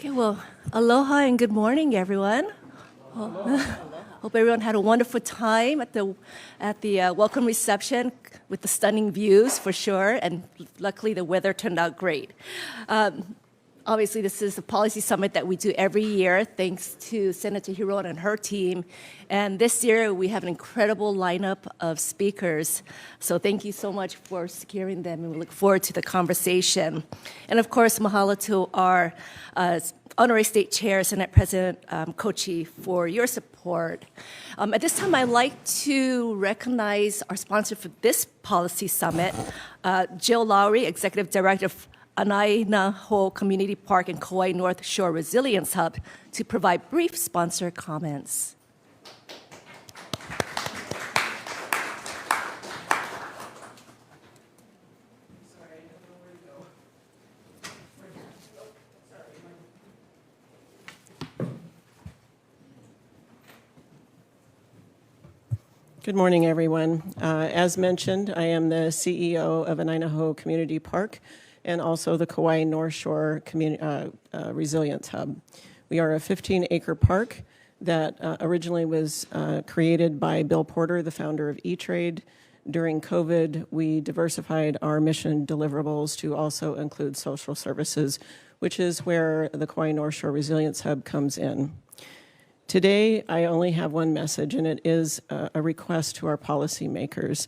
Okay, well, aloha and good morning, everyone. Hope everyone had a wonderful time at the welcome reception with the stunning views for sure, and luckily the weather turned out great. Obviously, this is a policy summit that we do every year, thanks to Senator Hirono and her team. And this year, we have an incredible lineup of speakers. So thank you so much for securing them, and we look forward to the conversation. And of course, mahalo to our Honorary State Chair, Senate President Kochi, for your support. At this time, I'd like to recognize our sponsor for this policy summit, Jill Lowry, Executive Director of Anainaho Community Park and Kauai North Shore Resilience Hub, to provide brief sponsor comments. Good morning, everyone. As mentioned, I am the CEO of Anainaho Community Park and also the Kauai North Shore Resilience Hub. We are a 15-acre park that originally was created by Bill Porter, the founder of E-Trade. During COVID, we diversified our mission deliverables to also include social services, which is where the Kauai North Shore Resilience Hub comes in. Today, I only have one message, and it is a request to our policymakers.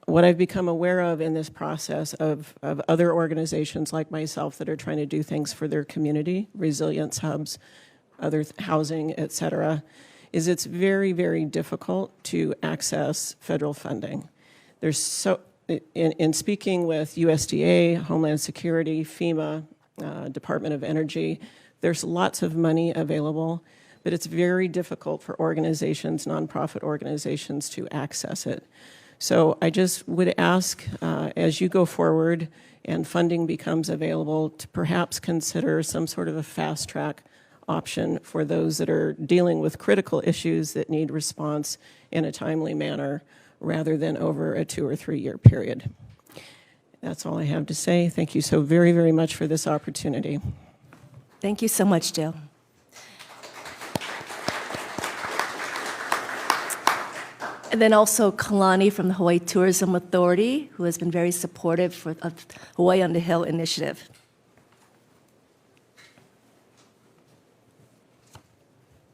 What I've become aware of in this process of other organizations like myself that are trying to do things for their community, resilience hubs, other housing, et cetera, is it's very, very difficult to access federal funding. There's in speaking with USDA, Homeland Security, FEMA, Department of Energy, there's lots of money available, but it's very difficult for organizations, nonprofit organizations, to access it. So I just would ask, as you go forward and funding becomes available, to perhaps consider some sort of a fast-track option for those that are dealing with critical issues that need response in a timely manner, rather than over a 2 or 3 year period. That's all I have to say. Thank you so very, very much for this opportunity. Thank you so much, Jill. And then also Kalani from the Hawaii Tourism Authority, who has been very supportive of Hawaii on the Hill initiative.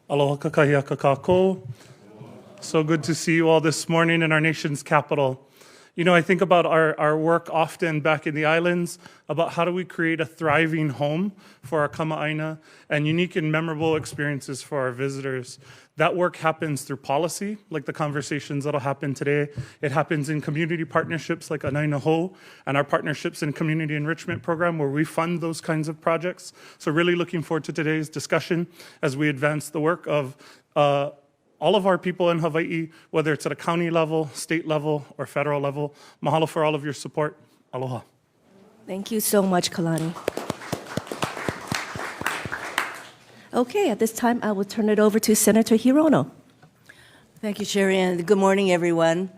Aloha kakahia kakako. So good to see you all this morning in our nation's capital. You know, I think about our work often back in the islands about how do we create a thriving home for our kama'aina and unique and memorable experiences for our visitors. That work happens through policy, like the conversations that'll happen today. It happens in community partnerships like Anainaho and our partnerships in community enrichment program where we fund those kinds of projects. So really looking forward to today's discussion as we advance the work of all of our people in Hawaii, whether it's at a county level, state level, or federal level. Mahalo for all of your support. Aloha. Thank you so much, Kalani. Okay, at this time, I will turn it over to Senator Hirono. Thank you, Sherry, and good morning, everyone.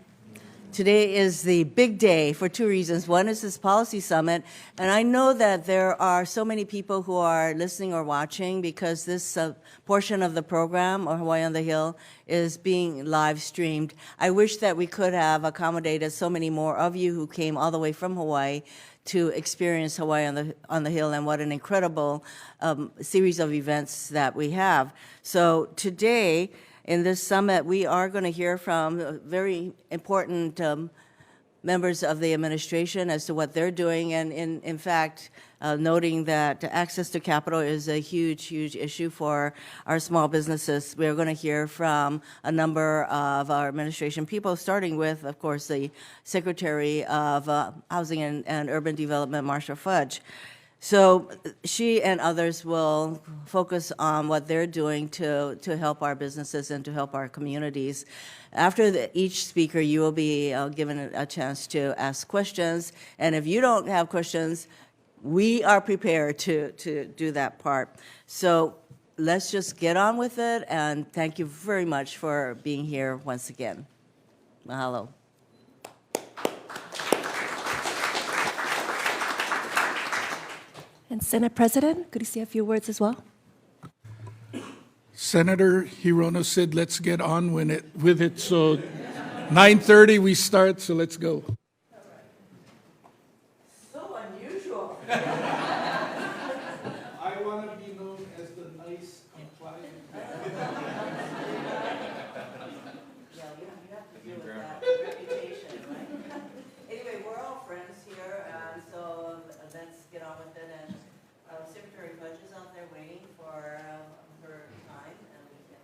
Today is the big day for 2 reasons. One is this policy summit, and I know that there are so many people who are listening or watching because this portion of the program, or Hawaii on the Hill, is being live streamed. I wish that we could have accommodated so many more of you who came all the way from Hawaii to experience Hawaii on the Hill, and what an incredible series of events that we have. So today, in this summit, we are going to hear from very important members of the administration as to what they're doing, and in fact, noting that access to capital is a huge, huge issue for our small businesses. We're going to hear from a number of our administration people, starting with, of course, the Secretary of Housing and Urban Development, Marsha Fudge. So she and others will focus on what they're doing to help our businesses and to help our communities. After each speaker, you will be given a chance to ask questions. And if you don't have questions, we are prepared to do that part. So let's just get on with it. And thank you very much for being here once again. Mahalo. And Senate President, could you say a few words as well? Senator Hirono said, let's get on with it. So 9:30 we start, so let's go. So unusual. I want to be known as the nice, compliant. Yeah, you have to deal with that reputation, right? Anyway, we're all friends here, and so let's get on with it. And Secretary Fudge is out there waiting for her time, and we can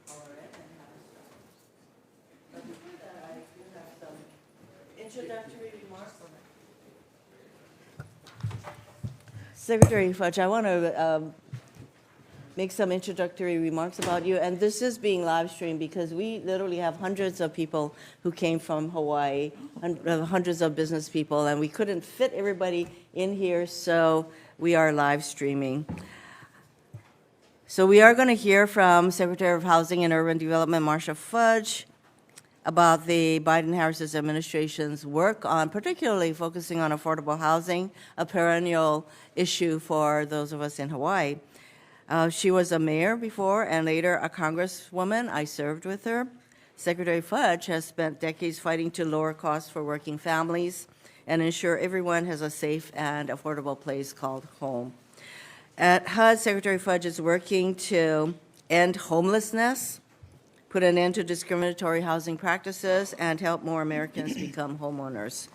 call her in and have her start. But before that, I do have some introductory remarks. Secretary Fudge, I want to make some introductory remarks about you. And this is being live streamed because we literally have hundreds of people who came from Hawaii, hundreds of business people, and we couldn't fit everybody in here, so we are live streaming. So we are going to hear from Secretary of Housing and Urban Development, Marcia Fudge, about the Biden-Harris administration's work on particularly focusing on affordable housing, a perennial issue for those of us in Hawaii. She was a mayor before and later a congresswoman. I served with her. Secretary Fudge has spent decades fighting to lower costs for working families and ensure everyone has a safe and affordable place called home. At HUD, Secretary Fudge is working to end homelessness, put an end to discriminatory housing practices, and help more Americans become homeowners.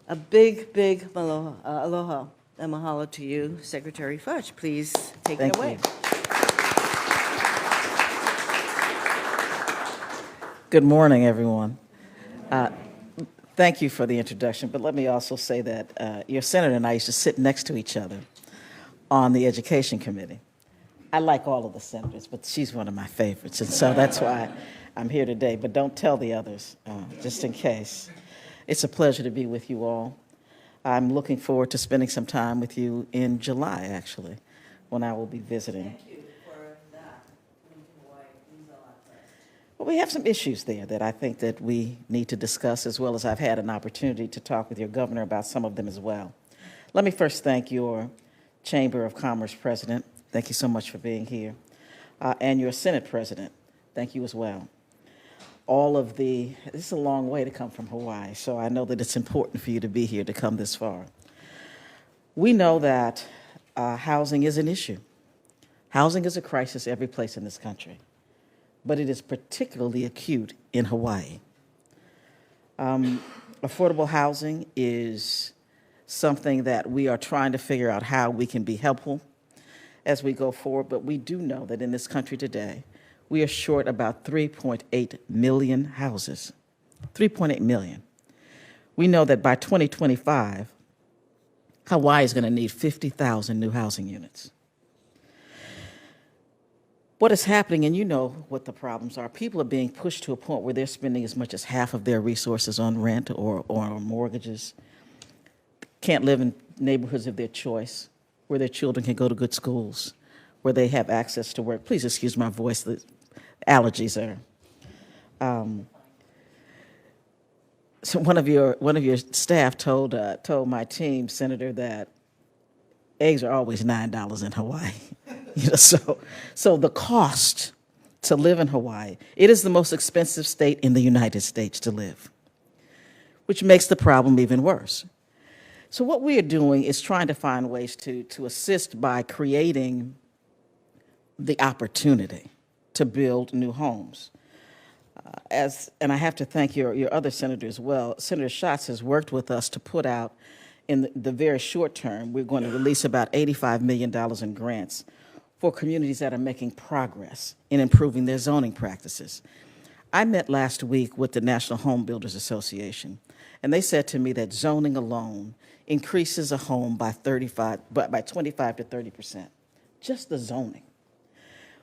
A big, big aloha and mahalo to you, Secretary Fudge. Please take it away. Good morning, everyone. Thank you for the introduction, but let me also say that your senator and I used to sit next to each other on the Education Committee. I like all of the senators, but she's one of my favorites, and so that's why I'm here today, but don't tell the others, just in case. It's a pleasure to be with you all. I'm looking forward to spending some time with you in July, actually, when I will be visiting. Thank you for that. Coming to Hawaii means a lot for us. Well, we have some issues there that I think that we need to discuss, as well as I've had an opportunity to talk with your governor about some of them as well. Let me first thank your Chamber of Commerce president. Thank you so much for being here. And your Senate president, thank you as well. This is a long way to come from Hawaii, so I know that it's important for you to be here, to come this far. We know that housing is an issue. Housing is a crisis every place in this country, but it is particularly acute in Hawaii. Affordable housing is something that we are trying to figure out how we can be helpful as we go forward, but we do know that in this country today, we are short about 3.8 million houses. 3.8 million. We know that by 2025, Hawaii is going to need 50,000 new housing units. What is happening, and you know what the problems are, people are being pushed to a point where they're spending as much as half of their resources on rent or mortgages, can't live in neighborhoods of their choice, where their children can go to good schools, where they have access to work. Please excuse my voice, the allergies are. So one of your staff told my team, Senator, that eggs are always $9 in Hawaii. So the cost to live in Hawaii, it is the most expensive state in the United States to live, which makes the problem even worse. So what we are doing is trying to find ways to assist by creating the opportunity to build new homes. And I have to thank your other senator as well. Senator Schatz has worked with us to put out, in the very short term, we're going to release about $85 million in grants for communities that are making progress in improving their zoning practices. I met last week with the National Home Builders Association, and they said to me that zoning alone increases a home by 25 to 30%, just the zoning.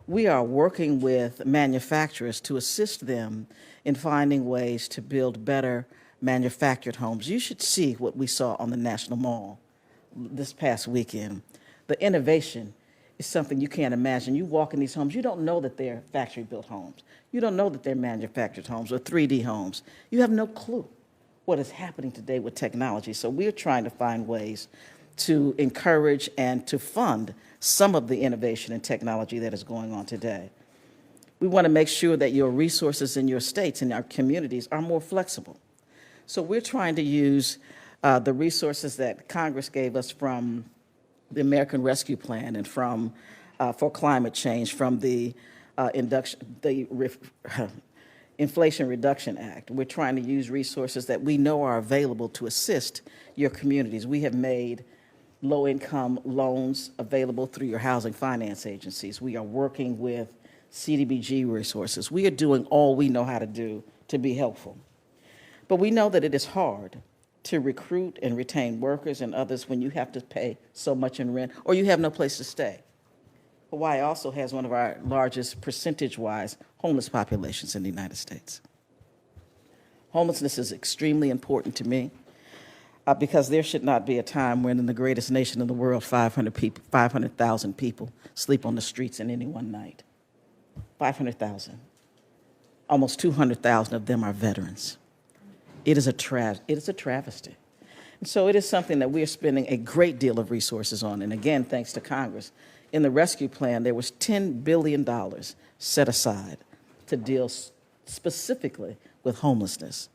We are working with manufacturers to assist them in finding ways to build better manufactured homes. You should see what we saw on the National Mall this past weekend. The innovation is something you can't imagine. You walk in these homes, you don't know that they're factory-built homes. You don't know that they're manufactured homes or 3D homes. You have no clue what is happening today with technology. So we're trying to find ways to encourage and to fund some of the innovation and technology that is going on today. We want to make sure that your resources in your states and our communities are more flexible. So we're trying to use the resources that Congress gave us from the American Rescue Plan and from for climate change, from the Inflation Reduction Act. We're trying to use resources that we know are available to assist your communities. We have made low-income loans available through your housing finance agencies. We are working with CDBG resources. We are doing all we know how to do to be helpful. But we know that it is hard to recruit and retain workers and others when you have to pay so much in rent or you have no place to stay. Hawaii also has one of our largest percentage-wise homeless populations in the United States. Homelessness is extremely important to me because there should not be a time when in the greatest nation in the world, 500,000 people sleep on the streets in any one night. 500,000. Almost 200,000 of them are veterans. It is a travesty. And so it is something that we are spending a great deal of resources on. And again, thanks to Congress, in the rescue plan, there was $10 billion set aside to deal specifically with homelessness.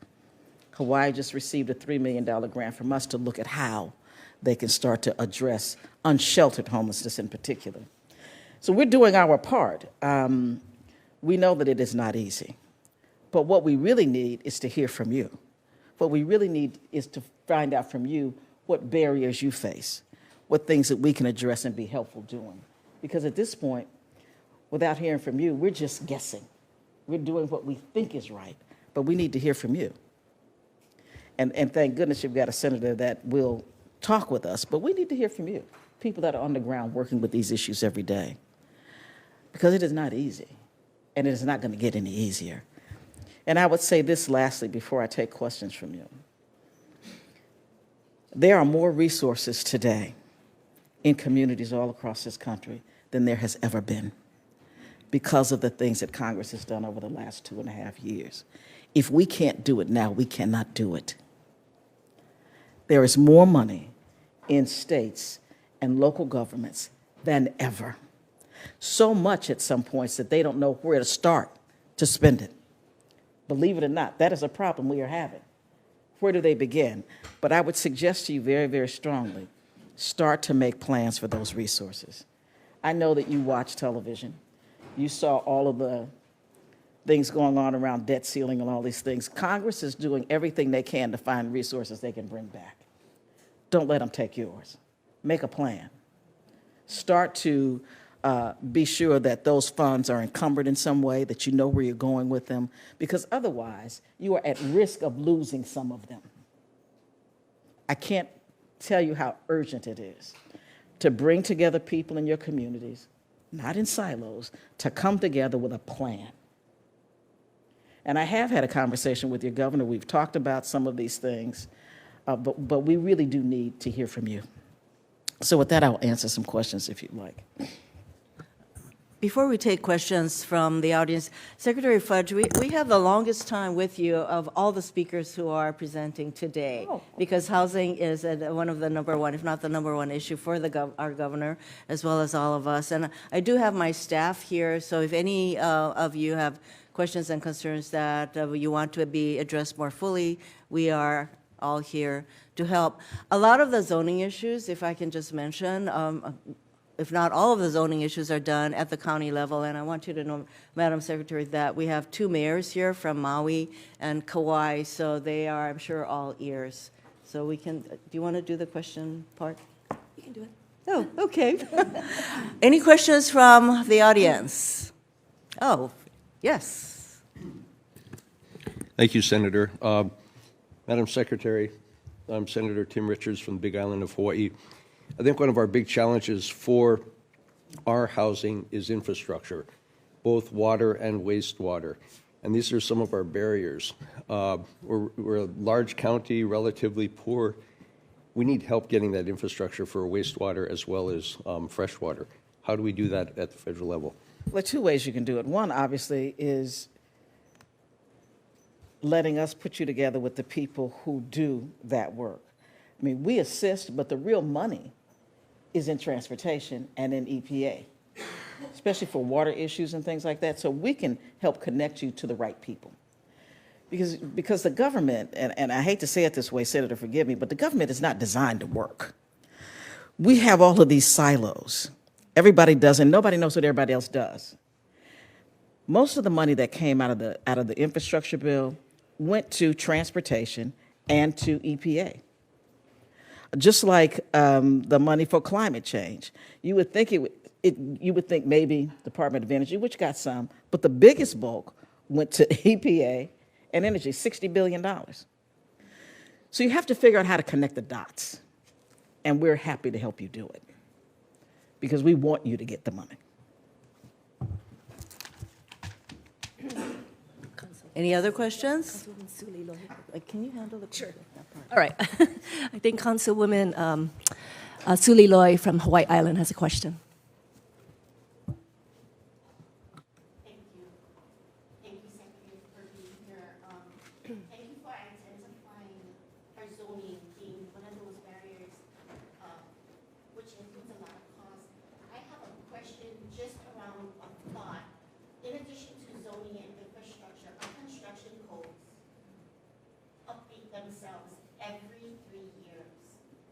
Hawaii just received a $3 million grant from us to look at how they can start to address unsheltered homelessness in particular. So we're doing our part. We know that it is not easy. But what we really need is to hear from you. What we really need is to find out from you what barriers you face, what things that we can address and be helpful doing. Because at this point, without hearing from you, we're just guessing. We're doing what we think is right, but we need to hear from you. And thank goodness you've got a senator that will talk with us, but we need to hear from you, people that are on the ground working with these issues every day. Because it is not easy, and it is not going to get any easier. And I would say this lastly before I take questions from you. There are more resources today in communities all across this country than there has ever been because of the things that Congress has done over the last 2.5 years. If we can't do it now, we cannot do it. There is more money in states and local governments than ever. So much at some points that they don't know where to start to spend it. Believe it or not, that is a problem we are having. Where do they begin? But I would suggest to you very, very strongly, start to make plans for those resources. I know that you watch television. You saw all of the things going on around debt ceiling and all these things. Congress is doing everything they can to find resources they can bring back. Don't let them take yours. Make a plan. Start to be sure that those funds are encumbered in some way, that you know where you're going with them, because otherwise you are at risk of losing some of them. I can't tell you how urgent it is to bring together people in your communities, not in silos, to come together with a plan. And I have had a conversation with your governor. We've talked about some of these things, but we really do need to hear from you. So with that, I'll answer some questions if you'd like. Before we take questions from the audience, Secretary Fudge, we have the longest time with you of all the speakers who are presenting today, because housing is one of the number one, if not the number one issue for our governor, as well as all of us. And I do have my staff here, so if any of you have questions and concerns that you want to be addressed more fully, we are all here to help. A lot of the zoning issues, if I can just mention, if not all of the zoning issues are done at the county level. And I want you to know, Madam Secretary, that we have 2 mayors here from Maui and Kauai, so they are, I'm sure, all ears. So we can, do you want to do the question part? You can do it. Oh, okay. Any questions from the audience? Oh, yes. Thank you, Senator. Madam Secretary, I'm Senator Tim Richards from the Big Island of Hawaii. I think one of our big challenges for our housing is infrastructure, both water and wastewater. And these are some of our barriers. We're a large county, relatively poor. We need help getting that infrastructure for wastewater as well as fresh water. How do we do that at the federal level? Well, 2 ways you can do it. One, obviously, is letting us put you together with the people who do that work. I mean, we assist, but the real money is in transportation and in EPA, especially for water issues and things like that. So we can help connect you to the right people. Because the government, and I hate to say it this way, Senator, forgive me, but the government is not designed to work. We have all of these silos. Everybody does, and nobody knows what everybody else does. Most of the money that came out of the infrastructure bill went to transportation and to EPA. Just like the money for climate change, you would think you would think maybe Department of Energy, which got some, but the biggest bulk went to EPA and energy, $60 billion. So you have to figure out how to connect the dots, and we're happy to help you do it because we want you to get the money. Any other questions? Can you handle the Sure. All right. I think Councilwoman Suli Loy from Hawaii Island has a question. Thank you. Thank you, Secretary, for being here. Thank you for identifying our zoning being one of those barriers, which includes a lot of cost. I have a question just around a thought. In addition to zoning and infrastructure, our construction codes update themselves every 3 years.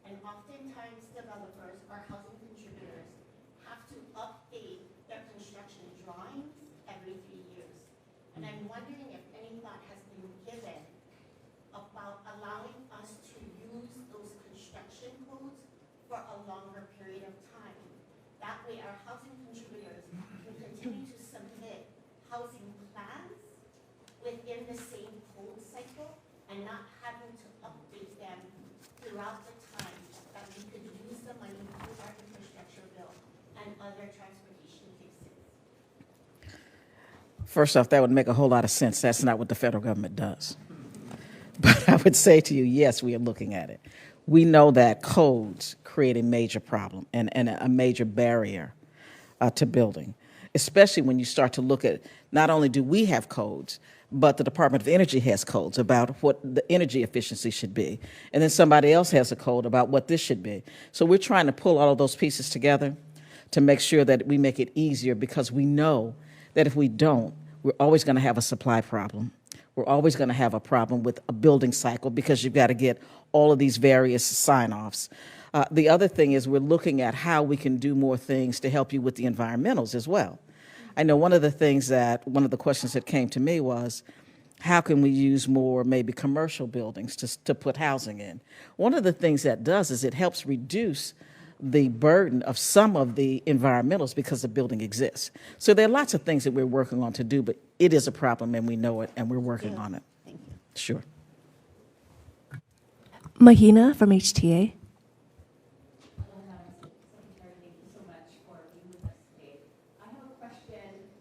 And oftentimes developers or housing contributors have to update their construction drawings every 3 years. And I'm wondering if any thought has been given about allowing us to use those construction codes for a longer period of time. That way our housing contributors can continue to submit housing plans within the same code cycle and not having to update them throughout the time that we could use the money through our infrastructure bill and other transportation fixes. First off, that would make a whole lot of sense. That's not what the federal government does. But I would say to you, yes, we are looking at it. We know that codes create a major problem and a major barrier to building, especially when you start to look at, not only do we have codes, but the Department of Energy has codes about what the energy efficiency should be. And then somebody else has a code about what this should be. So we're trying to pull all of those pieces together to make sure that we make it easier, because we know that if we don't, we're always going to have a supply problem. We're always going to have a problem with a building cycle because you've got to get all of these various sign-offs. The other thing is we're looking at how we can do more things to help you with the environmentals as well. I know one of the questions that came to me was, how can we use more maybe commercial buildings to put housing in? One of the things that does is it helps reduce the burden of some of the environmentals because the building exists. So there are lots of things that we're working on to do, but it is a problem and we know it and we're working on it. Thank you. Sure. Mahina from HTA. Secretary, thank you so much for being with us today. I have a question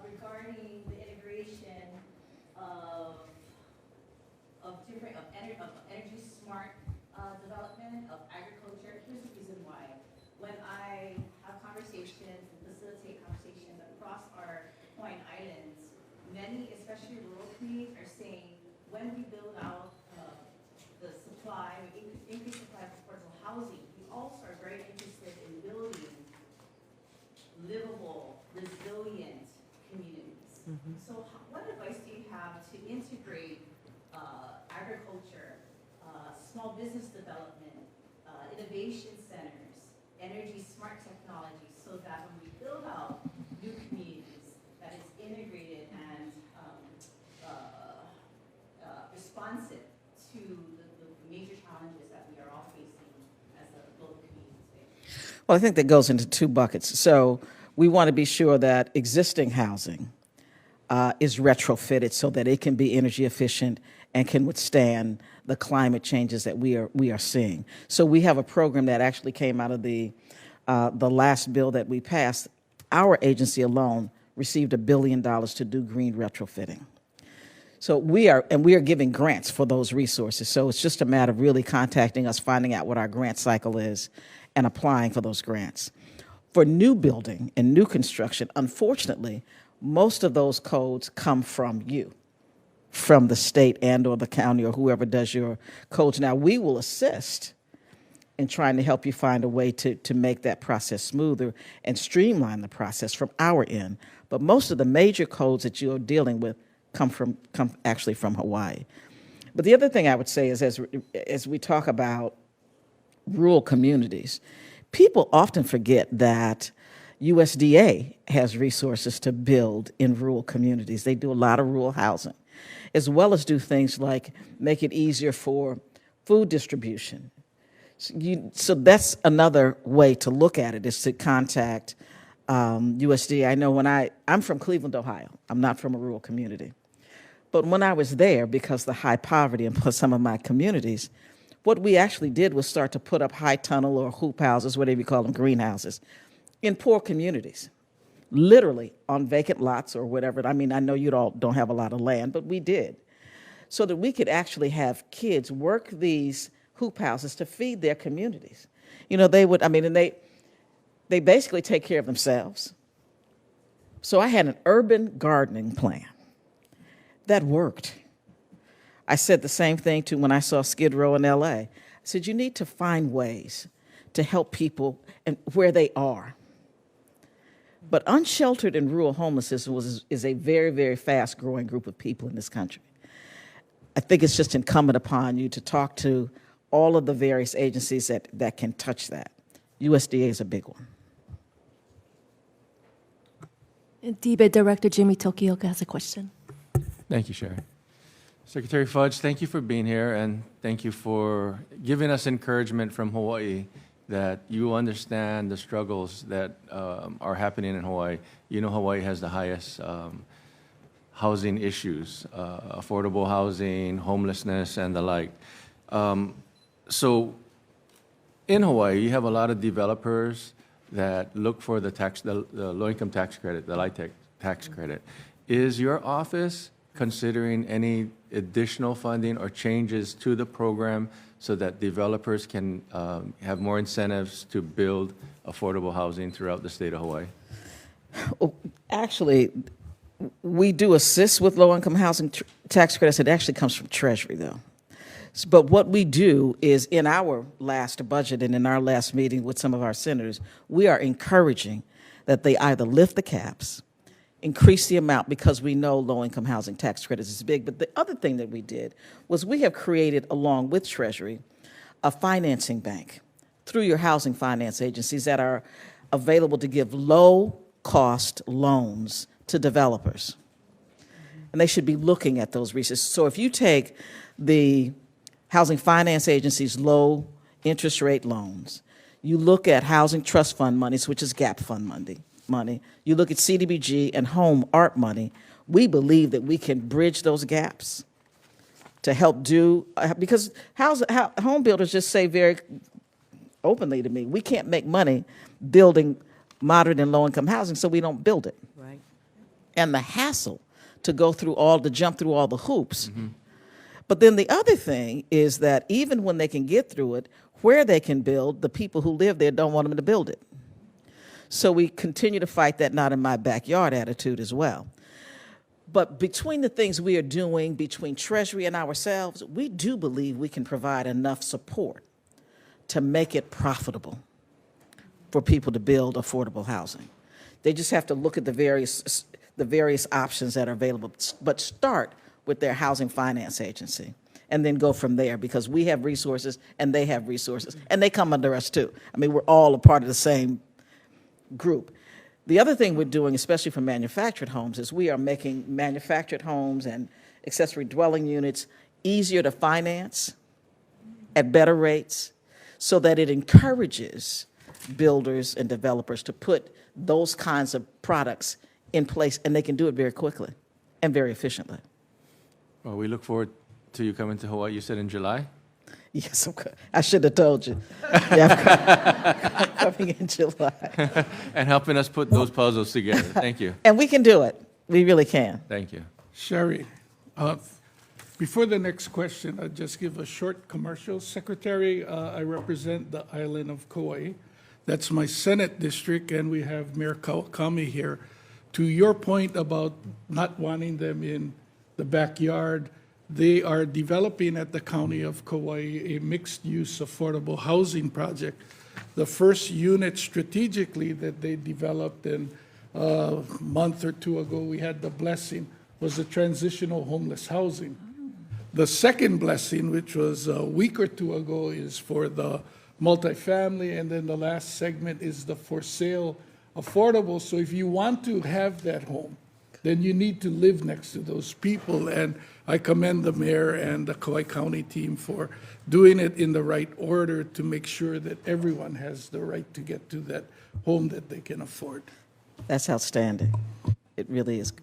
regarding the integration of energy smart development of agriculture. Here's the reason why. When I have conversations and facilitate conversations across our Hawaiian Islands, many, especially rural communities, are saying when we build out the supply, increase supply of affordable housing, we also are very interested in building livable, resilient communities. So what advice do you have to integrate agriculture, small business development, innovation centers, energy smart technology, so that when we build out new communities, that it's integrated and responsive to the major challenges that we are all facing as a global community today? Well, I think that goes into two buckets. So we want to be sure that existing housing is retrofitted so that it can be energy efficient and can withstand the climate changes that we are seeing. So we have a program that actually came out of the last bill that we passed. Our agency alone received $1 billion to do green retrofitting. So we are giving grants for those resources. So it's just a matter of really contacting us, finding out what our grant cycle is, and applying for those grants. For new building and new construction, unfortunately, most of those codes come from you, from the state and or the county or whoever does your codes. Now, we will assist in trying to help you find a way to make that process smoother and streamline the process from our end. But most of the major codes that you're dealing with come actually from Hawaii. But the other thing I would say is as we talk about rural communities, people often forget that USDA has resources to build in rural communities. They do a lot of rural housing, as well as do things like make it easier for food distribution. So that's another way to look at it, is to contact USDA. I know when I'm from Cleveland, Ohio. I'm not from a rural community. But when I was there, because of the high poverty in some of my communities, what we actually did was start to put up high tunnel or hoop houses, whatever you call them, greenhouses, in poor communities, literally on vacant lots or whatever. I mean, I know you all don't have a lot of land, but we did, so that we could actually have kids work these hoop houses to feed their communities. You know, they would, I mean, and they basically take care of themselves. So I had an urban gardening plan that worked. I said the same thing to when I saw Skid Row in LA. I said, you need to find ways to help people and where they are. But unsheltered and rural homelessness is a very, very fast growing group of people in this country. I think it's just incumbent upon you to talk to all of the various agencies that can touch that. USDA is a big one. And DBED Director Jimmy Tokioka has a question. Thank you, Sherry. Secretary Fudge, thank you for being here, and thank you for giving us encouragement from Hawaii that you understand the struggles that are happening in Hawaii. You know Hawaii has the highest housing issues, affordable housing, homelessness, and the like. So in Hawaii, you have a lot of developers that look for the low-income tax credit, the LIHTC tax credit. Is your office considering any additional funding or changes to the program so that developers can have more incentives to build affordable housing throughout the state of Hawaii? Actually, we do assist with low-income housing tax credits. It actually comes from Treasury, though. But what we do is, in our last budget and in our last meeting with some of our senators, we are encouraging that they either lift the caps, increase the amount, because we know low-income housing tax credits is big. But the other thing that we did was we have created, along with Treasury, a financing bank through your housing finance agencies that are available to give low-cost loans to developers. And they should be looking at those resources. So if you take the housing finance agencies' low interest rate loans, you look at housing trust fund monies, which is gap fund money, you look at CDBG and home ARP money, we believe that we can bridge those gaps to help do, because home builders just say very openly to me, we can't make money building moderate and low-income housing, so we don't build it. Right. And the hassle to jump through all the hoops. Mm-hmm. But then the other thing is that even when they can get through it, where they can build, the people who live there don't want them to build it. So we continue to fight that not in my backyard attitude as well. But between the things we are doing, between Treasury and ourselves, we do believe we can provide enough support to make it profitable for people to build affordable housing. They just have to look at the various options that are available, but start with their housing finance agency and then go from there, because we have resources and they have resources, and they come under us too. I mean, we're all a part of the same group. The other thing we're doing, especially for manufactured homes, is we are making manufactured homes and accessory dwelling units easier to finance at better rates, so that it encourages builders and developers to put those kinds of products in place, and they can do it very quickly and very efficiently. Well, we look forward to you coming to Hawaii. You said in July? Yes, I should have told you. Yeah, I'm coming in July. And helping us put those puzzles together. Thank you. And we can do it. We really can. Thank you. Sherry, before the next question, I'll just give a short commercial. Secretary, I represent the island of Kauai. That's my Senate district, and we have Mayor Kawakami here. To your point about not wanting them in the backyard, They are developing at the County of Kauai a mixed-use affordable housing project. The first unit strategically that they developed in a month or two ago, we had the blessing, was the transitional homeless housing. The second blessing, which was a week or two ago, is for the multifamily, and then the last segment is the for sale affordable. So if you want to have that home, then you need to live next to those people. And I commend the mayor and the Kauai County team for doing it in the right order to make sure that everyone has the right to get to that home that they can afford. That's outstanding. It really is.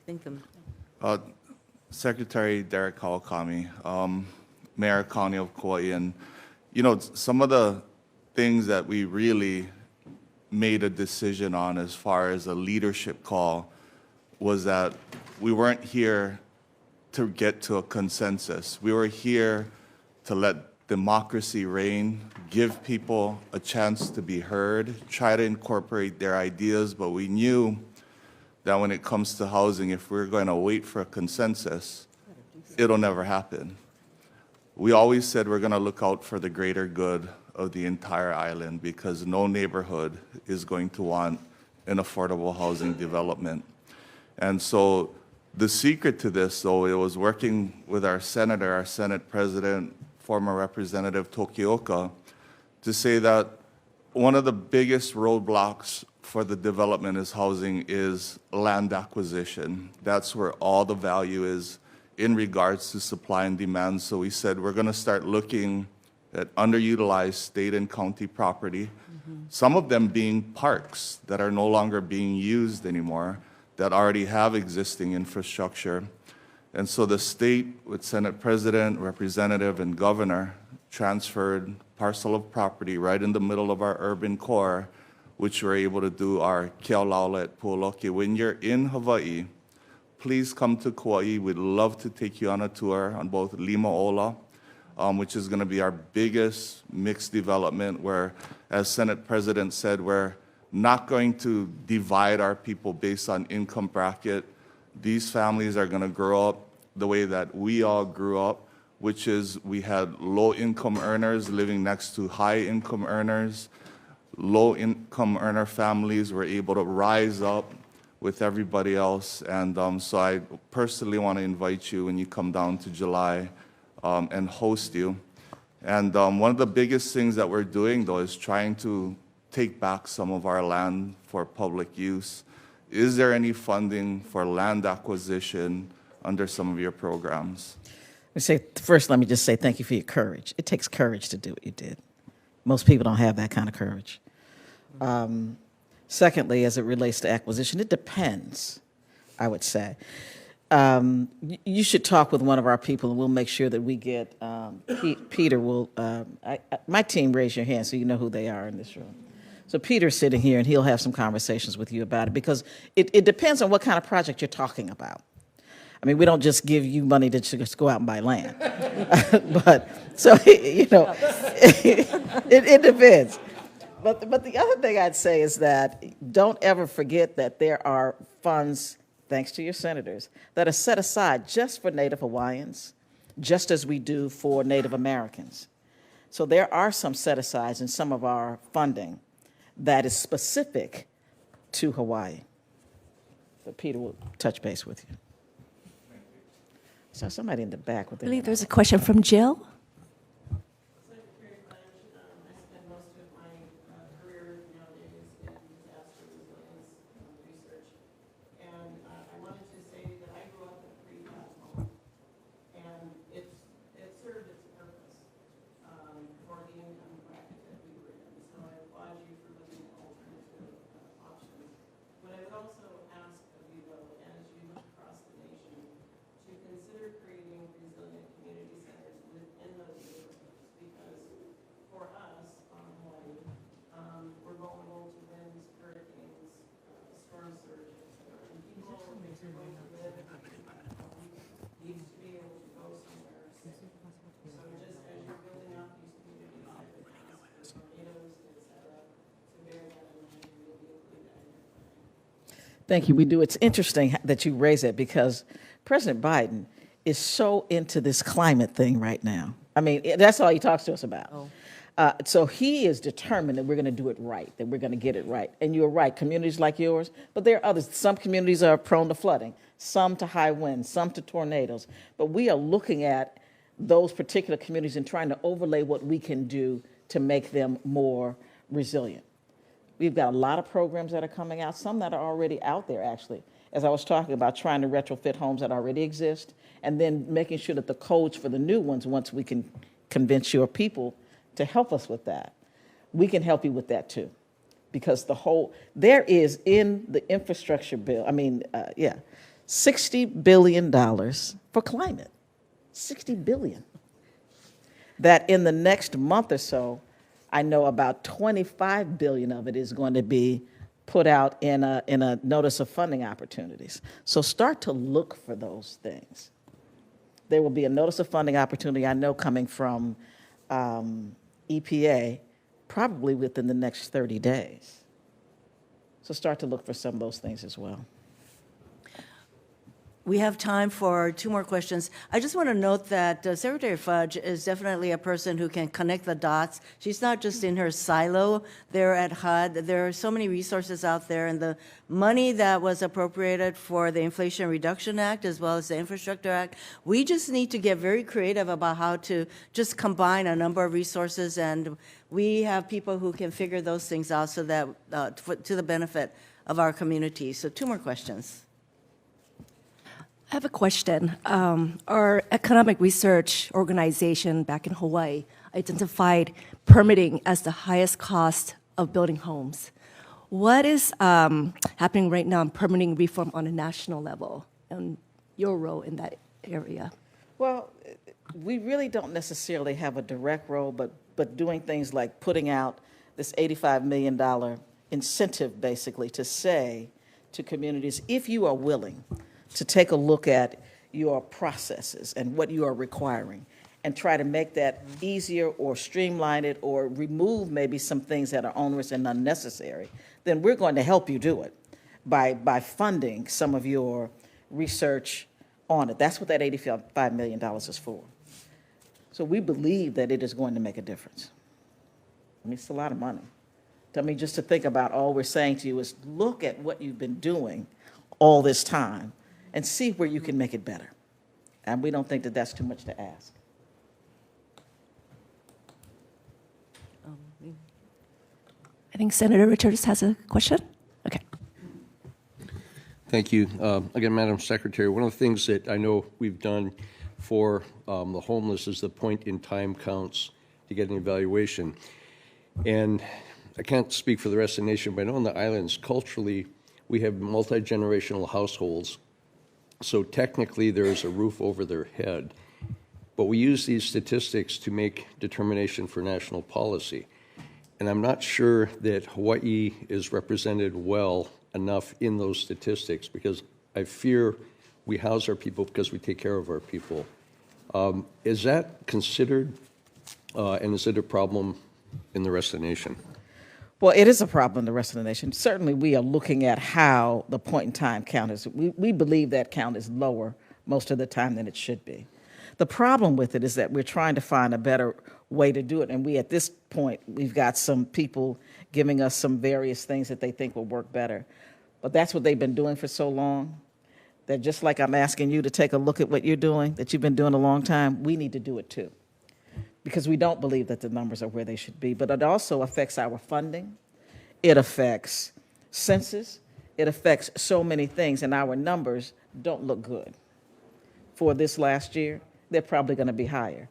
Secretary Derek Kawakami, Mayor County of Kauai, and you know, some of the things that we really made a decision on as far as a leadership call was that we weren't here to get to a consensus. We were here to let democracy reign, give people a chance to be heard, try to incorporate their ideas, but we knew that when it comes to housing, if we're going to wait for a consensus, it'll never happen. We always said we're going to look out for the greater good of the entire island because no neighborhood is going to want an affordable housing development. And so the secret to this, though, it was working with our senator, our Senate President, former Representative Tokioka, to say that one of the biggest roadblocks for the development is housing is land acquisition. That's where all the value is in regards to supply and demand. So we said we're going to start looking at underutilized state and county property, some of them being parks that are no longer being used anymore, that already have existing infrastructure. And so the state, with Senate President, Representative, and Governor, transferred parcel of property right in the middle of our urban core, which we're able to do our Kealaula at Puoloke. When you're in Hawaii, please come to Kauai. We'd love to take you on a tour on both Limaola, which is going to be our biggest mixed development, where, as Senate President said, we're not going to divide our people based on income bracket. These families are going to grow up the way that we all grew up, which is we had low-income earners living next to high-income earners. Low-income earner families were able to rise up with everybody else. And so I personally want to invite you when you come down to July and host you. And one of the biggest things that we're doing, though, is trying to take back some of our land for public use. Is there any funding for land acquisition under some of your programs? First, let me just say thank you for your courage. It takes courage to do what you did. Most people don't have that kind of courage. Secondly, as it relates to acquisition, it depends, I would say. You should talk with one of our people, and we'll make sure that we get, Peter will, my team, raise your hand so you know who they are in this room. So Peter's sitting here, and he'll have some conversations with you about it, because it depends on what kind of project you're talking about. I mean, we don't just give you money to just go out and buy land. But, so, you know, it depends. But the other thing I'd say is that don't ever forget that there are funds, thanks to your senators, that are set aside just for Native Hawaiians, just as we do for Native Americans. So there are some set-asides in some of our funding that is specific to Hawaii. But Peter will touch base with you. So somebody in the back with I believe there's a question from Jill. Thank you. We do. It's interesting that you raise it, because President Biden is so into this climate thing right now. I mean, that's all he talks to us about. So he is determined that we're going to do it right, that we're going to get it right. And you're right, communities like yours, but there are others. Some communities are prone to flooding, some to high winds, some to tornadoes. But we are looking at those particular communities and trying to overlay what we can do to make them more resilient. We've got a lot of programs that are coming out, some that are already out there, actually. As I was talking about, trying to retrofit homes that already exist, and then making sure that the codes for the new ones, once we can convince your people to help us with that, we can help you with that too. Because there is in the infrastructure bill, $60 billion for climate. $60 billion. That in the next month or so, I know about $25 billion of it is going to be put out in a notice of funding opportunities. So start to look for those things. There will be a notice of funding opportunity, I know, coming from EPA probably within the next 30 days. So start to look for some of those things as well. We have time for 2 more questions. I just want to note that Secretary Fudge is definitely a person who can connect the dots. She's not just in her silo there at HUD. There are so many resources out there, and the money that was appropriated for the Inflation Reduction Act as well as the Infrastructure Act, we just need to get very creative about how to just combine a number of resources, and we have people who can figure those things out so that to the benefit of our community. So 2 more questions. I have a question. Our economic research organization back in Hawaii identified permitting as the highest cost of building homes. What is happening right now in permitting reform on a national level and your role in that area? Well, we really don't necessarily have a direct role, but doing things like putting out this $85 million incentive, basically, to say to communities, if you are willing to take a look at your processes and what you are requiring and try to make that easier or streamline it or remove maybe some things that are onerous and unnecessary, then we're going to help you do it by funding some of your research on it. That's what that $85 million is for. So we believe that it is going to make a difference. I mean, it's a lot of money. I mean, just to think about, all we're saying to you is look at what you've been doing all this time and see where you can make it better. And we don't think that that's too much to ask. I think Senator Richards has a question. Okay. Thank you. Again, Madam Secretary, one of the things that I know we've done for the homeless is the point-in-time counts to get an evaluation. And I can't speak for the rest of the nation, but I know on the islands, culturally, we have multi-generational households. So technically, there is a roof over their head. But we use these statistics to make determination for national policy. And I'm not sure that Hawaii is represented well enough in those statistics, because I fear we house our people because we take care of our people. Is that considered, and is it a problem in the rest of the nation? Well, it is a problem in the rest of the nation. Certainly, we are looking at how the point-in-time count is. We believe that count is lower most of the time than it should be. The problem with it is that we're trying to find a better way to do it, and at this point, we've got some people giving us some various things that they think will work better. But that's what they've been doing for so long, that just like I'm asking you to take a look at what you're doing, that you've been doing a long time, we need to do it too. Because we don't believe that the numbers are where they should be. But it also affects our funding. It affects census. It affects so many things, and our numbers don't look good. For this last year, they're probably going to be higher.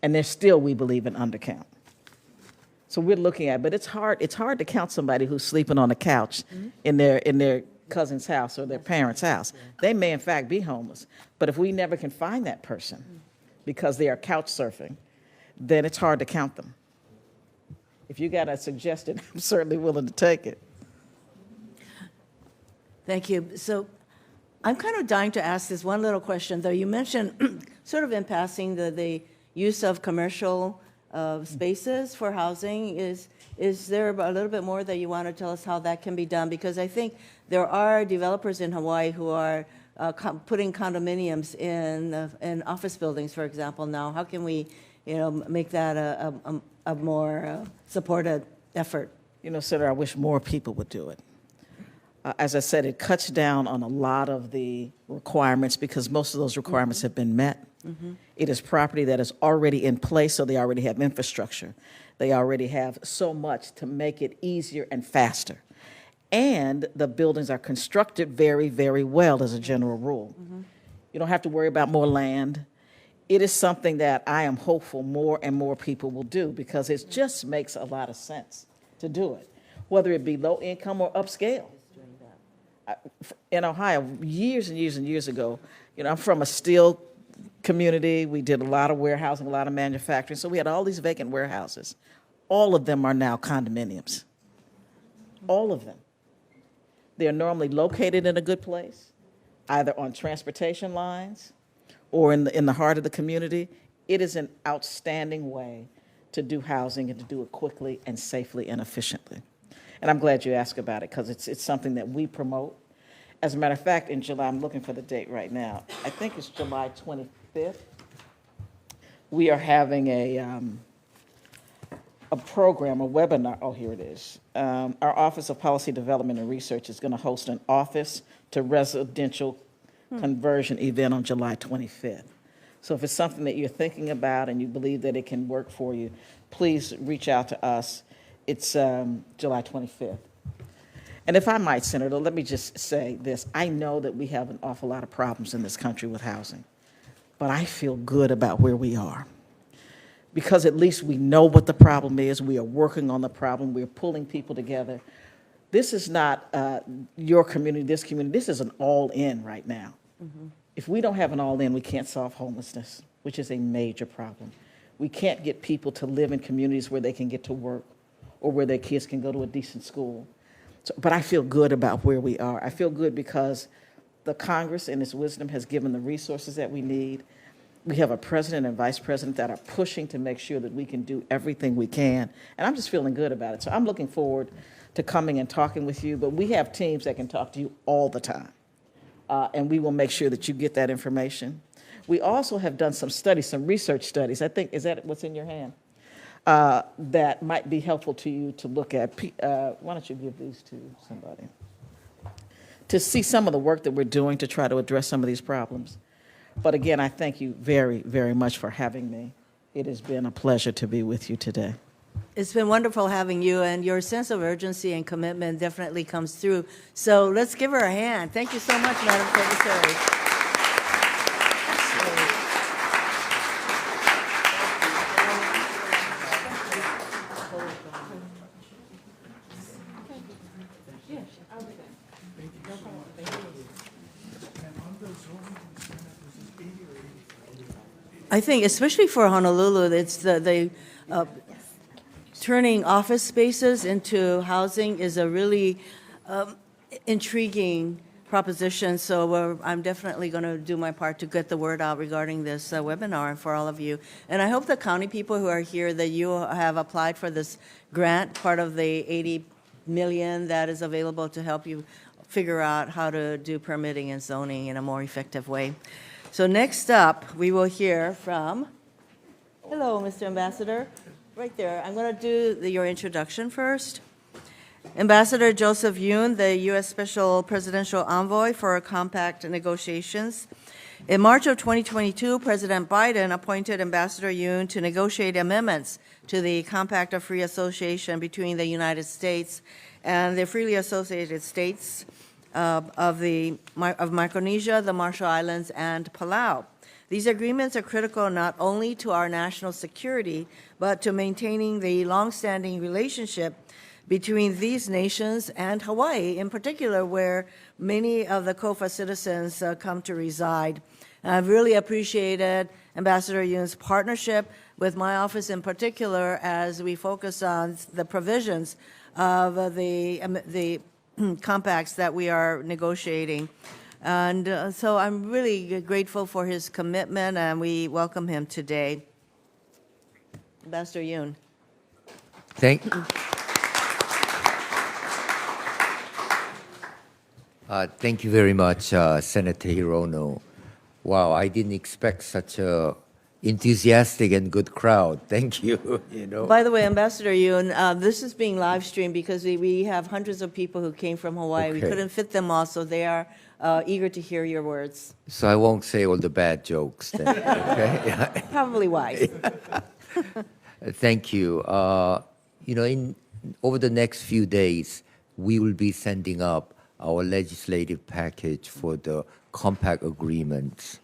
And they're still, we believe, an undercount. So we're looking at, but it's hard to count somebody who's sleeping on a couch in their cousin's house or their parents' house. They may, in fact, be homeless. But if we never can find that person because they are couch surfing, then it's hard to count them. If you got a suggestion, I'm certainly willing to take it. Thank you. So I'm kind of dying to ask this one little question, though. You mentioned sort of in passing the use of commercial spaces for housing. Is there a little bit more that you want to tell us how that can be done? Because I think there are developers in Hawaii who are putting condominiums in office buildings, for example, now. How can we, make that a more supported effort? Senator, I wish more people would do it. As I said, it cuts down on a lot of the requirements because most of those requirements have been met. It is property that is already in place, so they already have infrastructure. They already have so much to make it easier and faster. And the buildings are constructed very, very well as a general rule. You don't have to worry about more land. It is something that I am hopeful more and more people will do because it just makes a lot of sense to do it, whether it be low income or upscale. In Ohio, years and years and years ago, I'm from a steel community. We did a lot of warehousing, a lot of manufacturing. So we had all these vacant warehouses. All of them are now condominiums. All of them. They're normally located in a good place, either on transportation lines or in the heart of the community. It is an outstanding way to do housing and to do it quickly and safely and efficiently. And I'm glad you asked about it because it's something that we promote. As a matter of fact, in July, I'm looking for the date right now. I think it's July 25th. We are having a program, a webinar. Oh, here it is. Our Office of Policy Development and Research is going to host an office to residential conversion event on July 25th. So if it's something that you're thinking about and you believe that it can work for you, please reach out to us. It's July 25th. And if I might, Senator, let me just say this. I know that we have an awful lot of problems in this country with housing, but I feel good about where we are because at least we know what the problem is. We are working on the problem. We're pulling people together. This is not your community, this community. This is an all-in right now. If we don't have an all-in, we can't solve homelessness, which is a major problem. We can't get people to live in communities where they can get to work or where their kids can go to a decent school. So, but I feel good about where we are. I feel good because the Congress in its wisdom has given the resources that we need. We have a president and vice president that are pushing to make sure that we can do everything we can. And I'm just feeling good about it. So I'm looking forward to coming and talking with you. But we have teams that can talk to you all the time. And we will make sure that you get that information. We also have done some studies, some research studies. I think, is that what's in your hand? That might be helpful to you to look at. Why don't you give these to somebody? To see some of the work that we're doing to try to address some of these problems. But again, I thank you very, very much for having me. It has been a pleasure to be with you today. It's been wonderful having you, and your sense of urgency and commitment definitely comes through. So let's give her a hand. Thank you so much, Madam Secretary. I think, especially for Honolulu, it's the turning office spaces into housing is a really intriguing proposition. So I'm definitely going to do my part to get the word out regarding this webinar for all of you. And I hope the county people who are here that you have applied for this grant, part of the $80 million that is available to help you figure out how to do permitting and zoning in a more effective way. So next up, we will hear from, hello, Mr. Ambassador, right there. I'm going to do your introduction first. Ambassador Joseph Yoon, the U.S. Special Presidential Envoy for Compact Negotiations. In March of 2022, President Biden appointed Ambassador Yoon to negotiate amendments to the Compact of Free Association between the United States and the freely associated states of Micronesia, the Marshall Islands, and Palau. These agreements are critical not only to our national security, but to maintaining the longstanding relationship between these nations and Hawaii, in particular, where many of the COFA citizens come to reside. And I've really appreciated Ambassador Yoon's partnership with my office in particular as we focus on the provisions of the compacts that we are negotiating. And so I'm really grateful for his commitment, and we welcome him today. Ambassador Yoon. Thank Thank you very much, Senator Hirono. Wow, I didn't expect such a enthusiastic and good crowd. Thank you. You know. By the way, Ambassador Yoon, this is being live streamed because we have hundreds of people who came from Hawaii. We Okay. couldn't fit them all, so they are eager to hear your words. So I won't say all the bad jokes then. Okay. Probably wise. Thank you. You know, over the next few days, we will be sending up our legislative package for the compact agreements.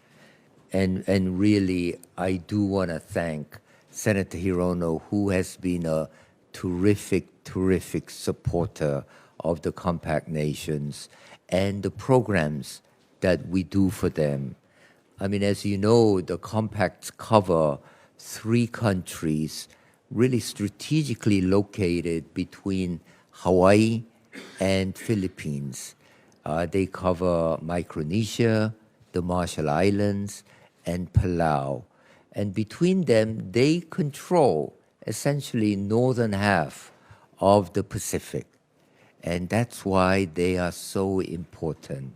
And really, I do want to thank Senator Hirono, who has been a terrific supporter of the compact nations and the programs that we do for them. I mean, as you know, the compacts cover 3 countries really strategically located between Hawaii and Philippines. They cover Micronesia, the Marshall Islands, and Palau. And between them, they control essentially northern half of the Pacific. And that's why they are so important.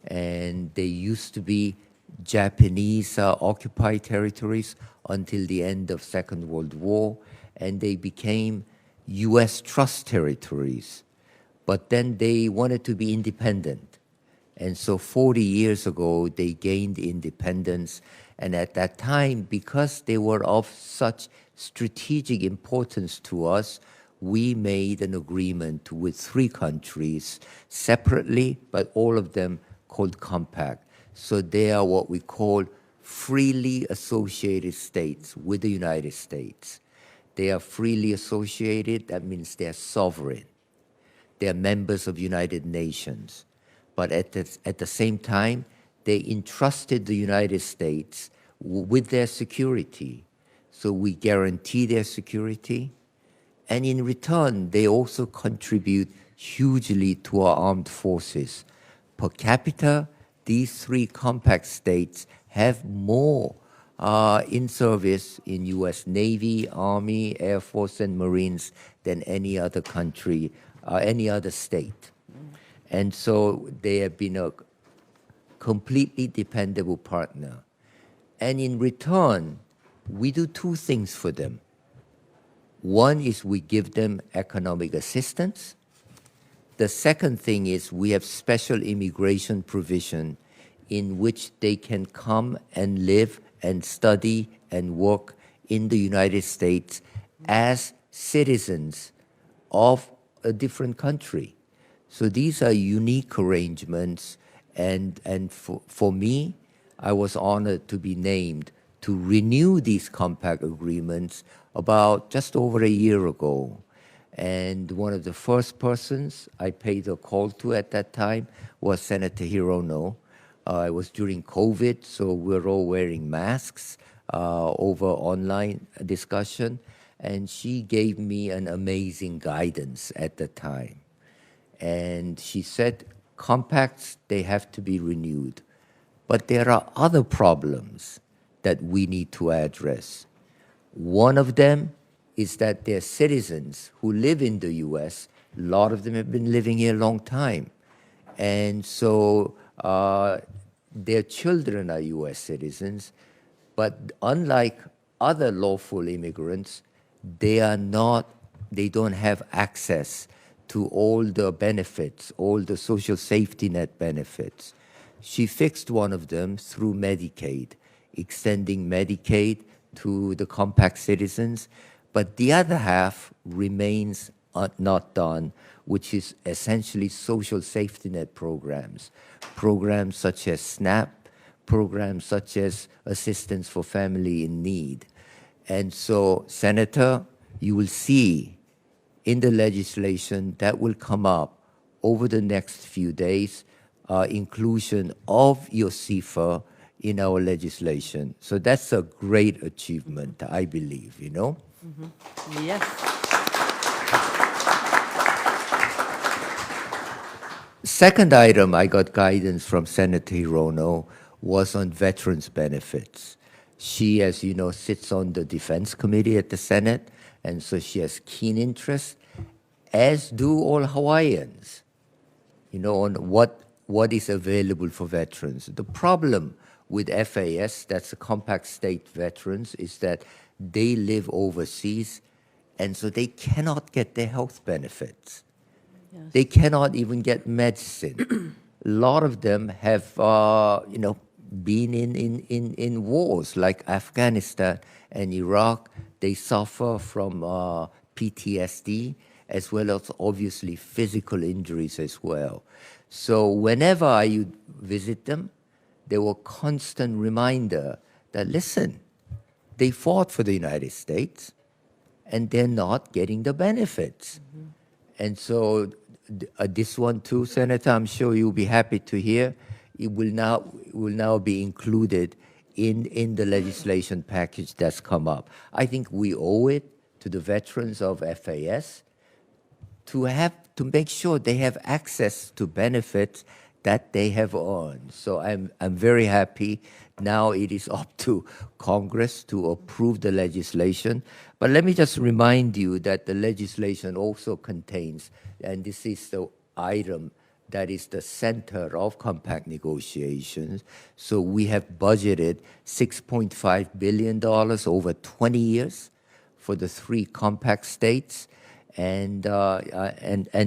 And they used to be Japanese occupied territories until the end of Second World War, and they became U.S. trust territories. But then they wanted to be independent. And so 40 years ago, they gained independence. And at that time, because they were of such strategic importance to us, we made an agreement with 3 countries separately, but all of them called compact. So they are what we call freely associated states with the United States. They are freely associated, that means they're sovereign. They're members of United Nations. But at the same time, they entrusted the United States with their security. So we guarantee their security. And in return, they also contribute hugely to our armed forces. Per capita, these 3 compact states have more in service in U.S. Navy, Army, Air Force, and Marines than any other country, any other state. And so they have been a completely dependable partner. And in return, we do 2 things for them. One is we give them economic assistance. The second thing is we have special immigration provision in which they can come and live and study and work in the United States as citizens of a different country. So these are unique arrangements, and for me, I was honored to be named to renew these compact agreements about just over a year ago. And one of the first persons I paid a call to at that time was Senator Hirono. It was during COVID, so we're all wearing masks over online discussion. And she gave me an amazing guidance at the time. And she said, compacts, they have to be renewed. But there are other problems that we need to address. One of them is that their citizens who live in the U.S., a lot of them have been living here a long time. And so their children are U.S. citizens, but unlike other lawful immigrants, they don't have access to all the benefits, all the social safety net benefits. She fixed one of them through Medicaid, extending Medicaid to the compact citizens, but the other half remains not done, which is essentially social safety net programs, programs such as SNAP, programs such as Assistance for Family in Need. And so, Senator, you will see in the legislation that will come up over the next few days, inclusion of your CFA in our legislation. So that's a great achievement, I believe, you know? Mm-hmm. Yes. Second item I got guidance from Senator Hirono was on veterans benefits. She, as you know, sits on the Defense Committee at the Senate, and so she has keen interest, as do all Hawaiians, you know, on what what is available for veterans. The problem with FAS, that's the compact state veterans, is that they live overseas, and so they cannot get their health benefits. Yes. They cannot even get medicine. A lot of them have, been in wars like Afghanistan and Iraq. They suffer from PTSD, as well as obviously physical injuries as well. So whenever I visit them, they were constant reminder that, listen, they fought for the United States, and they're not getting the benefits. Mm-hmm. And so this one too, Senator, I'm sure you'll be happy to hear, it will now be included in the legislation package that's come up. I think we owe it to the veterans of FAS to make sure they have access to benefits that they have earned. So I'm very happy. Now it is up to Congress to approve the legislation. But let me just remind you that the legislation also contains, and this is the item that is the center of compact negotiations. So we have budgeted $6.5 billion over 20 years for the 3 compact states, and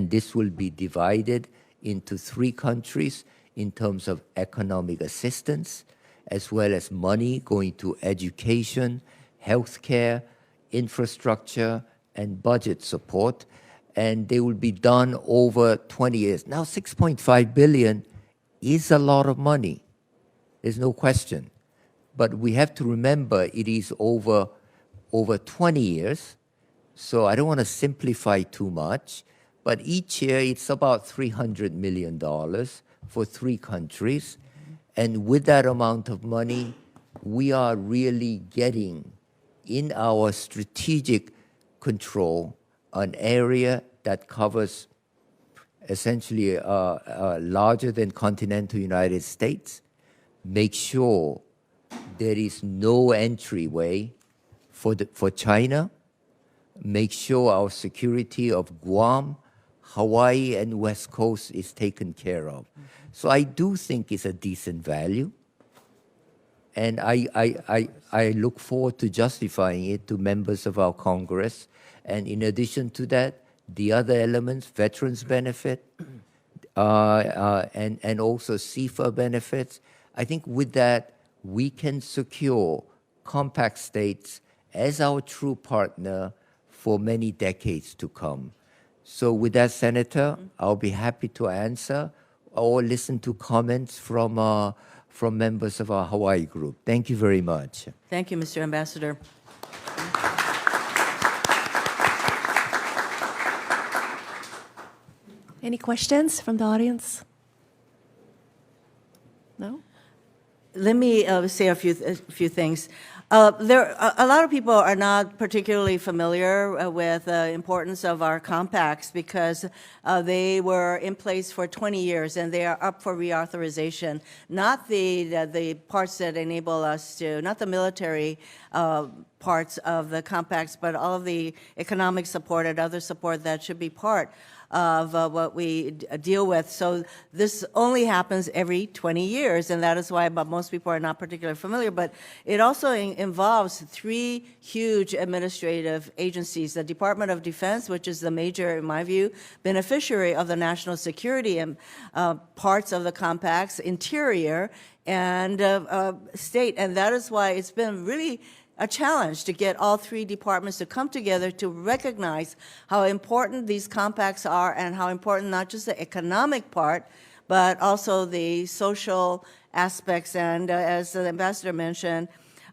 this will be divided into 3 countries in terms of economic assistance, as well as money going to education, healthcare, infrastructure, and budget support. And they will be done over 20 years. Now, $6.5 billion is a lot of money. There's no question. But we have to remember it is over 20 years. So I don't want to simplify too much. But each year, it's about $300 million for 3 countries. And with that amount of money, we are really getting in our strategic control an area that covers essentially larger than continental United States. Make sure there is no entryway for China. Make sure our security of Guam, Hawaii, and West Coast is taken care of. Mm-hmm. So I do think it's a decent value. And I look forward to justifying it to members of our Congress. And in addition to that, the other elements, veterans benefit, and also CFA benefits, I think with that, we can secure compact states as our true partner for many decades to come. So with that, Senator, I'll be happy to answer or listen to comments from members of our Hawaii group. Thank you very much. Thank you, Mr. Ambassador. Any questions from the audience? No? Let me say a few things. A lot of people are not particularly familiar with the importance of our compacts because they were in place for 20 years and they are up for reauthorization. Not the parts that enable us to, not the military parts of the compacts, but all of the economic support and other support that should be part of what we deal with. So this only happens every 20 years, and that is why most people are not particularly familiar. But it also involves 3 huge administrative agencies: the Department of Defense, which is the major, in my view, beneficiary of the national security and parts of the compacts, Interior, and State. And that is why it's been really a challenge to get all 3 departments to come together to recognize how important these compacts are and how important not just the economic part, but also the social aspects. And as the ambassador mentioned,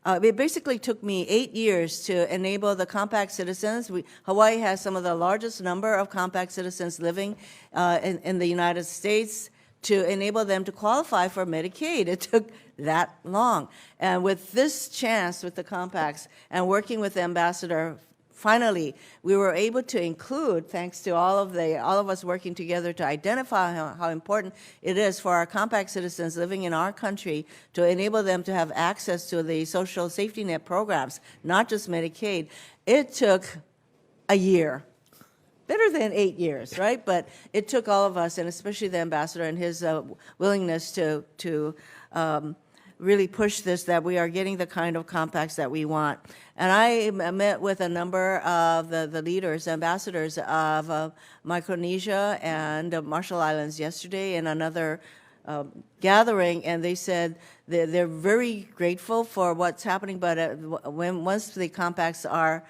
it basically took me 8 years to enable the compact citizens. Hawaii has some of the largest number of compact citizens living in the United States, to enable them to qualify for Medicaid. It took that long. And with this chance, with the compacts, and working with the ambassador, finally, we were able to include, thanks to all of us working together to identify how important it is for our compact citizens living in our country to enable them to have access to the social safety net programs, not just Medicaid. It took a year. better than 8 years, right? But it took all of us, and especially the ambassador and his willingness to really push this, that we are getting the kind of compacts that we want. And I met with a number of the leaders, ambassadors of Micronesia and Marshall Islands yesterday in another gathering, and they said they're very grateful for what's happening, but once the compacts are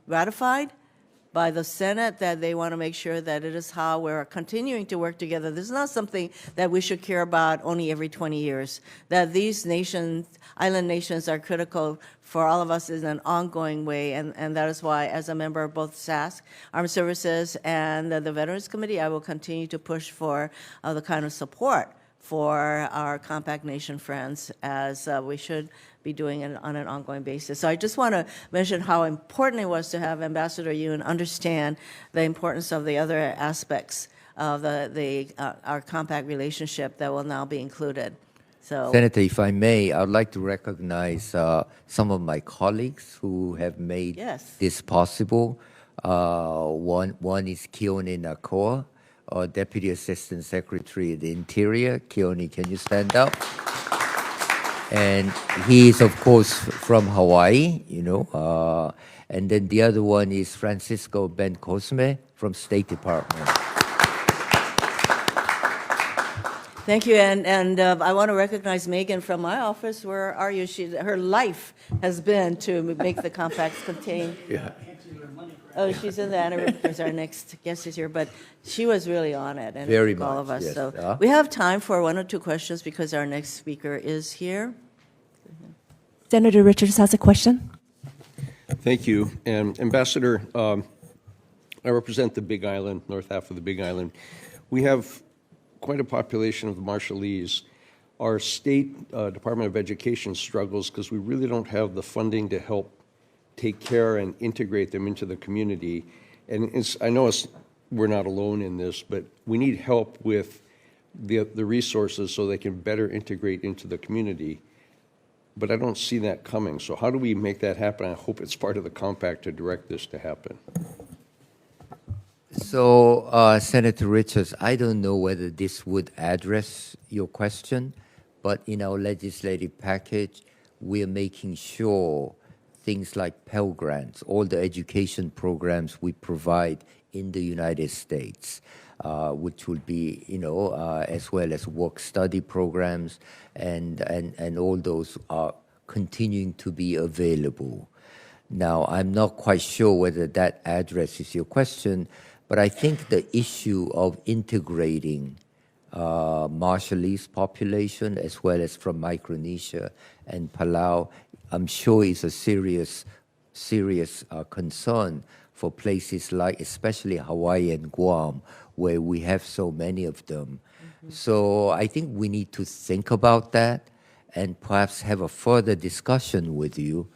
ratified by the Senate, that they want to make sure that it is how we're continuing to work together. This is not something that we should care about only every 20 years, that these nations, island nations, are critical for all of us in an ongoing way, and that is why, as a member of both SAS, Armed Services, and the Veterans Committee, I will continue to push for the kind of support for our compact nation friends, as we should be doing it on an ongoing basis. So I just want to mention how important it was to have Ambassador Yoon understand the importance of the other aspects of our compact relationship that will now be included. So, Senator, if I may, I would like to recognize some of my colleagues who have made Yes. this possible. One is Keone Nakoa, Deputy Assistant Secretary of the Interior. Keone, can you stand up? And he is, of course, from Hawaii, and then the other one is Francisco Ben Cosme from State Department. thank you, and I want to recognize Megan from my office. Where are you? Her life has been to make the compacts contain. Yeah. Oh, she's in the honorary because our next guest is here, but she was really on it, and Very all much, of us. yes. So we have time for one or two questions because our next speaker is here. Senator Richards has a question. Thank you. And Ambassador, I represent the Big Island, north half of the Big Island. We have quite a population of Marshallese. Our state Department of Education struggles because we really don't have the funding to help take care and integrate them into the community. And I know we're not alone in this, but we need help with the resources so they can better integrate into the community. But I don't see that coming. So how do we make that happen? I hope it's part of the compact to direct this to happen. So, Senator Richards, I don't know whether this would address your question, but in our legislative package, we're making sure things like Pell Grants, all the education programs we provide in the United States, which will be, as well as work-study programs, and all those are continuing to be available. Now, I'm not quite sure whether that addresses your question, but I think the issue of integrating Marshallese population as well as from Micronesia and Palau, I'm sure is a serious concern for places like especially Hawaii and Guam, where we have so many of them. Mm-hmm. So I think we need to think about that and perhaps have a further discussion with you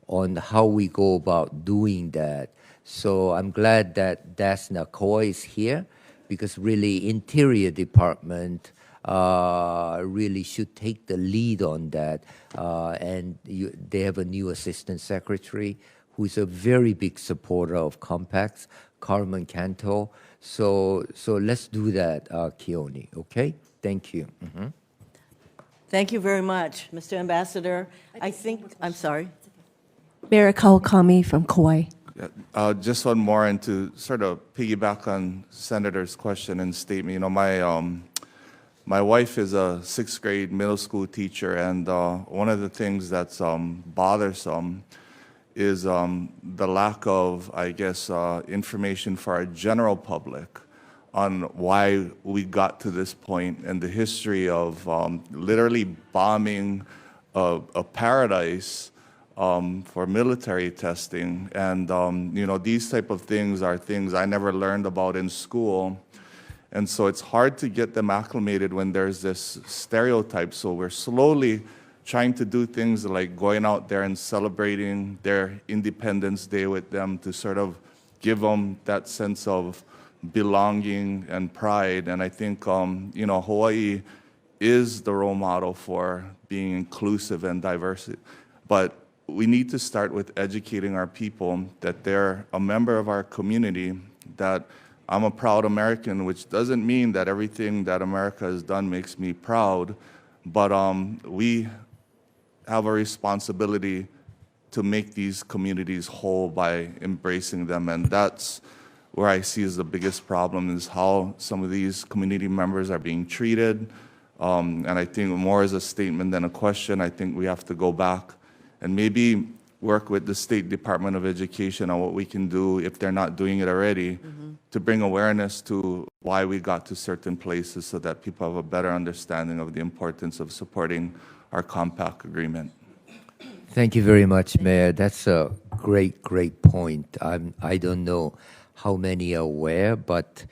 on how we go about doing that. So I'm glad that Das Nakoa is here, because really Interior Department really should take the lead on that. And they have a new Assistant Secretary who's a very big supporter of compacts, Carmen Canto. So let's do that, Keone, okay? Thank you. Mm-hmm. Thank you very much, Mr. Ambassador. I'm sorry. Mayor Kawakami from Kauai. Yeah, just one more, and to sort of piggyback on Senator's question and statement. My wife is a 6th grade middle school teacher, and one of the things that's bothersome is the lack of, I guess, information for our general public on why we got to this point and the history of literally bombing a paradise for military testing. And, these type of things are things I never learned about in school. And so it's hard to get them acclimated when there's this stereotype. So we're slowly trying to do things like going out there and celebrating their Independence Day with them to sort of give them that sense of belonging and pride. And I think, Hawaii is the role model for being inclusive and diverse. But we need to start with educating our people that they're a member of our community that I'm a proud American, which doesn't mean that everything that America has done makes me proud, but we have a responsibility to make these communities whole by embracing them, and that's where I see is the biggest problem, is how some of these community members are being treated. And I think more as a statement than a question, I think we have to go back and maybe work with the State Department of Education on what we can do, if they're not doing it already, to bring awareness to why we got to certain places so that people have a better understanding of the importance of supporting our compact agreement. Thank you very much, Mayor. That's a great, great point. I don't know how many are aware, but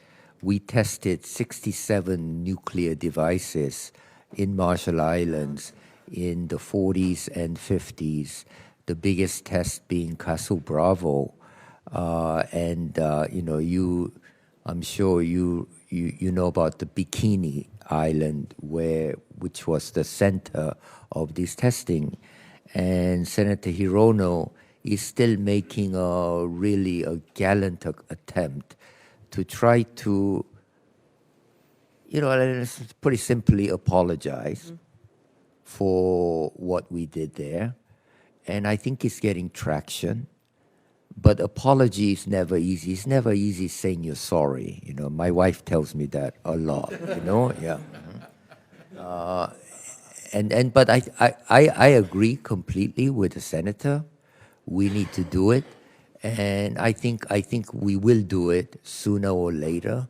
we tested 67 nuclear devices in Marshall Islands in the 40s and 50s, the biggest test being Castle Bravo. I'm sure you know about the Bikini Island, which was the center of this testing. And Senator Hirono is still making a gallant attempt to try to, let's pretty simply apologize for what we did there. And I think it's getting traction. But apology is never easy. It's never easy saying you're sorry. My wife tells me that a lot, yeah. But I agree completely with the senator. We need to do it, and I think we will do it sooner or later,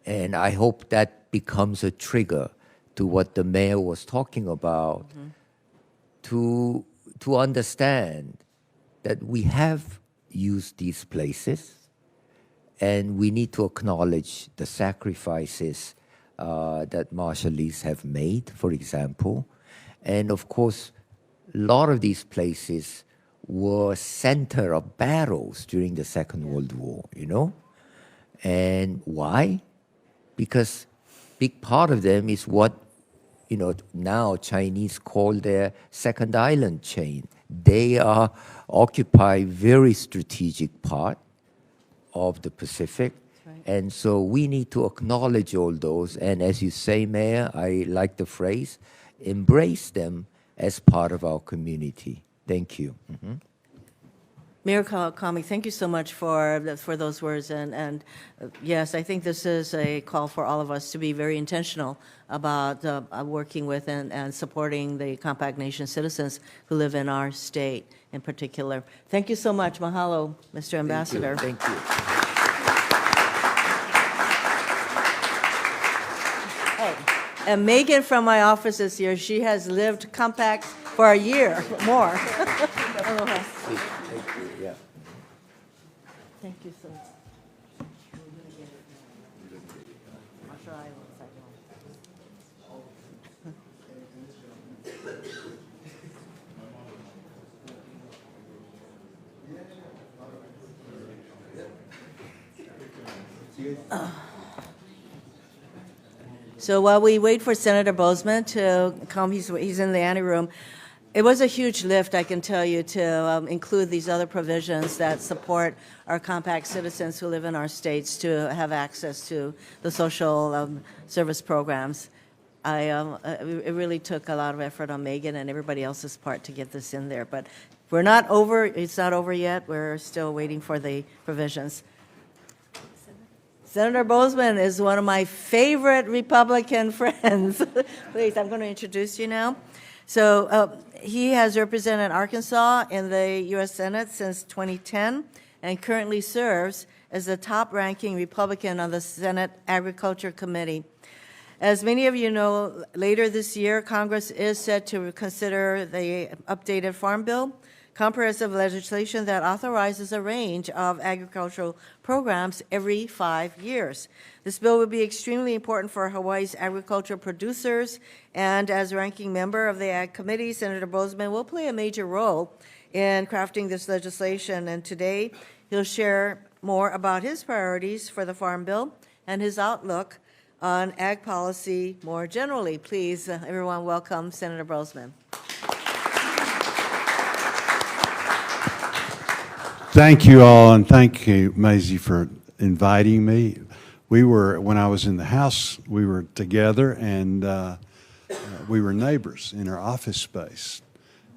and I hope that becomes a trigger to what the mayor was talking about, to understand that we have used these places, and we need to acknowledge the sacrifices that Marshallese have made, for example. And of course, a lot of these places were center of battles during the Second World War, And why? Because big part of them is what, now Chinese call their second island chain. They occupy very strategic part of the Pacific. And so we need to acknowledge all those. And as you say, Mayor, I like the phrase, embrace them as part of our community. Thank you. Mayor Kawakami, thank you so much for those words. And yes, I think this is a call for all of us to be very intentional about working with and supporting the Compact Nation citizens who live in our state in particular. Thank you so much. Mahalo, Mr. Ambassador. Thank you. And Megan from my office is here. She has lived Compact for a year more. Aloha. Thank you. Yeah. Thank you so much. So while we wait for Senator Bozeman to come, he's in the anteroom. It was a huge lift, I can tell you, to include these other provisions that support our compact citizens who live in our states to have access to the social service programs. It really took a lot of effort on Megan and everybody else's part to get this in there. But we're not over. It's not over yet. We're still waiting for the provisions. Senator Bozeman is one of my favorite Republican friends. Please, I'm going to introduce you now. So he has represented Arkansas in the U.S. Senate since 2010 and currently serves as the top-ranking Republican on the Senate Agriculture Committee. As many of you know, later this year, Congress is set to consider the updated Farm Bill, comprehensive legislation that authorizes a range of agricultural programs every 5 years. This bill will be extremely important for Hawaii's agricultural producers, and as ranking member of the Ag Committee, Senator Bozeman will play a major role in crafting this legislation, and today he'll share more about his priorities for the Farm Bill and his outlook on ag policy more generally. Please, everyone, welcome Senator Bozeman. Thank you all, and thank you, Maisie, for inviting me. When I was in the House, we were together, and we were neighbors in our office space.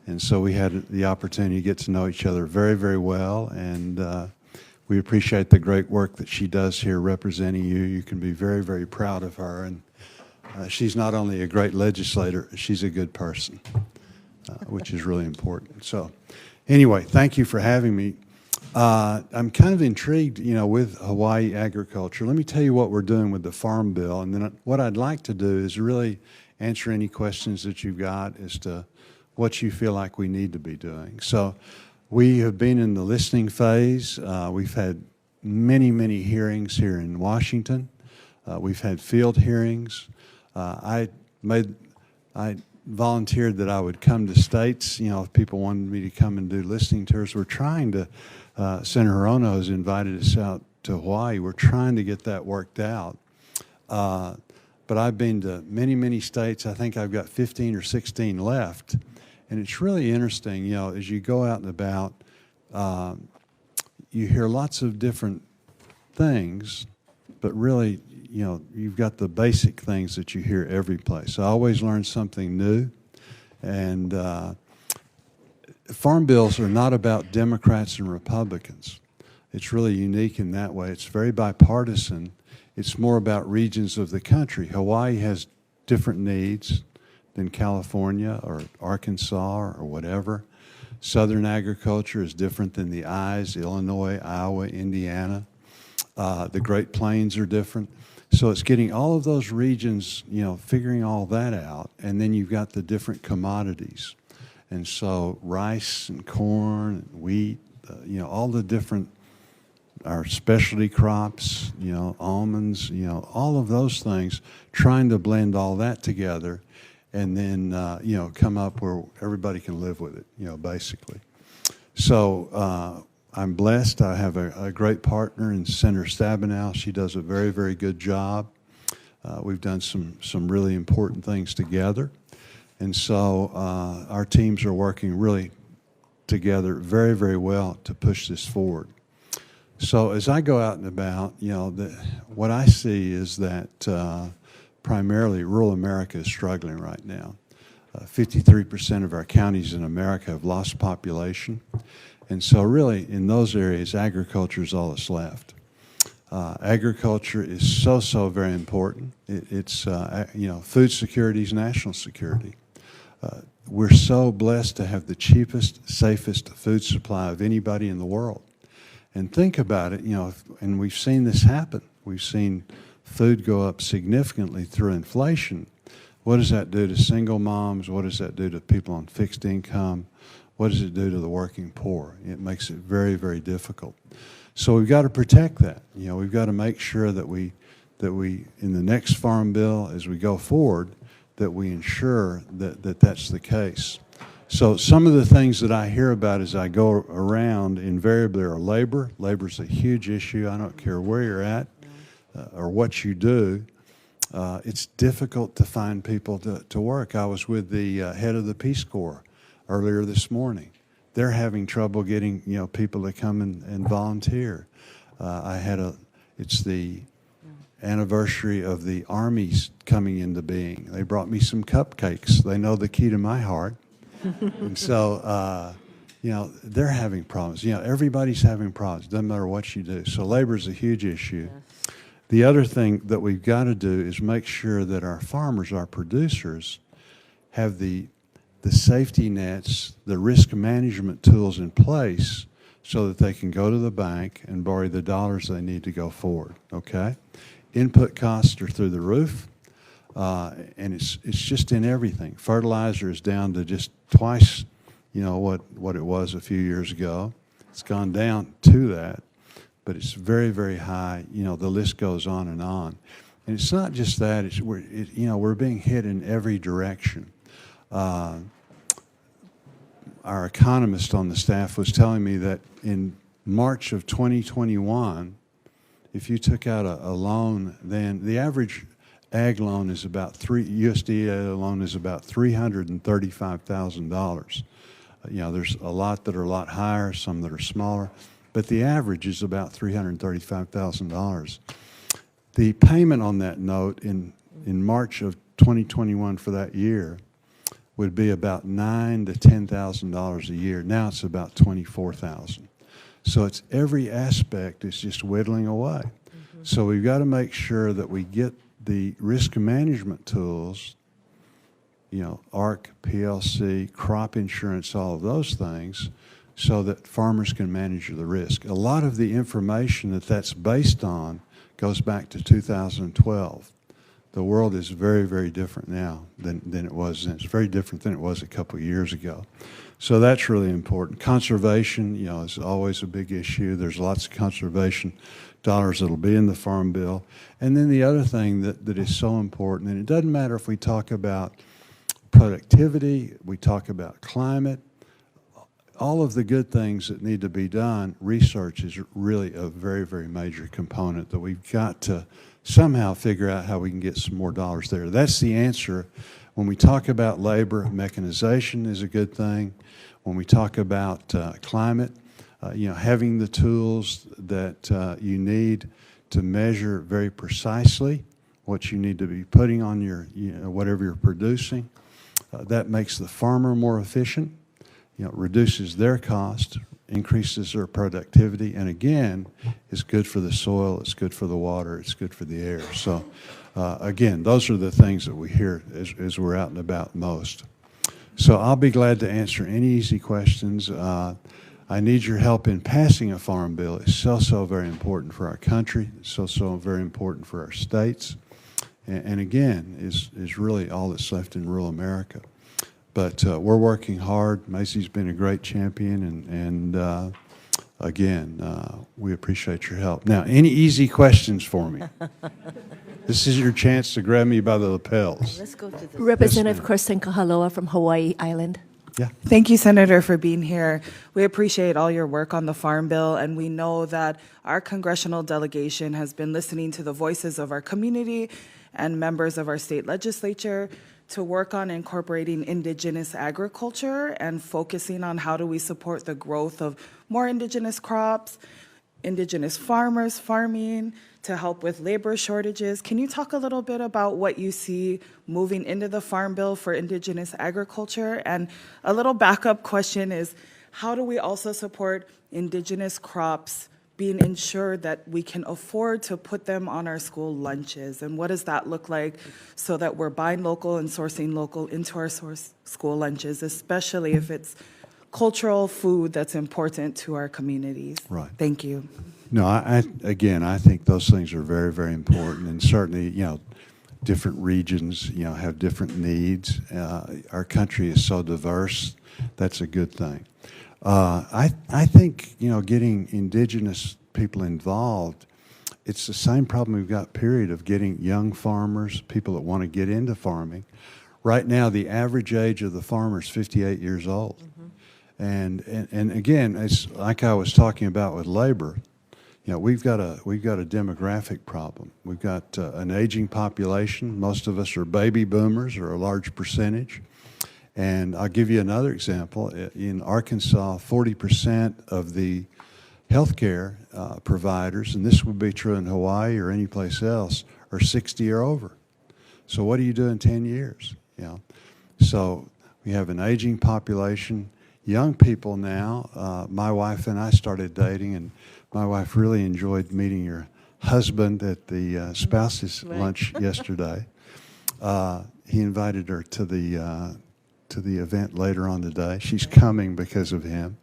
And so we had the opportunity to get to know each other very, very well, and we appreciate the great work that she does here representing you. You can be very, very proud of her, and she's not only a great legislator, she's a good person, which is really important. So anyway, thank you for having me. I'm kind of intrigued, with Hawaii agriculture. Let me tell you what we're doing with the Farm Bill, and then what I'd like to do is really answer any questions that you've got as to what you feel like we need to be doing. So we have been in the listening phase. We've had many, many hearings here in Washington. We've had field hearings. I volunteered that I would come to states, if people wanted me to come and do listening tours. We're trying to, Senator Hirono has invited us out to Hawaii. We're trying to get that worked out. But I've been to many, many states. I think I've got 15 or 16 left. And it's really interesting, as you go out and about, you hear lots of different things, but really, you've got the basic things that you hear every place. I always learn something new. And farm bills are not about Democrats and Republicans. It's really unique in that way. It's very bipartisan. It's more about regions of the country. Hawaii has different needs than California or Arkansas or whatever. Southern agriculture is different than the I's, Illinois, Iowa, Indiana. The Great Plains are different. So it's getting all of those regions, figuring all that out, and then you've got the different commodities. And so rice and corn and wheat, all the different, our specialty crops, almonds, all of those things, trying to blend all that together and then, come up where everybody can live with it, basically. So I'm blessed. I have a great partner in Senator Stabenow. She does a very, very good job. We've done some really important things together. And so our teams are working really together very, very well to push this forward. So as I go out and about, what I see is that primarily rural America is struggling right now. 53% of our counties in America have lost population. And so really in those areas, agriculture is all that's left. Agriculture is so very important. It's food security is national security. We're so blessed to have the cheapest, safest food supply of anybody in the world. And think about it, and we've seen this happen. We've seen food go up significantly through inflation. What does that do to single moms? What does that do to people on fixed income? What does it do to the working poor? It makes it very, very difficult. So we've got to protect that. We've got to make sure that we, in the next farm bill, as we go forward, that we ensure that that's the case. So some of the things that I hear about as I go around invariably are labor. Labor's a huge issue. I don't care where you're at or what you do. It's difficult to find people to work. I was with the head of the Peace Corps earlier this morning. They're having trouble getting people to come and volunteer. It's the anniversary of the Army's coming into being. They brought me some cupcakes. They know the key to my heart. And so, they're having problems. Everybody's having problems. Doesn't matter what you do. So labor is a huge issue. Yes. The other thing that we've got to do is make sure that our farmers, our producers, have the safety nets, the risk management tools in place so that they can go to the bank and borrow the dollars they need to go forward, okay? Input costs are through the roof, and it's just in everything. Fertilizer is down to just twice, what it was a few years ago. It's gone down to that, but it's very, very high. The list goes on. And it's not just that. We're being hit in every direction. Our economist on the staff was telling me that in March of 2021, if you took out a loan, then the average ag loan is about USDA loan is about $335,000. There's a lot that are a lot higher, some that are smaller, but the average is about $335,000. The payment on that note in March of 2021 for that year would be about $9,000 to $10,000 a year. Now it's about $24,000. So it's every aspect is just whittling away. So we've got to make sure that we get the risk management tools, you know, ARC, PLC, crop insurance, all of those things, so that farmers can manage the risk. A lot of the information that that's based on goes back to 2012. The world is very, very different now than it was then. It's very different than it was a couple of years ago. So that's really important. Conservation, you know, is always a big issue. There's lots of conservation dollars that'll be in the Farm Bill. And then the other thing that is so important, and it doesn't matter if we talk about productivity, we talk about climate, all of the good things that need to be done, research is really a very, very major component that we've got to somehow figure out how we can get some more dollars there. That's the answer. When we talk about labor, mechanization is a good thing. When we talk about climate, you know, having the tools that you need to measure very precisely what you need to be putting on your, you know, whatever you're producing, that makes the farmer more efficient, you know, reduces their cost, increases their productivity, and again, it's good for the soil, it's good for the water, it's good for the air. So again, those are the things that we hear as we're out and about most. So I'll be glad to answer any easy questions. I need your help in passing a farm bill. It's so very important for our country. It's so very important for our states. And again, is really all that's left in rural America. But we're working hard. Macy's been a great champion, and again, we appreciate your help. Now, any easy questions for me? This is your chance to grab me by the lapels. Let's go to the Representative Kirsten Kahaloa from Hawaii Island. Yeah. Thank you, Senator, for being here. We appreciate all your work on the Farm Bill, and we know that our congressional delegation has been listening to the voices of our community and members of our state legislature to work on incorporating indigenous agriculture and focusing on how do we support the growth of more indigenous crops, indigenous farmers farming, to help with labor shortages. Can you talk a little bit about what you see moving into the Farm Bill for indigenous agriculture? And a little backup question is, how do we also support indigenous crops being ensured that we can afford to put them on our school lunches? And what does that look like so that we're buying local and sourcing local into our school lunches, especially if it's cultural food that's important to our communities? Right. Thank you. No, I think those things are very, very important, and certainly, you know, different regions, you know, have different needs. Our country is so diverse. That's a good thing. I think, you know, getting indigenous people involved, it's the same problem we've got, period, of getting young farmers, people that want to get into farming. Right now, the average age of the farmer is 58 years old. Mm-hmm. And again, it's like I was talking about with labor. You know, we've got a demographic problem. We've got an aging population. Most of us are baby boomers, or a large percentage. And I'll give you another example. In Arkansas, 40% of the healthcare providers, and this would be true in Hawaii or any place else, are 60 or over. So what do you do in 10 years? You know? So we have an aging population. Young people now, my wife and I started dating, and my wife really enjoyed meeting your husband at the spouses lunch yesterday. He invited her to the event later on today. She's coming because of him.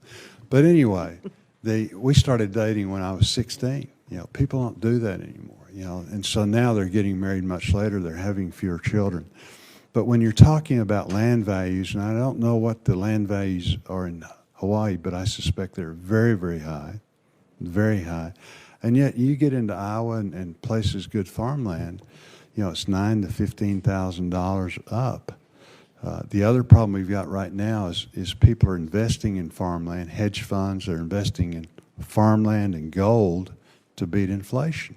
But anyway, we started dating when I was 16. You know, people don't do that anymore, you know, and so now they're getting married much later. They're having fewer children. But when you're talking about land values, and I don't know what the land values are in Hawaii, but I suspect they're very, very high, very high. And yet you get into Iowa and places good farmland, you know, it's $9,000 to $15,000 up. The other problem we've got right now is people are investing in farmland, hedge funds are investing in farmland and gold to beat inflation.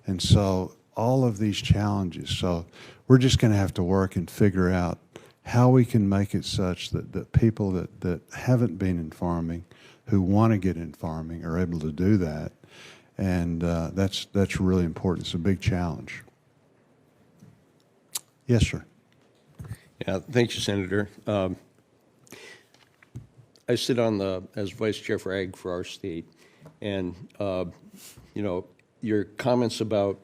And so all of these challenges, so we're just going to have to work and figure out how we can make it such that people that haven't been in farming who want to get in farming are able to do that. And that's really important. It's a big challenge. Yes, sir. Yeah, thank you, Senator. I sit as vice chair for ag for our state, and your comments about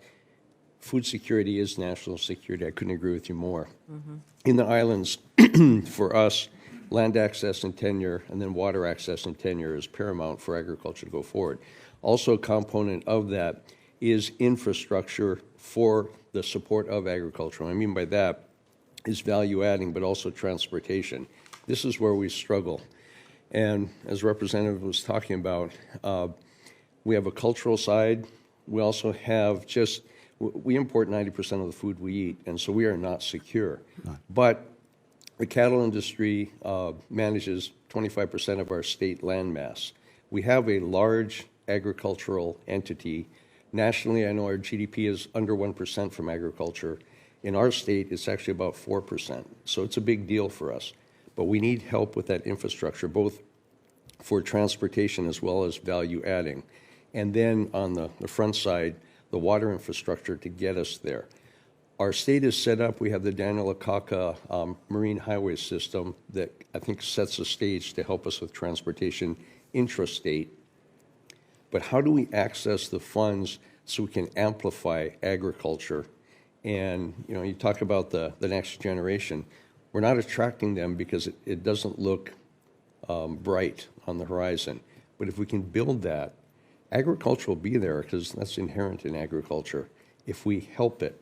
food security is national security. I couldn't agree with you more. Mm-hmm. In the islands, for us, land access and tenure, and then water access and tenure is paramount for agriculture to go forward. Also, a component of that is infrastructure for the support of agriculture. What I mean by that is value adding, but also transportation. This is where we struggle. And as Representative was talking about, we have a cultural side. We also have we import 90% of the food we eat, and so we are not secure. No. But the cattle industry manages 25% of our state land mass. We have a large agricultural entity. Nationally, I know our GDP is under 1% from agriculture. In our state, it's actually about 4%. So it's a big deal for us. But we need help with that infrastructure, both for transportation as well as value adding. And then on the front side, the water infrastructure to get us there. Our state is set up. We have the Daniel Akaka Marine Highway System that I think sets the stage to help us with transportation intrastate. But how do we access the funds so we can amplify agriculture? And you talk about the next generation. We're not attracting them because it doesn't look bright on the horizon. But if we can build that, agriculture will be there because that's inherent in agriculture. If we help it,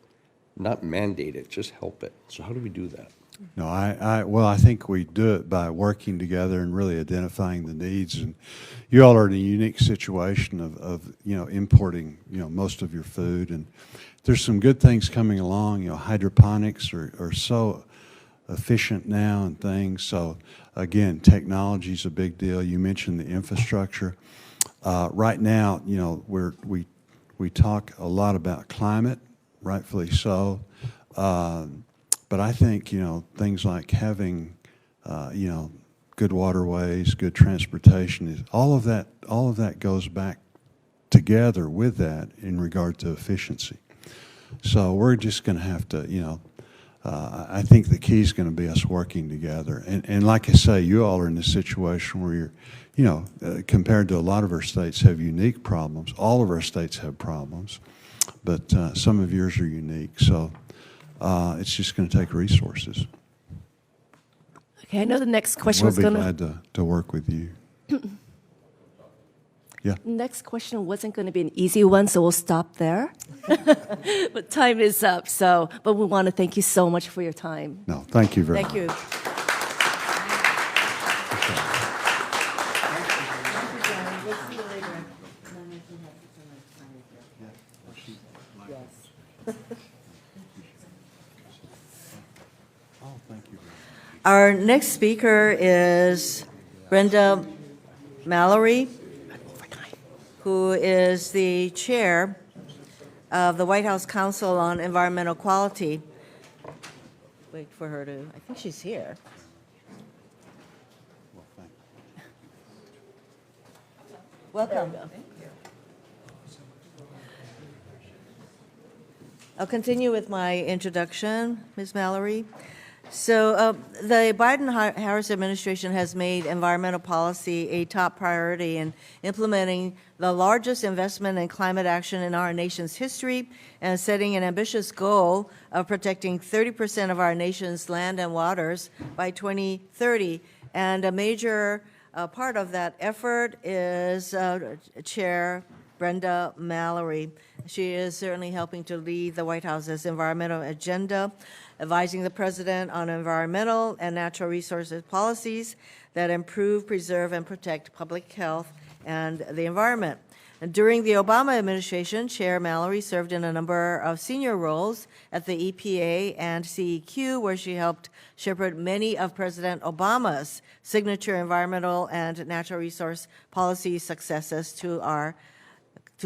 not mandate it, just help it. So how do we do that? No, I think we do it by working together and really identifying the needs. And you all are in a unique situation of importing most of your food, and there's some good things coming along. Hydroponics are so efficient now and things. So again, technology is a big deal. You mentioned the infrastructure. Right now, we talk a lot about climate, rightfully so. But I think, things like having, good waterways, good transportation, all of that goes back together with that in regard to efficiency. So we're just going to have to, I think the key is going to be us working together. And like I say, you all are in a situation where you're, compared to a lot of our states have unique problems. All of our states have problems, but some of yours are unique. So it's just going to take resources. Okay, I know the next question was going to... We'll be glad to work with you. Yeah. Next question wasn't going to be an easy one, so we'll stop there. But time is up, but we want to thank you so much for your time. No, thank you very much. Thank you. Our next speaker is Brenda Mallory, who is the chair of the White House Council on Environmental Quality. Wait for her to, I think she's here. Welcome. I'll continue with my introduction, Ms. Mallory. So the Biden-Harris administration has made environmental policy a top priority in implementing the largest investment in climate action in our nation's history and setting an ambitious goal of protecting 30% of our nation's land and waters by 2030. And a major part of that effort is Chair Brenda Mallory. She is certainly helping to lead the White House's environmental agenda, advising the president on environmental and natural resources policies that improve, preserve, and protect public health and the environment. And during the Obama administration, Chair Mallory served in a number of senior roles at the EPA and CEQ, where she helped shepherd many of President Obama's signature environmental and natural resource policy successes to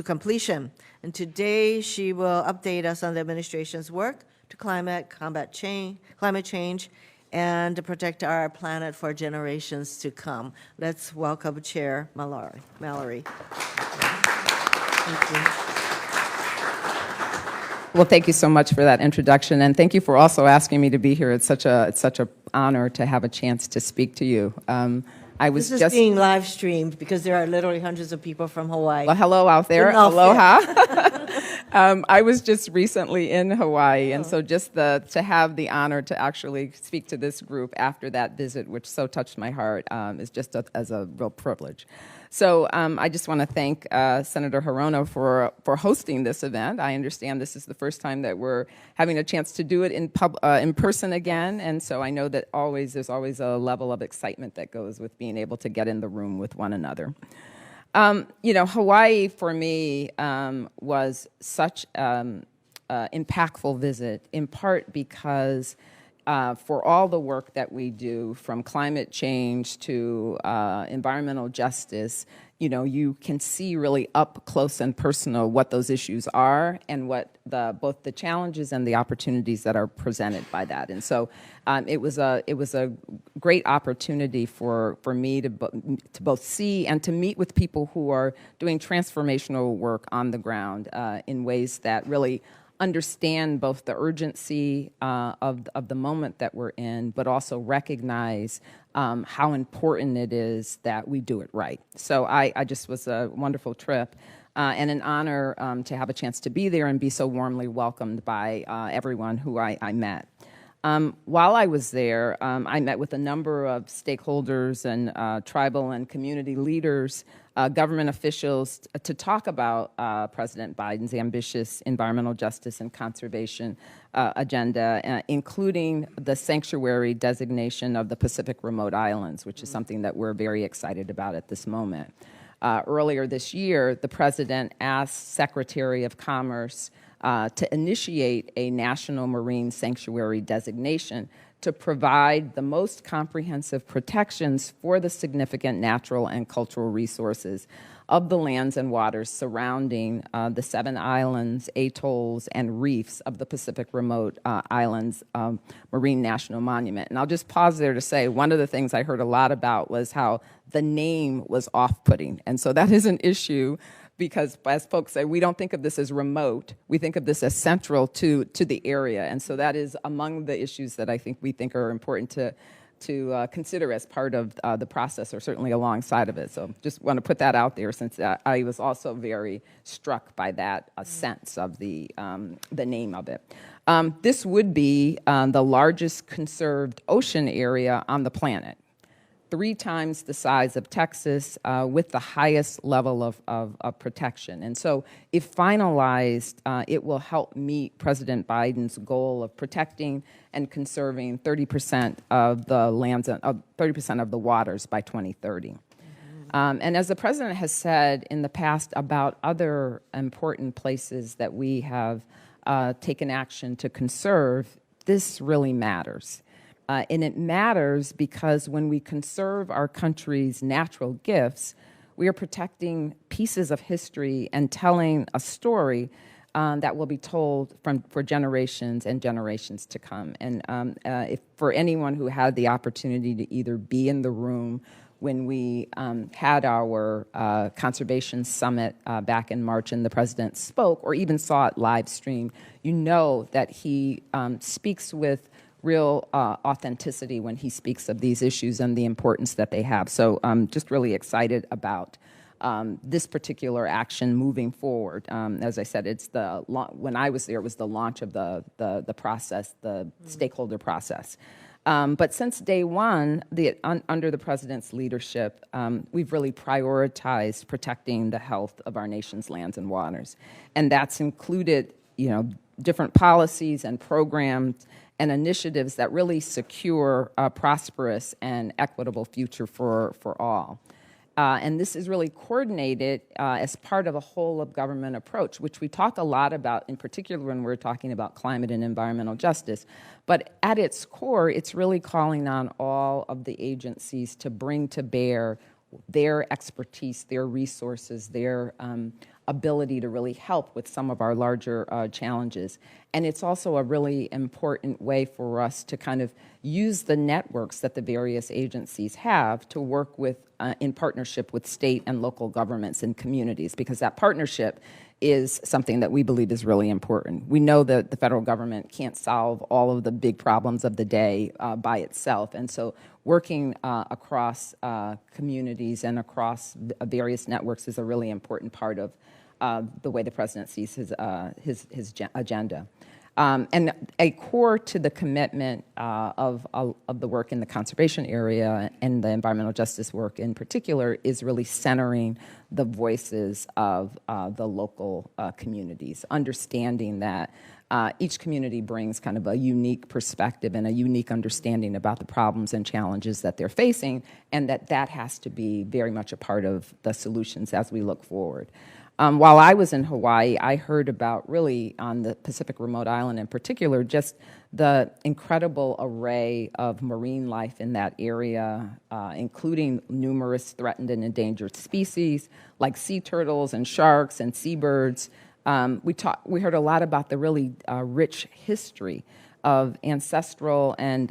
completion. And today, she will update us on the administration's work to climate change, and to protect our planet for generations to come. Let's welcome Chair Mallory. Thank you. Well, thank you so much for that introduction, and thank you for also asking me to be here. It's such a honor to have a chance to speak to you. I was This is just being live streamed because there are literally hundreds of people from Hawaii. well, hello out there, Aloha. aloha. I was just recently in Hawaii, and so just to have the honor to actually speak to this group after that visit, which so touched my heart, is just as a real privilege. So I just want to thank Senator Hirono for hosting this event. I understand this is the first time that we're having a chance to do it in person again, and so I know that there's always a level of excitement that goes with being able to get in the room with one another. Hawaii for me was such an impactful visit, in part because for all the work that we do, from climate change to environmental justice, you can see really up close and personal what those issues are and what both the challenges and the opportunities that are presented by that. And so it was a great opportunity for me to both see and to meet with people who are doing transformational work on the ground in ways that really understand both the urgency of the moment that we're in, but also recognize how important it is that we do it right. So I just was a wonderful trip and an honor to have a chance to be there and be so warmly welcomed by everyone who I met. While I was there, I met with a number of stakeholders and tribal and community leaders, government officials, to talk about President Biden's ambitious environmental justice and conservation agenda, including the sanctuary designation of the Pacific Remote Islands, which is something that we're very excited about at this moment. Earlier this year, the president asked Secretary of Commerce to initiate a national marine sanctuary designation to provide the most comprehensive protections for the significant natural and cultural resources of the lands and waters surrounding the 7 islands, atolls, and reefs of the Pacific Remote Islands Marine National Monument. And I'll just pause there to say one of the things I heard a lot about was how the name was off-putting. And so that is an issue, because as folks say, we don't think of this as remote. We think of this as central to the area. And so that is among the issues that I think we think are important to consider as part of the process, or certainly alongside of it. So just want to put that out there, since I was also very struck by that sense of the name of it. This would be the largest conserved ocean area on the planet, 3 times the size of Texas, with the highest level of protection. And so if finalized, it will help meet President Biden's goal of protecting and conserving 30% of the lands, 30% of the waters by 2030. And as the president has said in the past about other important places that we have taken action to conserve, this really matters. And it matters because when we conserve our country's natural gifts, we are protecting pieces of history and telling a story that will be told for generations and generations to come. And if for anyone who had the opportunity to either be in the room when we had our conservation summit back in March and the president spoke, or even saw it live streamed, you know that he speaks with real authenticity when he speaks of these issues and the importance that they have. So I'm just really excited about this particular action moving forward. As I said, it's when I was there, it was the launch of the process, the stakeholder process. But since day one, under the president's leadership, we've really prioritized protecting the health of our nation's lands and waters. And that's included, different policies and programs and initiatives that really secure a prosperous and equitable future for all. And this is really coordinated as part of a whole of government approach, which we talk a lot about, in particular when we're talking about climate and environmental justice. But at its core, it's really calling on all of the agencies to bring to bear their expertise, their resources, their ability to really help with some of our larger challenges. And it's also a really important way for us to kind of use the networks that the various agencies have to work with in partnership with state and local governments and communities, because that partnership is something that we believe is really important. We know that the federal government can't solve all of the big problems of the day by itself, and so working across communities and across various networks is a really important part of the way the president sees his agenda. And a core to the commitment of the work in the conservation area and the environmental justice work in particular is really centering the voices of the local communities, understanding that each community brings kind of a unique perspective and a unique understanding about the problems and challenges that they're facing, and that has to be very much a part of the solutions as we look forward. While I was in Hawaii, I heard about really on the Pacific Remote Island in particular, just the incredible array of marine life in that area, including numerous threatened and endangered species like sea turtles and sharks and seabirds. We heard a lot about the really rich history of ancestral and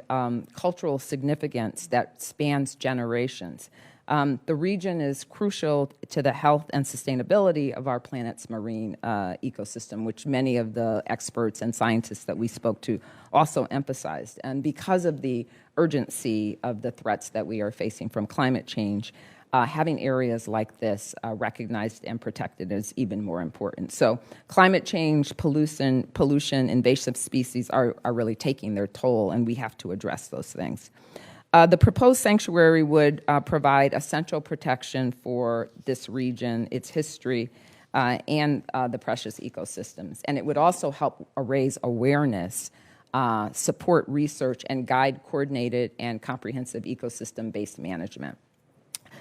cultural significance that spans generations. The region is crucial to the health and sustainability of our planet's marine ecosystem, which many of the experts and scientists that we spoke to also emphasized. And because of the urgency of the threats that we are facing from climate change, having areas like this recognized and protected is even more important. So climate change, pollution, invasive species are really taking their toll, and we have to address those things. The proposed sanctuary would provide essential protection for this region, its history, and the precious ecosystems. And it would also help raise awareness, support research, and guide coordinated and comprehensive ecosystem-based management.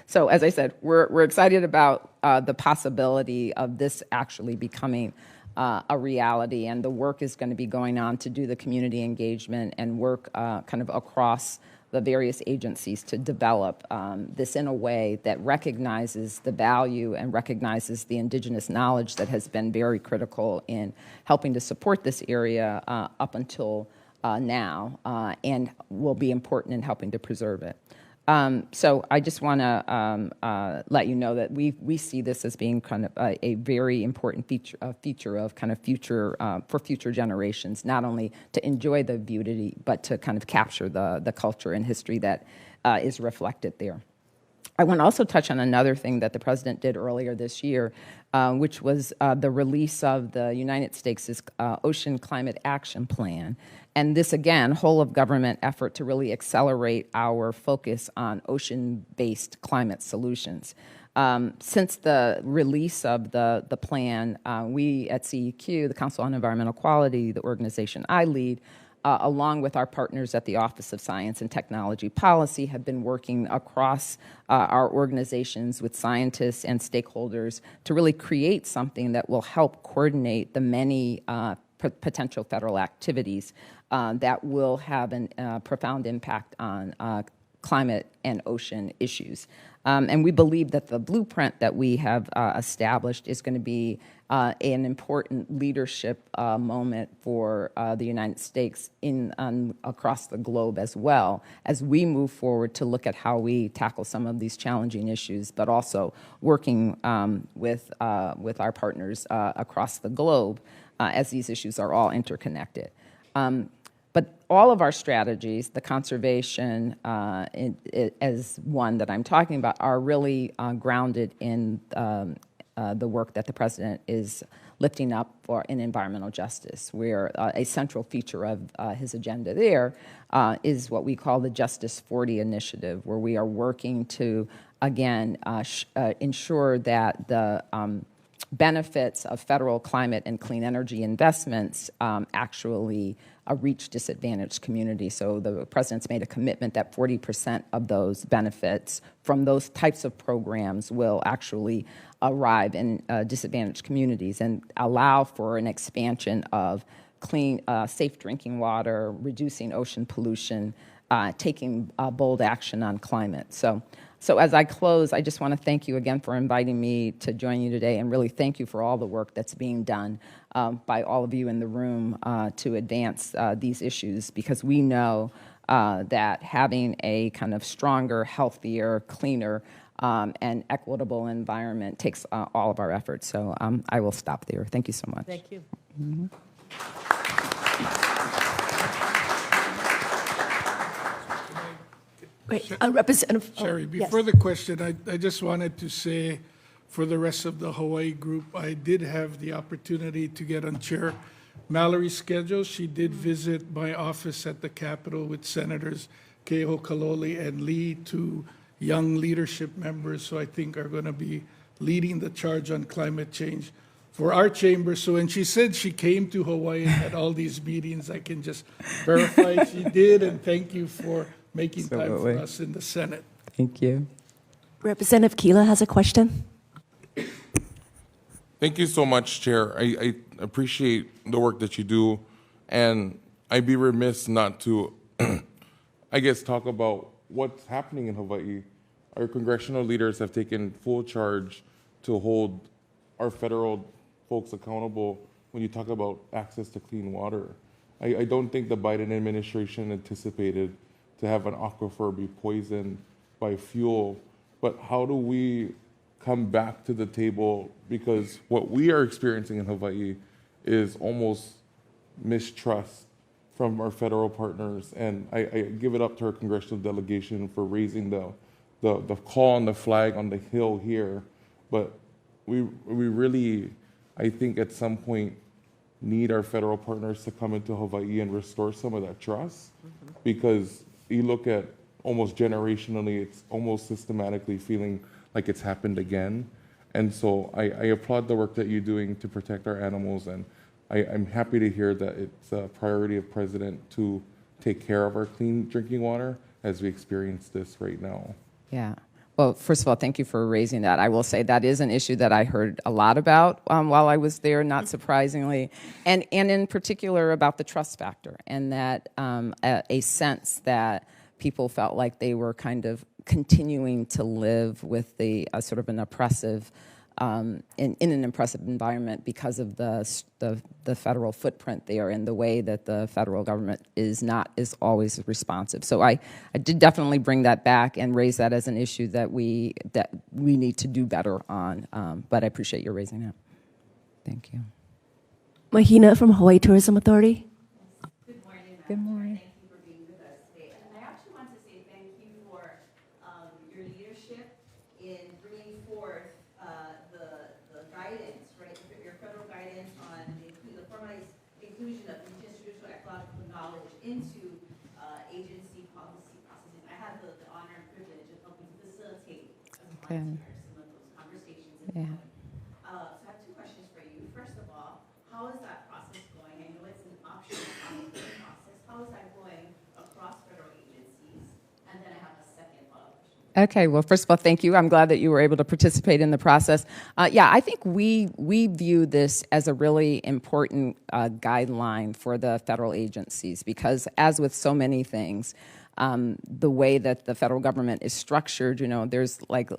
So as I said, we're excited about the possibility of this actually becoming a reality, and the work is going to be going on to do the community engagement and work kind of across the various agencies to develop this in a way that recognizes the value and recognizes the indigenous knowledge that has been very critical in helping to support this area up until now, and will be important in helping to preserve it. So I just want to let you know that we see this as being kind of a very important feature of kind of future for future generations, not only to enjoy the beauty, but to kind of capture the culture and history that is reflected there. I want to also touch on another thing that the president did earlier this year, which was the release of the United States' Ocean Climate Action Plan. And this, again, whole-of-government effort to really accelerate our focus on ocean-based climate solutions. Since the release of the plan, we at CEQ, the Council on Environmental Quality, the organization I lead, along with our partners at the Office of Science and Technology Policy, have been working across our organizations with scientists and stakeholders to really create something that will help coordinate the many potential federal activities that will have a profound impact on climate and ocean issues. And we believe that the blueprint that we have established is going to be an important leadership moment for the United States across the globe as well, as we move forward to look at how we tackle some of these challenging issues, but also working with our partners across the globe as these issues are all interconnected. But all of our strategies, the conservation as one that I'm talking about, are really grounded in the work that the president is lifting up for in environmental justice, where a central feature of his agenda there is what we call the Justice 40 initiative, where we are working to, again, ensure that the benefits of federal climate and clean energy investments actually reach disadvantaged communities. So the president's made a commitment that 40% of those benefits from those types of programs will actually arrive in disadvantaged communities and allow for an expansion of clean, safe drinking water, reducing ocean pollution, taking bold action on climate. So So as I close, I just want to thank you again for inviting me to join you today, and really thank you for all the work that's being done by all of you in the room to advance these issues, because we know that having a kind of stronger, healthier, cleaner, and equitable environment takes all of our efforts. So I will stop there. Thank you so much. Thank you. Great. Representative. Sherry, yes. before the question, I just wanted to say, for the rest of the Hawaii group, I did have the opportunity to get on Chair Mallory's schedule. She did visit my office at the Capitol with Senators Keho Kaloli and Lee, two young leadership members, so I think are going to be leading the charge on climate change for our chamber. So when she said she came to Hawaii and had all these meetings, I can just verify she did, and thank you for making time for us in the Senate. Thank you. Representative Keela has a question. Thank you so much, Chair. I appreciate the work that you do, and I'd be remiss not to, I guess, talk about what's happening in Hawaii. Our congressional leaders have taken full charge to hold our federal folks accountable when you talk about access to clean water. I don't think the Biden administration anticipated to have an aquifer be poisoned by fuel, but how do we come back to the table? Because what we are experiencing in Hawaii is almost mistrust from our federal partners, and I give it up to our congressional delegation for raising the call on the flag on the hill here, but we really, I think at some point, need our federal partners to come into Hawaii and restore some of that trust, because you look at almost generationally, it's almost systematically feeling like it's happened again. And so I applaud the work that you're doing to protect our animals, and I'm happy to hear that it's a priority of President to take care of our clean drinking water as we experience this right now. Yeah. Well, first of all, thank you for raising that. I will say that is an issue that I heard a lot about while I was there, not surprisingly, and in particular about the trust factor, and that a sense that people felt like they were kind of continuing to live with the sort of an oppressive, in an oppressive environment because of the federal footprint there and the way that the federal government is always responsive. So I did definitely bring that back and raise that as an issue that we need to do better on. But I appreciate your raising it. Thank you. Mahina from Hawaii Tourism Authority. Good morning. Good morning. Thank you for being with us today. And I actually want to say thank you for your leadership in bringing forth the guidance, right? Your federal guidance on the formalized inclusion of indigenous traditional ecological knowledge into agency policy processes. I have the honor and privilege of helping to facilitate as a volunteer some of those conversations. Yeah. So I have two questions for you. First of all, how is that process going? I know it's an optional process. How is that going across federal agencies? And then I have a second follow-up question. Okay, well, first of all, thank you. I'm glad that you were able to participate in the process. Yeah, I think we view this as a really important guideline for the federal agencies, because as with so many things, the way that the federal government is structured, there's like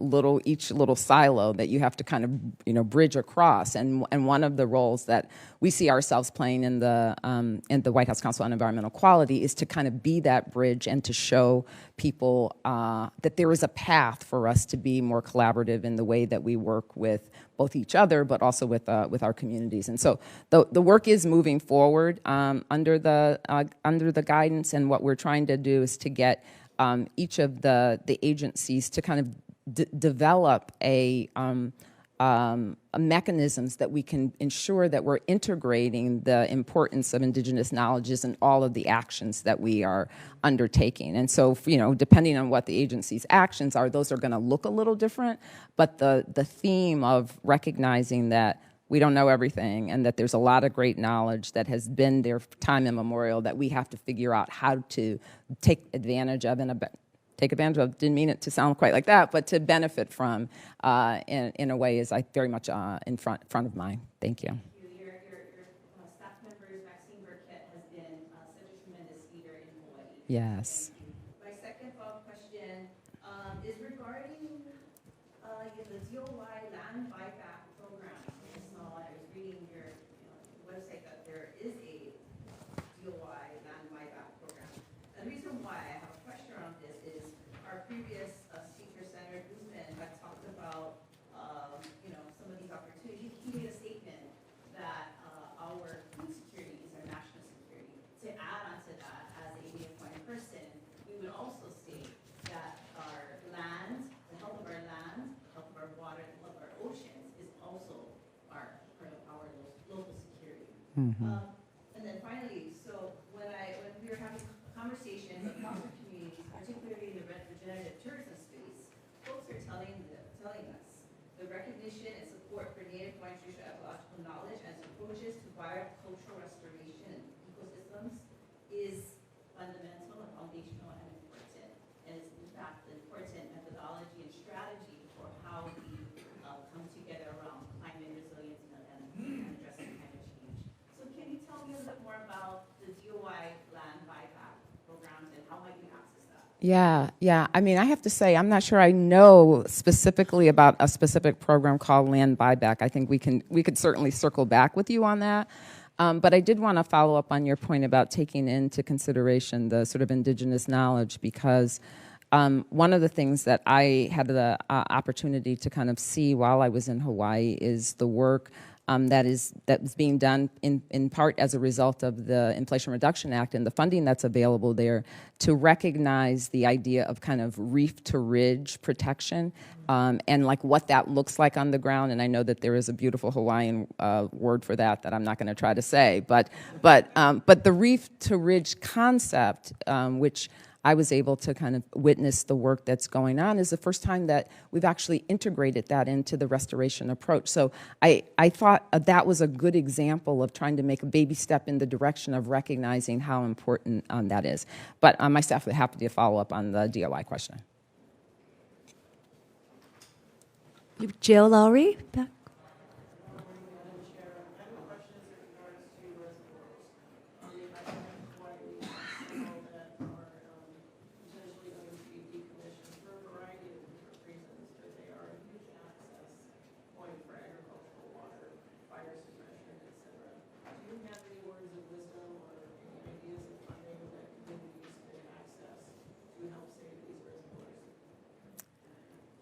each little silo that you have to kind of, bridge across. And one of the roles that we see ourselves playing in the White House Council on Environmental Quality is to kind of be that bridge and to show people that there is a path for us to be more collaborative in the way that we work with both each other, but also with our communities. And so the work is moving forward under the guidance, and what we're trying to do is to get each of the agencies to kind of develop mechanisms that we can ensure that we're integrating the importance of indigenous knowledges in all of the actions that we are undertaking. And so, depending on what the agency's actions are, those are going to look a little different, but the theme of recognizing that we don't know everything and that there's a lot of great knowledge that has been there for time immemorial that we have to figure out how to take advantage of didn't mean it to sound quite like that, but to benefit from in a way is very much in front of mind. Thank you. Your staff members, Maxine Burkett, has been such a tremendous leader in Hawaii. Yes. My second follow-up question is regarding DOI land buyback program. I saw, I was reading your website that there is a DOI land buyback program. And the reason why I have a question on this is our previous speaker, Senator Guzman, had talked about some of these opportunities. He made a statement that our food security is our national security. To add on to that, as a native Hawaiian person, we would also state that our land, the health of our land, the health of our water, the health of our oceans is also our part of our local security. And then finally, so when we were having conversations across our communities, particularly in the regenerative tourism space, folks are telling us the recognition and support for Native Hawaiian traditional ecological knowledge and approaches to biocultural restoration and ecosystems is fundamental and foundational and important. And it's in fact the important methodology and strategy for how we come together around climate resilience and addressing climate change. So can you tell me a little bit more about the DOI land buyback programs and how might we access that? Yeah. I mean, I have to say, I'm not sure I know specifically about a specific program called land buyback. I think we could certainly circle back with you on that. But I did want to follow up on your point about taking into consideration the sort of indigenous knowledge, because one of the things that I had the opportunity to kind of see while I was in Hawaii is the work that is being done in part as a result of the Inflation Reduction Act and the funding that's available there to recognize the idea of kind of reef to ridge protection and like what that looks like on the ground. And I know that there is a beautiful Hawaiian word for that I'm not going to try to say, but the reef to ridge concept, which I was able to kind of witness the work that's going on, is the first time that we've actually integrated that into the restoration approach. So I thought that was a good example of trying to make a baby step in the direction of recognizing how important that is. But my staff would be happy to follow up on the DOI question. Jill Lowry, back.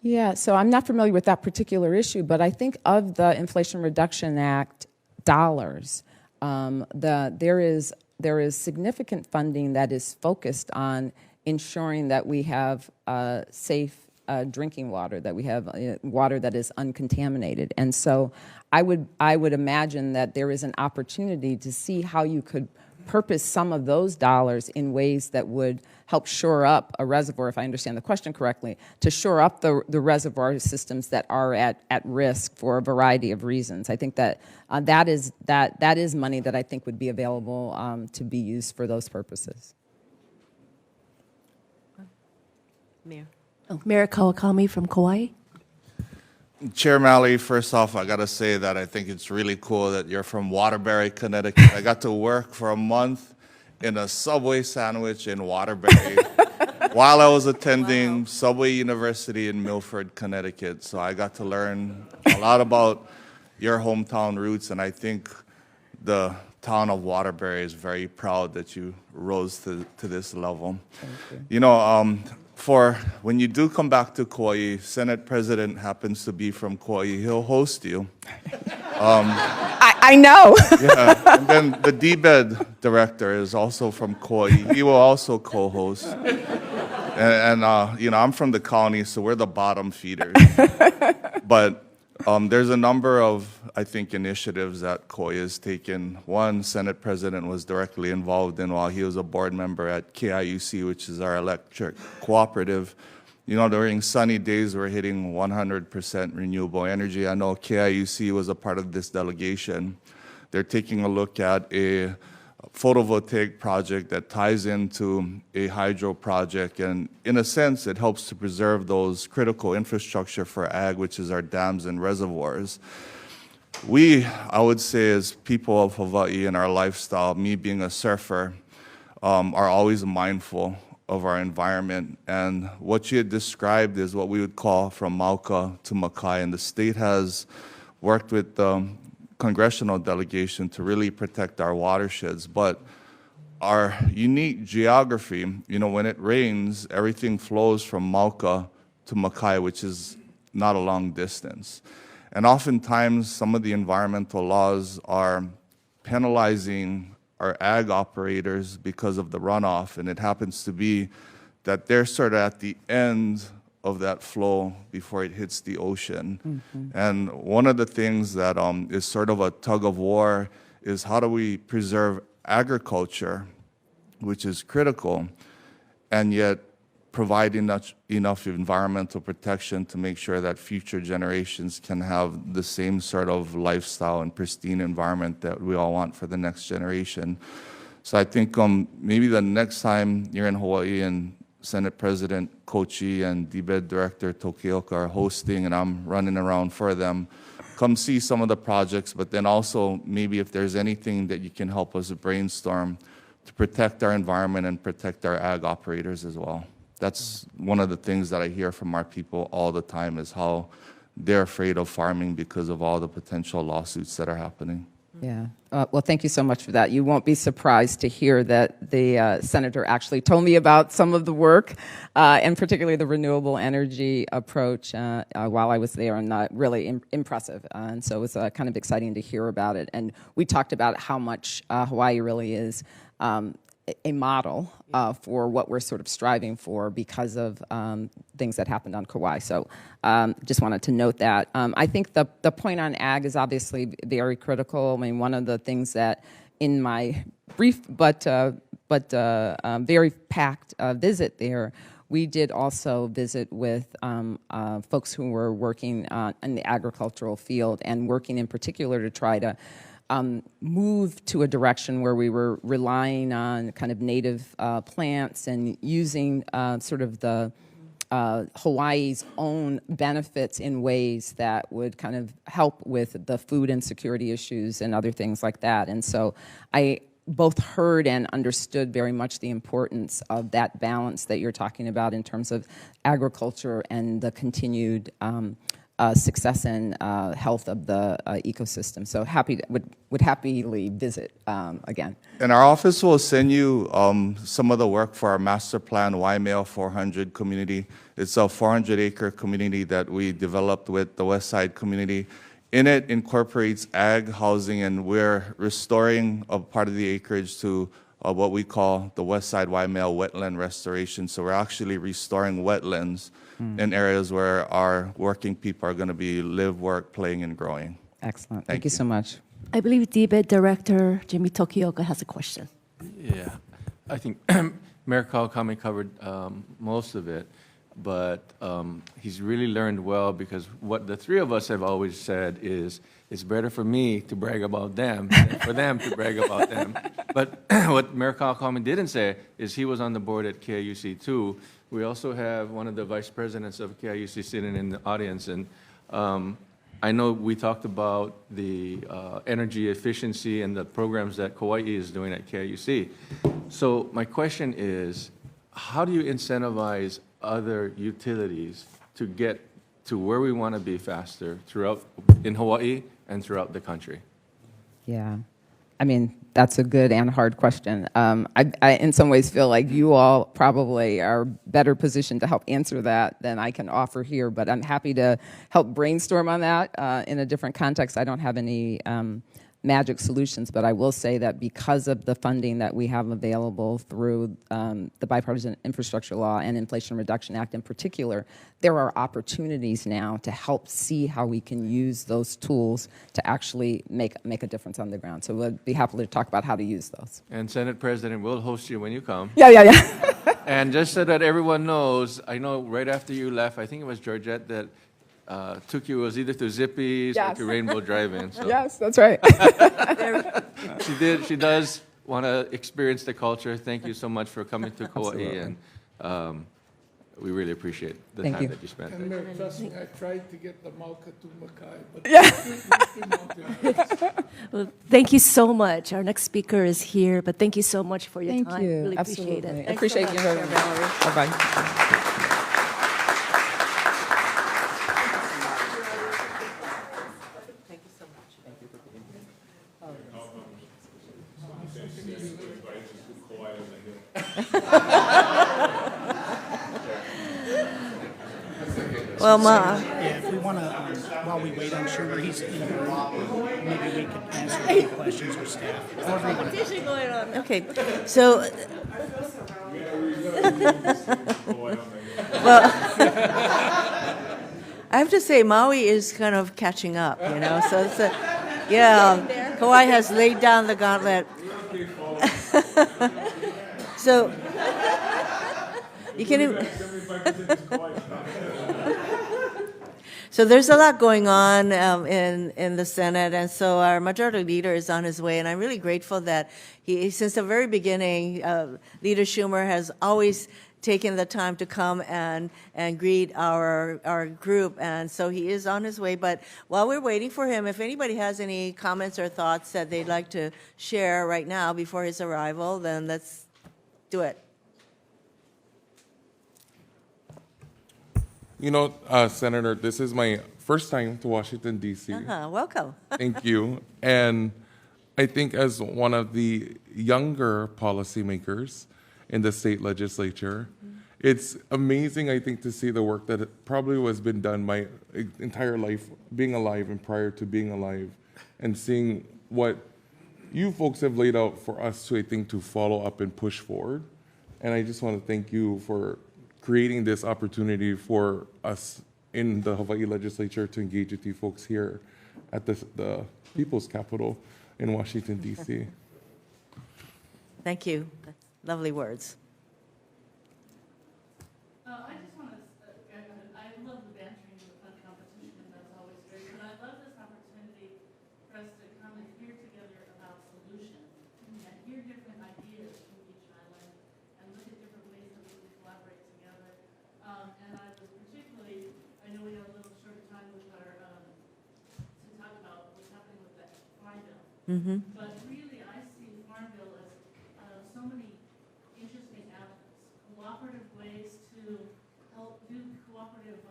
Yeah, so I'm not familiar with that particular issue, but I think of the Inflation Reduction Act dollars, there is significant funding that is focused on ensuring that we have safe drinking water, that we have water that is uncontaminated. And so I would imagine that there is an opportunity to see how you could purpose some of those dollars in ways that would help shore up a reservoir, if I understand the question correctly, to shore up the reservoir systems that are at risk for a variety of reasons. I think that that is money that I think would be available to be used for those purposes. Mayor. Mayor Kawakami from Kauai. Chair Malley, first off, I got to say that I think it's really cool that you're from Waterbury, Connecticut. I got to work for a month in a Subway sandwich in Waterbury while I was attending Subway University in Milford, Connecticut. So I got to learn a lot about your hometown roots, and I think the town of Waterbury is very proud that you rose to this level. Thank you. You know, for when you do come back to Kauai, Senate President happens to be from Kauai. He'll host you. I know. Yeah, and then the DBED director is also from Kauai. He will also co-host. And you know, I'm from the county, so we're the bottom feeders. But there's a number of, I think, initiatives that Kauai has taken. One, Senate President was directly involved in while he was a board member at KIUC, which is our electric cooperative. You know, during sunny days, we're hitting 100% renewable energy. I know KIUC was a part of this delegation. They're taking a look at a photovoltaic project that ties into a hydro project, and in a sense it helps to preserve those critical infrastructure for ag, which is our dams and reservoirs. We, I would say, as people of Hawaii and our lifestyle, me being a surfer, are always mindful of our environment. And what you had described is what we would call from Mauka to Makai. And the state has worked with the Congressional delegation to really protect our watersheds. But our unique geography, when it rains, everything flows from Mauka to Makai, which is not a long distance. And oftentimes, some of the environmental laws are penalizing our ag operators because of the runoff, and it happens to be that they're sort of at the end of that flow before it hits the ocean. Mm-hmm. And one of the things that is sort of a tug of war is how do we preserve agriculture, which is critical, and yet provide enough environmental protection to make sure that future generations can have the same sort of lifestyle and pristine environment that we all want for the next generation. So I think maybe the next time you're in Hawaii and Senate President Kochi and DBED Director Tokioka are hosting and I'm running around for them, come see some of the projects, but then also maybe if there's anything that you can help us brainstorm to protect our environment and protect our ag operators as well. That's one of the things that I hear from our people all the time is how they're afraid of farming because of all the potential lawsuits that are happening. Yeah. Well, thank you so much for that. You won't be surprised to hear that the senator actually told me about some of the work, and particularly the renewable energy approach while I was there, and really impressive. And so it was kind of exciting to hear about it. And we talked about how much Hawaii really is a model for what we're sort of striving for because of things that happened on Kauai. So just wanted to note that. I think the point on ag is obviously very critical. I mean, one of the things that in my brief but very packed visit there, we did also visit with folks who were working in the agricultural field and working in particular to try to move to a direction where we were relying on kind of native plants and using sort of the Hawaii's own benefits in ways that would kind of help with the food insecurity issues and other things like that. And so I both heard and understood very much the importance of that balance that you're talking about in terms of agriculture and the continued success and health of the ecosystem. So would happily visit again. And our office will send you some of the work for our master plan Waimea 400 community. It's a 400-acre community that we developed with the West Side community. In it incorporates ag, housing, and we're restoring a part of the acreage to what we call the West Side Waimea wetland restoration. So we're actually restoring wetlands in areas where our working people are going to be live, work, playing, and growing. Excellent. Thank you so much. I believe DBED Director Jimmy Tokioka has a question. Yeah, I think Mayor Kawakami covered most of it, but he's really learned well because what the three of us have always said is it's better for me to brag about them than for them to brag about them. But what Mayor Kawakami didn't say is he was on the board at KIUC too. We also have one of the vice presidents of KIUC sitting in the audience, and I know we talked about the energy efficiency and the programs that Kauai is doing at KIUC. So my question is, how do you incentivize other utilities to get to where we want to be faster in Hawaii and throughout the country? Yeah. I mean, that's a good and hard question. I in some ways feel like you all probably are better positioned to help answer that than I can offer here, but I'm happy to help brainstorm on that in a different context. I don't have any magic solutions, but I will say that because of the funding that we have available through the Bipartisan Infrastructure Law and Inflation Reduction Act in particular, there are opportunities now to help see how we can use those tools to actually make a difference on the ground. So we'll be happy to talk about how to use those. And Senate President will host you when you come. Yeah. And just so that everyone knows, I know right after you left, I think it was Georgette that took you, was either to Zippy's or to Rainbow Drive-In. So. Yes, that's right. She does want to experience the culture. Thank you so much for coming to Kauai, and we really appreciate the time that you spent. And Mayor, trust me, I tried to get the Mauka to Makai, but Well, thank you so much. Our next speaker is here, but thank you so much for your Thank time. you. Really Absolutely. appreciate it. I appreciate you, Chair Valerie. Bye-bye. Well, Yeah, if we want to, while we wait on Schumer, he's in the room, maybe we could answer any questions or staff. However you want to. competition going on. Okay, so. Well, I have to say, Maui is kind of catching up, you know, so it's yeah, Kauai has laid down the gauntlet. So, you can even. So there's a lot going on in the Senate, and so our majority leader is on his way, and I'm really grateful that since the very beginning, Leader Schumer has always taken the time to come and greet our group, and so he is on his way. But while we're waiting for him, if anybody has any comments or thoughts that they'd like to share right now before his arrival, then let's do it. You know, Senator, this is my first time to Washington, D.C. Welcome. Thank you. And I think as one of the younger policymakers in the state legislature, it's amazing, I think, to see the work that probably was been done my entire life, being alive and prior to being alive, and seeing what you folks have laid out for us to, I think, to follow up and push forward. And I just want to thank you for creating this opportunity for us in the Hawaii legislature to engage with you folks here at the People's Capital in Washington, D.C. Thank you. Lovely words. I just want to, I love the bantering and the fun competition, and that's always great. But I love this opportunity for us to come and hear together about solutions and hear different ideas from each island and look at different ways that we can collaborate together. And I was particularly, I know we have a little short time with our, to talk about what's happening with that farm bill. But really, I see farm bill as so many interesting avenues, cooperative ways to help do cooperative,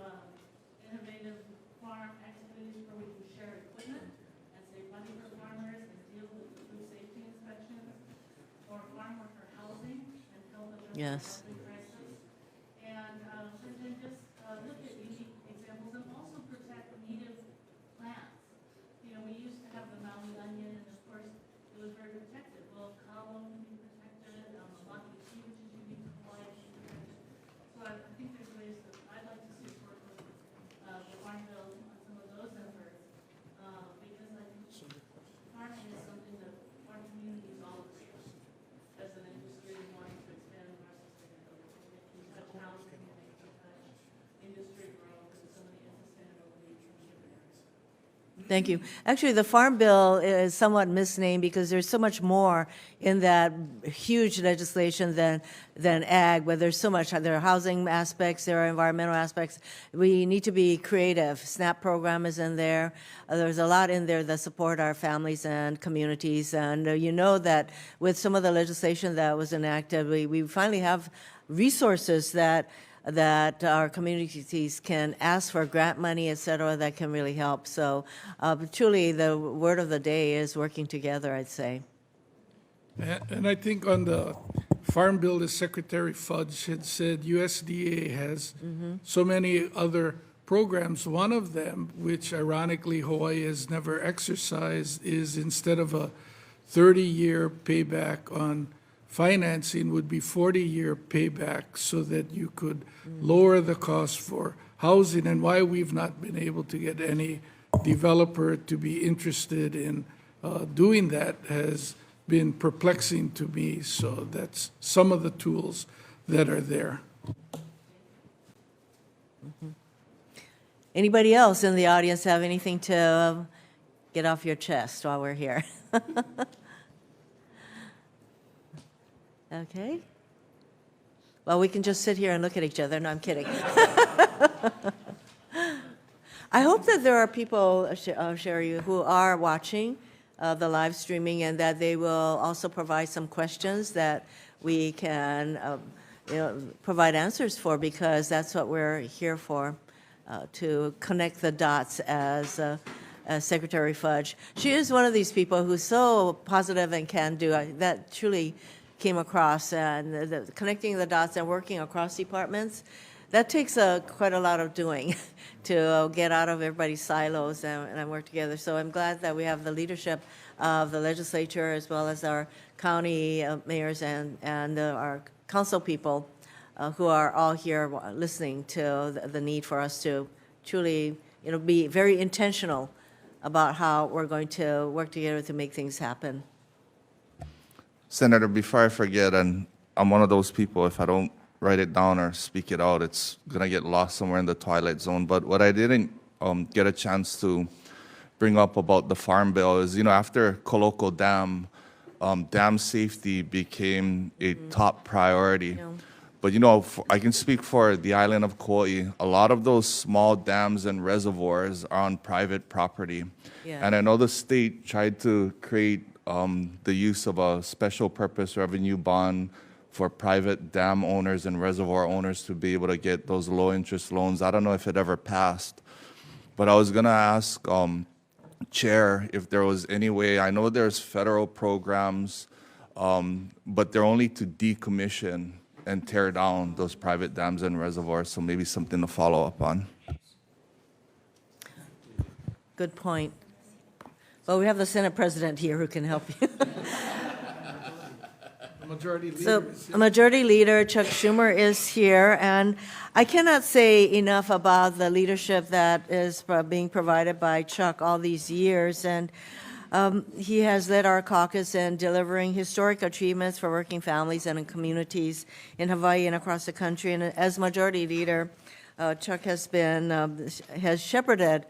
innovative farm activities where we can share equipment and save money for farmers and deal with the food safety inspections, or farm worker housing and help address the housing crisis. And then just look at unique examples and also protect native plants. You know, we used to have the Maui onion, and of course, it was very protected. Well, kalo can be protected, maki tea, which is unique to Hawaii, can be protected. So I think there's ways that I'd like to see work with the farm bill on some of those efforts, because I think farming is something that our communities all agree on as an industry wanting to expand our sustainability. It can touch housing, and it can touch industry growth and some of the sustainability contributors. Thank you. Actually, the Farm Bill is somewhat misnamed because there's so much more in that huge legislation than ag, but there's so much. There are housing aspects, there are environmental aspects. We need to be creative. SNAP program is in there. There's a lot in there that support our families and communities. And you know that with some of the legislation that was enacted, we finally have resources that our communities can ask for grant money, et cetera, that can really help. So truly, the word of the day is working together, I'd say. And I think on the Farm Bill, as Secretary Fudge had said, USDA has so many other programs. One of them, which ironically Hawaii has never exercised, is instead of a 30-year payback on financing, would be 40-year payback so that you could lower the cost for housing. And why we've not been able to get any developer to be interested in doing that has been perplexing to me. So that's some of the tools that are there. Anybody else in the audience have anything to get off your chest while we're here? Okay. Well, we can just sit here and look at each other. No, I'm kidding. I hope that there are people, Sherry, who are watching the live streaming, and that they will also provide some questions that we can provide answers for, because that's what we're here for, to connect the dots as Secretary Fudge. She is one of these people who's so positive and can-do. That truly came across, and connecting the dots and working across departments, that takes quite a lot of doing to get out of everybody's silos and work together. So I'm glad that we have the leadership of the legislature, as well as our county mayors and our council people who are all here listening to the need for us to truly be very intentional about how we're going to work together to make things happen. Senator, before I forget, and I'm one of those people, if I don't write it down or speak it out, it's going to get lost somewhere in the twilight zone. But what I didn't get a chance to bring up about the Farm Bill is, after Koloko Dam, dam safety became a top priority. But, I can speak for the island of Kauai. A lot of those small dams and reservoirs are on private property. Yeah. And I know the state tried to create the use of a special purpose revenue bond for private dam owners and reservoir owners to be able to get those low interest loans. I don't know if it ever passed, but I was going to ask Chair if there was any way. I know there's federal programs, but they're only to decommission and tear down those private dams and reservoirs, so maybe something to follow up on. Good point. Well, we have the Senate President here who can help you. So, Majority Leader Chuck Schumer is here, and I cannot say enough about the leadership that is being provided by Chuck all these years, and he has led our caucus in delivering historic achievements for working families and in communities in Hawaii and across the country. And as Majority Leader, Chuck has shepherded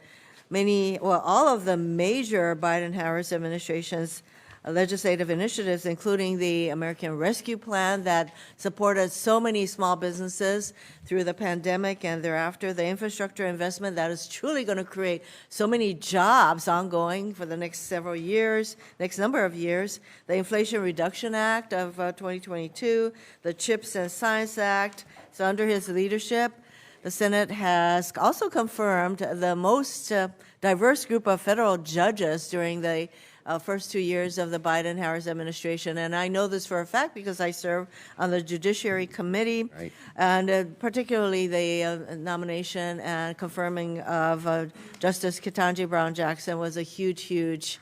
all of the major Biden-Harris administration's legislative initiatives, including the American Rescue Plan that supported so many small businesses through the pandemic and thereafter, the infrastructure investment that is truly going to create so many jobs ongoing for the next number of years, the Inflation Reduction Act of 2022, the CHIPS and Science Act. So under his leadership, the Senate has also confirmed the most diverse group of federal judges during the first 2 years of the Biden-Harris administration. And I know this for a fact because I serve on the Judiciary Committee, right. And particularly the nomination and confirming of Justice Ketanji Brown Jackson was a hugely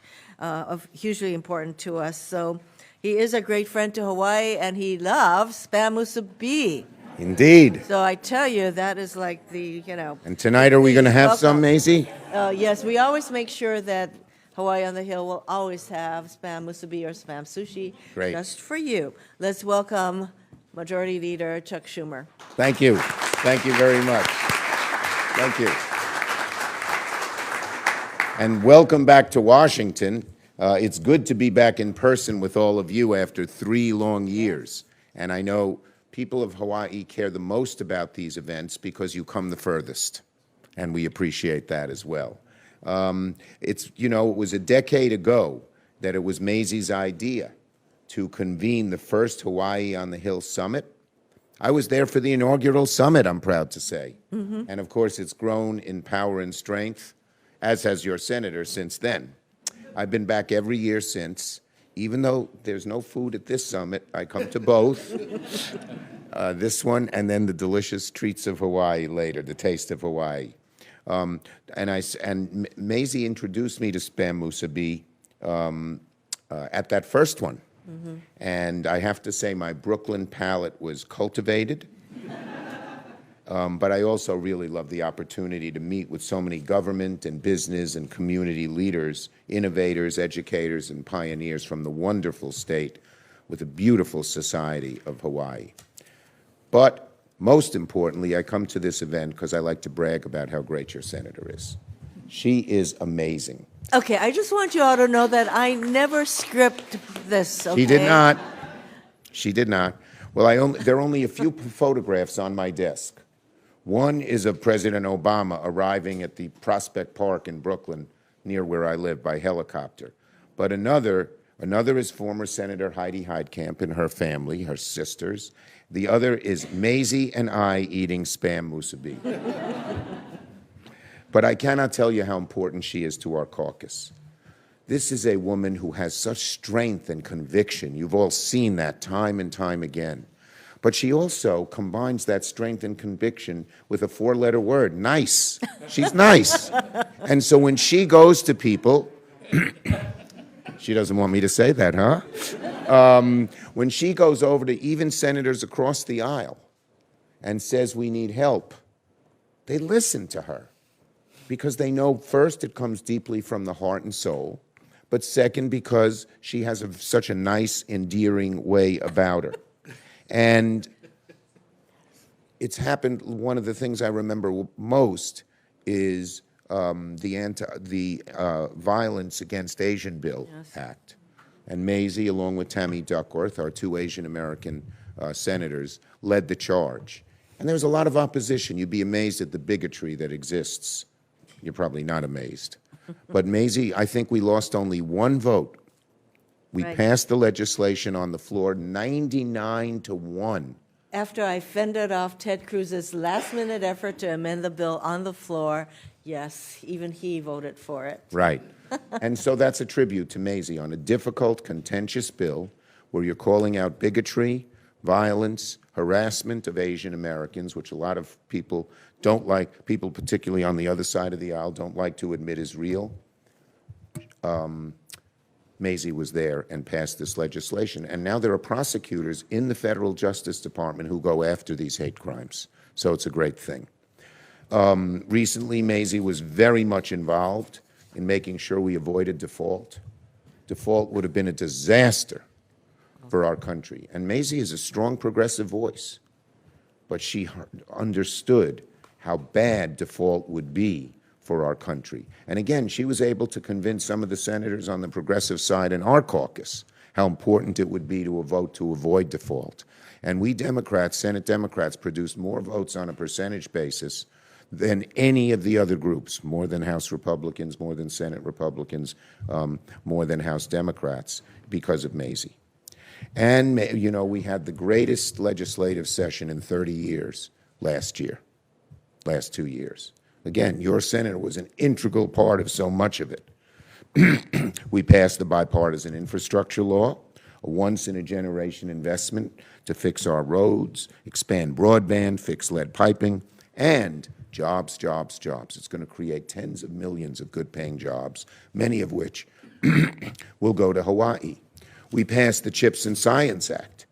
important to us. So he is a great friend to Hawaii, and he loves spam musubi. Indeed. So I tell you, that is like the, And tonight, are we going to have some, Maisie? Yes, we always make sure that Hawaii on the Hill will always have spam musubi or spam sushi. Great. Just for you. Let's welcome Majority Leader Chuck Schumer. Thank you. Thank you very much. Thank you. And welcome back to Washington. It's good to be back in person with all of you after 3 long years. And I know people of Hawaii care the most about these events because you come the furthest. And we appreciate that as well. It was a decade ago that it was Maisie's idea to convene the first Hawaii on the Hill Summit. I was there for the inaugural summit, I'm proud to say. Mm-hmm. And of course, it's grown in power and strength, as has your senator since then. I've been back every year since. Even though there's no food at this summit, I come to both. This one and then the delicious treats of Hawaii later, the taste of Hawaii. And Maisie introduced me to spam musubi at that first one. Mm-hmm. And I have to say my Brooklyn palate was cultivated. But I also really love the opportunity to meet with so many government and business and community leaders, innovators, educators, and pioneers from the wonderful state with a beautiful society of Hawaii. But most importantly, I come to this event because I like to brag about how great your senator is. She is amazing. Okay, I just want you all to know that I never script this, okay? She did not. She did not. Well, there are only a few photographs on my desk. One is of President Obama arriving at the Prospect Park in Brooklyn, near where I live, by helicopter. But another is former Senator Heidi Heitkamp and her family, her sisters. The other is Maisie and I eating Spam musubi. But I cannot tell you how important she is to our caucus. This is a woman who has such strength and conviction. You've all seen that time and time again. But she also combines that strength and conviction with a 4-letter word, nice. She's nice. And so when she goes to people, she doesn't want me to say that, huh? When she goes over to even senators across the aisle and says we need help, they listen to her because they know, first, it comes deeply from the heart and soul, but second, because she has such a nice, endearing way about her. And it's happened, one of the things I remember most is the Violence Against Asian Bill Act. And Maisie, along with Tammy Duckworth, our 2 Asian American senators, led the charge. And there was a lot of opposition. You'd be amazed at the bigotry that exists. You're probably not amazed. But Maisie, I think we lost only 1 vote. We passed the legislation on the floor 99-1. After I fended off Ted Cruz's last-minute effort to amend the bill on the floor, yes, even he voted for it. Right. And so that's a tribute to Maisie on a difficult, contentious bill where you're calling out bigotry, violence, harassment of Asian Americans, which a lot of people don't like, people particularly on the other side of the aisle don't like to admit is real. Maisie was there and passed this legislation. And now there are prosecutors in the federal Justice Department who go after these hate crimes. So it's a great thing. Recently, Maisie was very much involved in making sure we avoided default. Default would have been a disaster for our country. And Maisie is a strong progressive voice, but she understood how bad default would be for our country. And again, she was able to convince some of the senators on the progressive side in our caucus how important it would be to vote to avoid default. And we Democrats, Senate Democrats, produced more votes on a percentage basis than any of the other groups, more than House Republicans, more than Senate Republicans, more than House Democrats, because of Maisie. And, you know, we had the greatest legislative session in 30 years last 2 years. Again, your senator was an integral part of so much of it. We passed the bipartisan infrastructure law, a once-in-a-generation investment to fix our roads, expand broadband, fix lead piping, and jobs, jobs, jobs. It's going to create tens of millions of good-paying jobs, many of which will go to Hawaii. We passed the CHIPS and Science Act.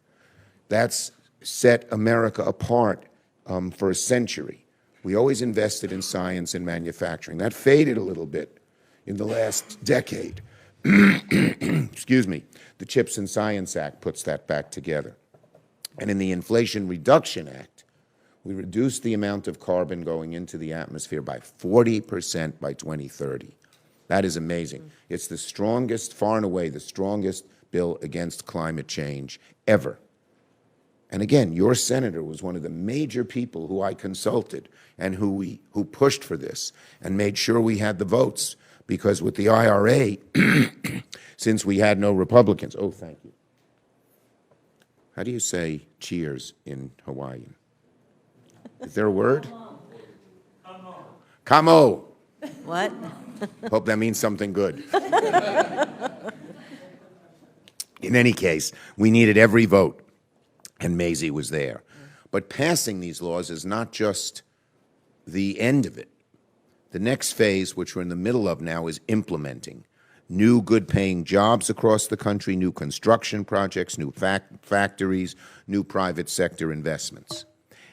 That's set America apart for a century. We always invested in science and manufacturing. That faded a little bit in the last decade. Excuse me. The CHIPS and Science Act puts that back together. And in the Inflation Reduction Act, we reduced the amount of carbon going into the atmosphere by 40% by 2030. That is amazing. It's the strongest, far and away, the strongest bill against climate change ever. And again, your senator was one of the major people who I consulted and who pushed for this and made sure we had the votes, because with the IRA, since we had no Republicans, oh, thank you. How do you say cheers in Hawaiian? Is there a word? Kamo. What? Hope that means something good. In any case, we needed every vote, and Maisie was there. But passing these laws is not just the end of it. The next phase, which we're in the middle of now, is implementing new good-paying jobs across the country, new construction projects, new factories, new private sector investments.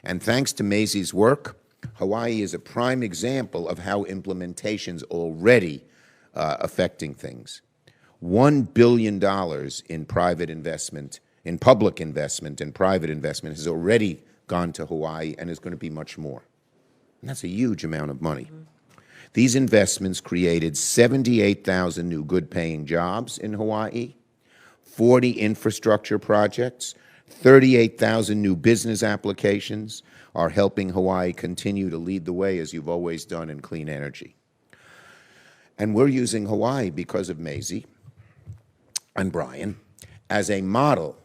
And thanks to Maisie's work, Hawaii is a prime example of how implementation's already affecting things. $1 billion in private investment, in public investment and private investment has already gone to Hawaii and is going to be much more. And that's a huge amount of money. These investments created 78,000 new good-paying jobs in Hawaii, 40 infrastructure projects, 38,000 new business applications are helping Hawaii continue to lead the way, as you've always done, in clean energy. And we're using Hawaii because of Maisie and Brian as a model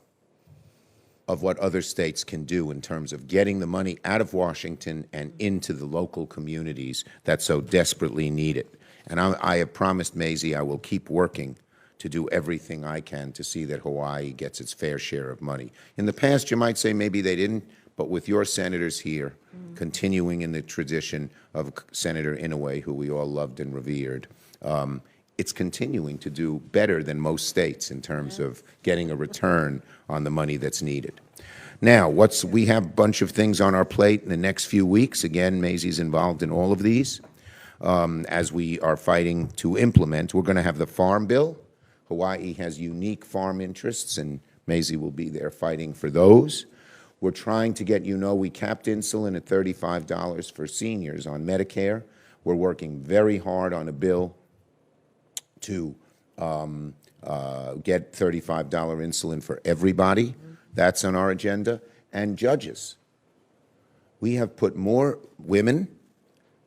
of what other states can do in terms of getting the money out of Washington and into the local communities that so desperately need it. And I have promised Maisie I will keep working to do everything I can to see that Hawaii gets its fair share of money. In the past, you might say maybe they didn't, but with your senators here, continuing in the tradition of Senator Inouye, who we all loved and revered, it's continuing to do better than most states in terms of getting a return on the money that's needed. Now, we have a bunch of things on our plate in the next few weeks. Again, Maisie's involved in all of these. As we are fighting to implement, we're going to have the Farm Bill. Hawaii has unique farm interests, and Maisie will be there fighting for those. We're trying to get, we capped insulin at $35 for seniors on Medicare. We're working very hard on a bill to get $35 insulin for everybody. That's on our agenda. And judges. We have put more women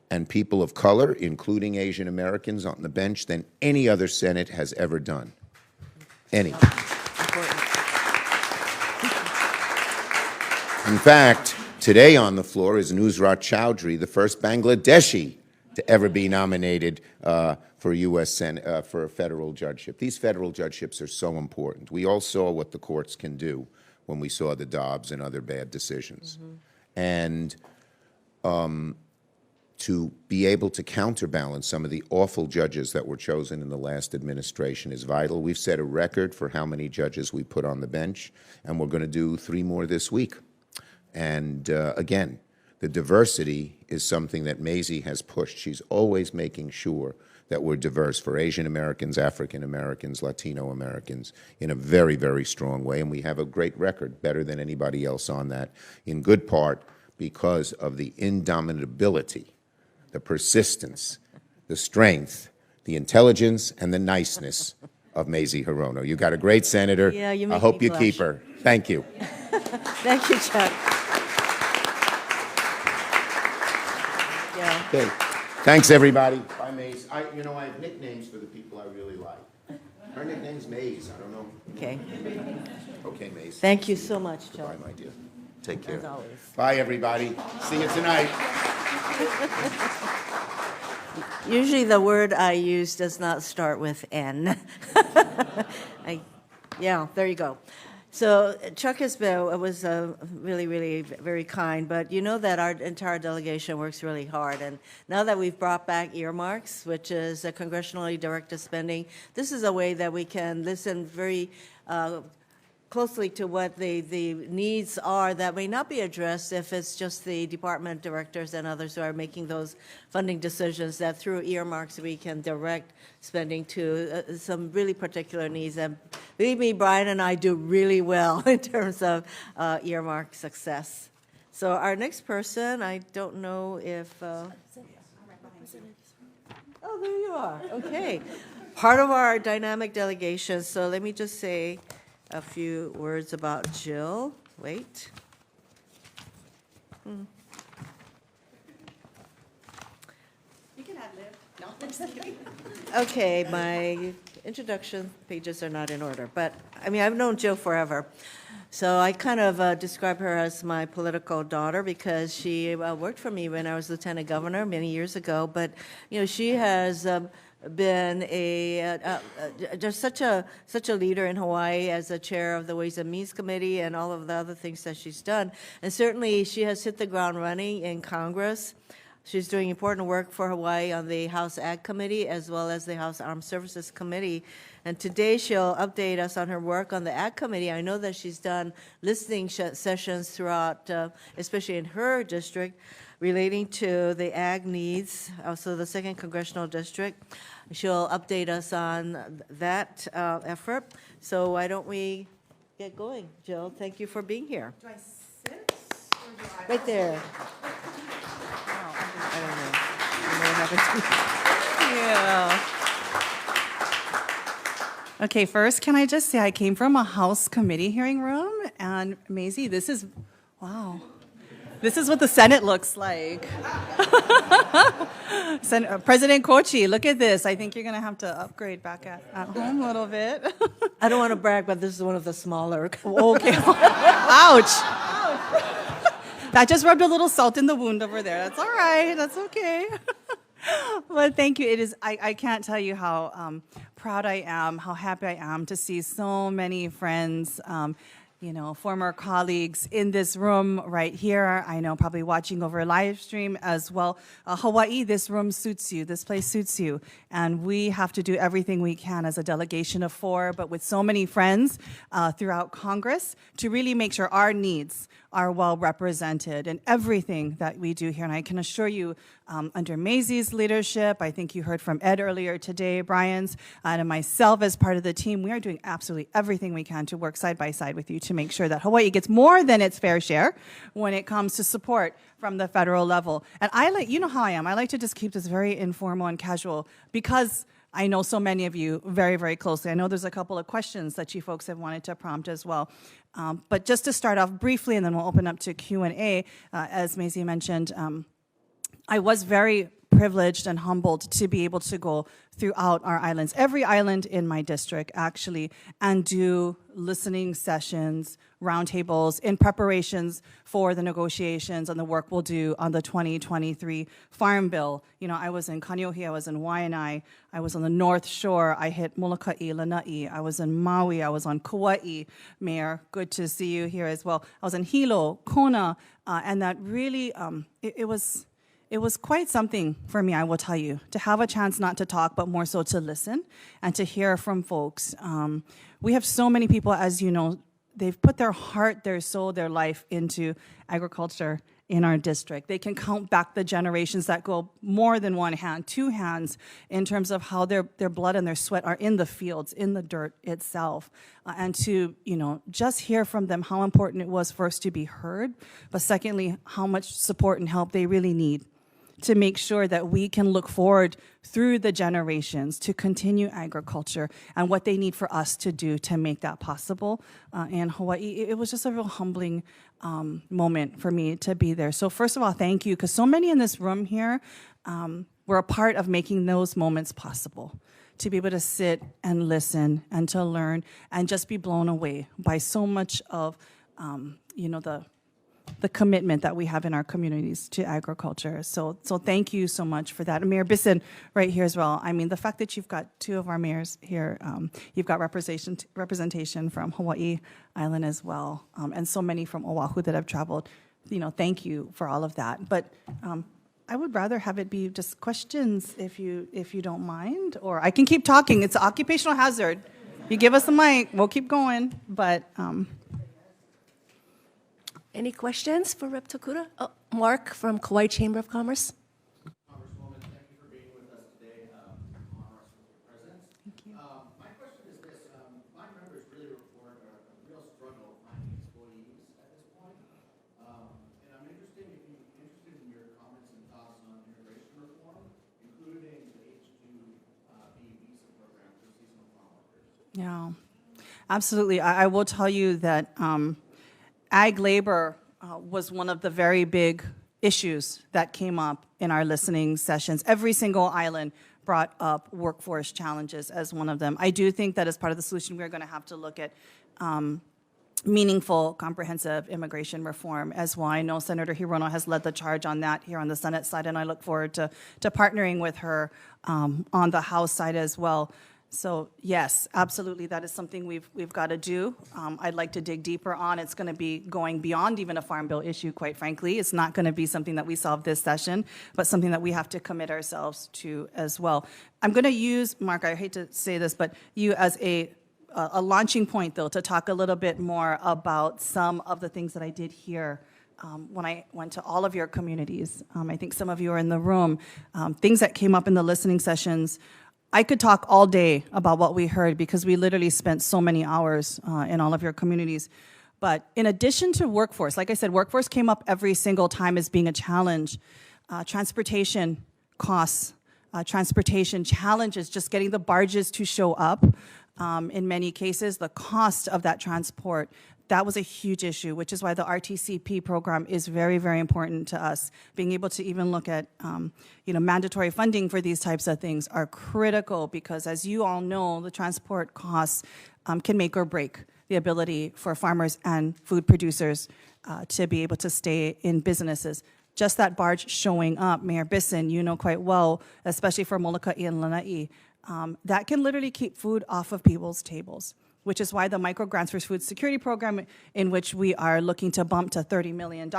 and people of color, including Asian Americans, on the bench than any other Senate has ever done. Any. In fact, today on the floor is Nusrat Chowdhury, the first Bangladeshi to ever be nominated for U.S. Senate, for a federal judgeship. These federal judgeships are so important. We all saw what the courts can do when we saw the Dobbs and other bad decisions. And to be able to counterbalance some of the awful judges that were chosen in the last administration is vital. We've set a record for how many judges we put on the bench, and we're going to do 3 more this week. And again, the diversity is something that Maisie has pushed. She's always making sure that we're diverse for Asian Americans, African Americans, Latino Americans in a very, very strong way. And we have a great record, better than anybody else on that, in good part because of the indomitability, the persistence, the strength, the intelligence, and the niceness of Maisie Hirono. You got a great senator. Yeah, you make I hope me you blush. keep her. Thank you. Thank you, Chuck. Yeah. Okay. Thanks, everybody. Bye, Maze. I have nicknames for the people I really like. Her nickname's Maze. I don't know. Okay. Okay, Maze. Thank you so much, Chuck. Bye, my dear. Take care. As always. Bye, everybody. See you tonight. Usually the word I use does not start with N. Yeah, there you go. So Chuck was really, really very kind, but you know that our entire delegation works really hard. And now that we've brought back earmarks, which is a congressionally directed spending, this is a way that we can listen very closely to what the needs are that may not be addressed if it's just the department directors and others who are making those funding decisions, that through earmarks we can direct spending to some really particular needs. And believe me, Brian and I do really well in terms of earmark success. So our next person, I don't know if... Oh, there you are. Okay. Part of our dynamic delegation, so let me just say a few words about Jill. Wait. You can ad-lib. No, I'm just kidding. Okay, my introduction pages are not in order, but I mean, I've known Jill forever. So I kind of describe her as my political daughter because she worked for me when I was lieutenant governor many years ago. But, she has been just such a leader in Hawaii as a chair of the Ways and Means Committee and all of the other things that she's done. And certainly she has hit the ground running in Congress. She's doing important work for Hawaii on the House Ag Committee as well as the House Armed Services Committee. And today she'll update us on her work on the Ag Committee. I know that she's done listening sessions throughout, especially in her district, relating to the ag needs, also the 2nd Congressional District. She'll update us on that effort. So why don't we get going? Jill, thank you for being here. Do I sit or do I? Right there. I don't know. I don't know what happened to me. Yeah. Okay, first, can I just say I came from a House committee hearing room, and Maisie, this is This is what the Senate looks like. President Kochi, look at this. I think you're going to have to upgrade back at home a little bit. I don't want to brag, but this is one of the smaller. Okay. Ouch. That just rubbed a little salt in the wound over there. That's all right. That's okay. Well, thank you. It is. I can't tell you how proud I am, how happy I am to see so many friends, former colleagues in this room right here. I know probably watching over a live stream as well. Hawaii, this room suits you. This place suits you. And we have to do everything we can as a delegation of 4, but with so many friends throughout Congress to really make sure our needs are well represented in everything that we do here. And I can assure you, under Maisie's leadership, I think you heard from Ed earlier today, Brian's, and myself as part of the team, we are doing absolutely everything we can to work side by side with you to make sure that Hawaii gets more than its fair share when it comes to support from the federal level. And you know how I am. I like to just keep this very informal and casual because I know so many of you very, very closely. I know there's a couple of questions that you folks have wanted to prompt as well. But just to start off briefly, and then we'll open up to Q&A, as Maisie mentioned, I was very privileged and humbled to be able to go throughout our islands, every island in my district actually, and do listening sessions, roundtables in preparations for the negotiations and the work we'll do on the 2023 Farm Bill. I was in Kaneohe, I was in Waianae, I was on the North Shore, I hit Molokai, Lanai, I was in Maui, I was on Kauai. Mayor, good to see you here as well. I was in Hilo, Kona, and that really, it was quite something for me, I will tell you, to have a chance not to talk, but more so to listen and to hear from folks. We have so many people, as you know, they've put their heart, their soul, their life into agriculture in our district. They can count back the generations that go more than one hand, 2 hands, in terms of how their blood and their sweat are in the fields, in the dirt itself. And to, just hear from them how important it was first to be heard, but secondly, how much support and help they really need to make sure that we can look forward through the generations to continue agriculture and what they need for us to do to make that possible. In Hawaii, it was just a real humbling moment for me to be there. So first of all, thank you, because so many in this room here were a part of making those moments possible, to be able to sit and listen and to learn and just be blown away by so much of, the commitment that we have in our communities to agriculture. So thank you so much for that. And Mayor Bisson right here as well. I mean, the fact that you've got 2 of our mayors here, you've got representation from Hawaii Island as well, and so many from Oahu that have traveled. Thank you for all of that. But I would rather have it be just questions if you don't mind, or I can keep talking. It's an occupational hazard. You give us the mic, we'll keep going, but... Any questions for Rep. Tokura? Oh, Mark from Kauai Chamber of Commerce. Congresswoman, thank you for being with us today. Honor us with your presence. Thank you. My question is this. My members really report a real struggle finding employees at this point. And I'm interested in your comments and thoughts on immigration reform, including the H-2B visa program for seasonal farm workers. Yeah, absolutely. I will tell you that ag labor was one of the very big issues that came up in our listening sessions. Every single island brought up workforce challenges as one of them. I do think that as part of the solution, we're going to have to look at meaningful, comprehensive immigration reform as well. I know Senator Hirono has led the charge on that here on the Senate side, and I look forward to partnering with her on the House side as well. So yes, absolutely, that is something we've got to do. I'd like to dig deeper on. It's going to be going beyond even a farm bill issue, quite frankly. It's not going to be something that we solve this session, but something that we have to commit ourselves to as well. I'm going to use, Mark, I hate to say this, but you as a launching point, though, to talk a little bit more about some of the things that I did here when I went to all of your communities. I think some of you are in the room. Things that came up in the listening sessions. I could talk all day about what we heard because we literally spent so many hours in all of your communities. But in addition to workforce, like I said, workforce came up every single time as being a challenge. Transportation costs, transportation challenges, just getting the barges to show up. In many cases, the cost of that transport, that was a huge issue, which is why the RTCP program is very, very important to us. Being able to even look at, mandatory funding for these types of things are critical because, as you all know, the transport costs can make or break the ability for farmers and food producers to be able to stay in businesses. Just that barge showing up, Mayor Bisson, you know quite well, especially for Moloka'i and Lanai, that can literally keep food off of people's tables, which is why the micro grants for food security program, in which we are looking to bump to $30 million,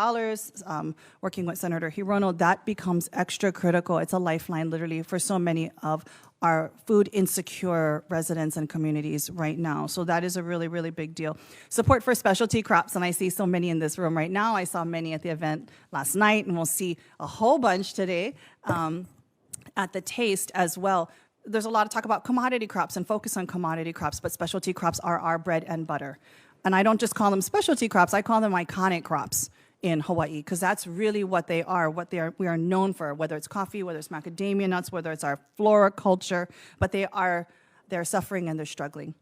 working with Senator Hirono, that becomes extra critical. It's a lifeline literally for so many of our food insecure residents and communities right now. So that is a really, really big deal. Support for specialty crops, and I see so many in this room right now. I saw many at the event last night, and we'll see a whole bunch today at the Taste as well. There's a lot of talk about commodity crops and focus on commodity crops, but specialty crops are our bread and butter. And I don't just call them specialty crops, I call them iconic crops in Hawaii, because that's really what they are, we are known for, whether it's coffee, whether it's macadamia nuts, whether it's our floriculture, but they're suffering and they're struggling.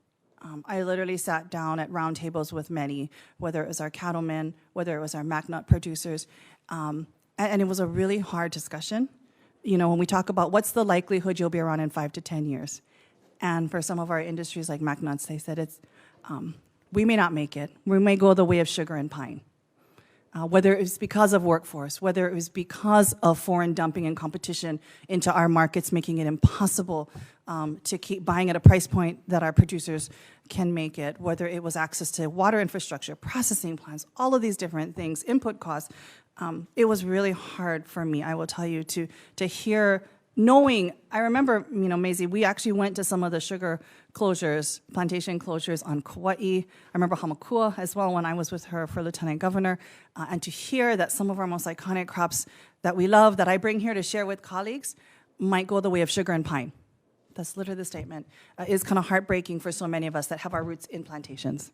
I literally sat down at round tables with many, whether it was our cattlemen, whether it was our mac nut producers, and it was a really hard discussion. When we talk about what's the likelihood you'll be around in 5 to 10 years. And for some of our industries like mac nuts, they said we may not make it. We may go the way of sugar and pine. Whether it was because of workforce, whether it was because of foreign dumping and competition into our markets, making it impossible to keep buying at a price point that our producers can make it, whether it was access to water infrastructure, processing plants, all of these different things, input costs. It was really hard for me, I will tell you, to hear, knowing, I remember, Maisie, we actually went to some of the sugar closures, plantation closures on Kauai. I remember Hamakua as well when I was with her for Lieutenant Governor, and to hear that some of our most iconic crops that we love, that I bring here to share with colleagues, might go the way of sugar and pine. That's literally the statement. Is kind of heartbreaking for so many of us that have our roots in plantations.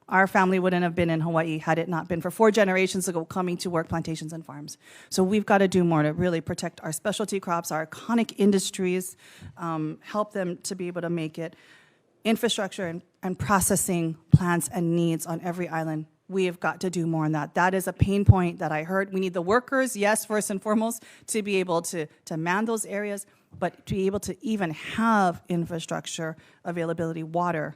Our family wouldn't have been in Hawaii had it not been for 4 generations ago coming to work plantations and farms. So we've got to do more to really protect our specialty crops, our iconic industries, help them to be able to make it. Infrastructure and processing plants and needs on every island. We have got to do more on that. That is a pain point that I heard. We need the workers, yes, first and foremost, to be able to man those areas, but to be able to even have infrastructure, availability, water,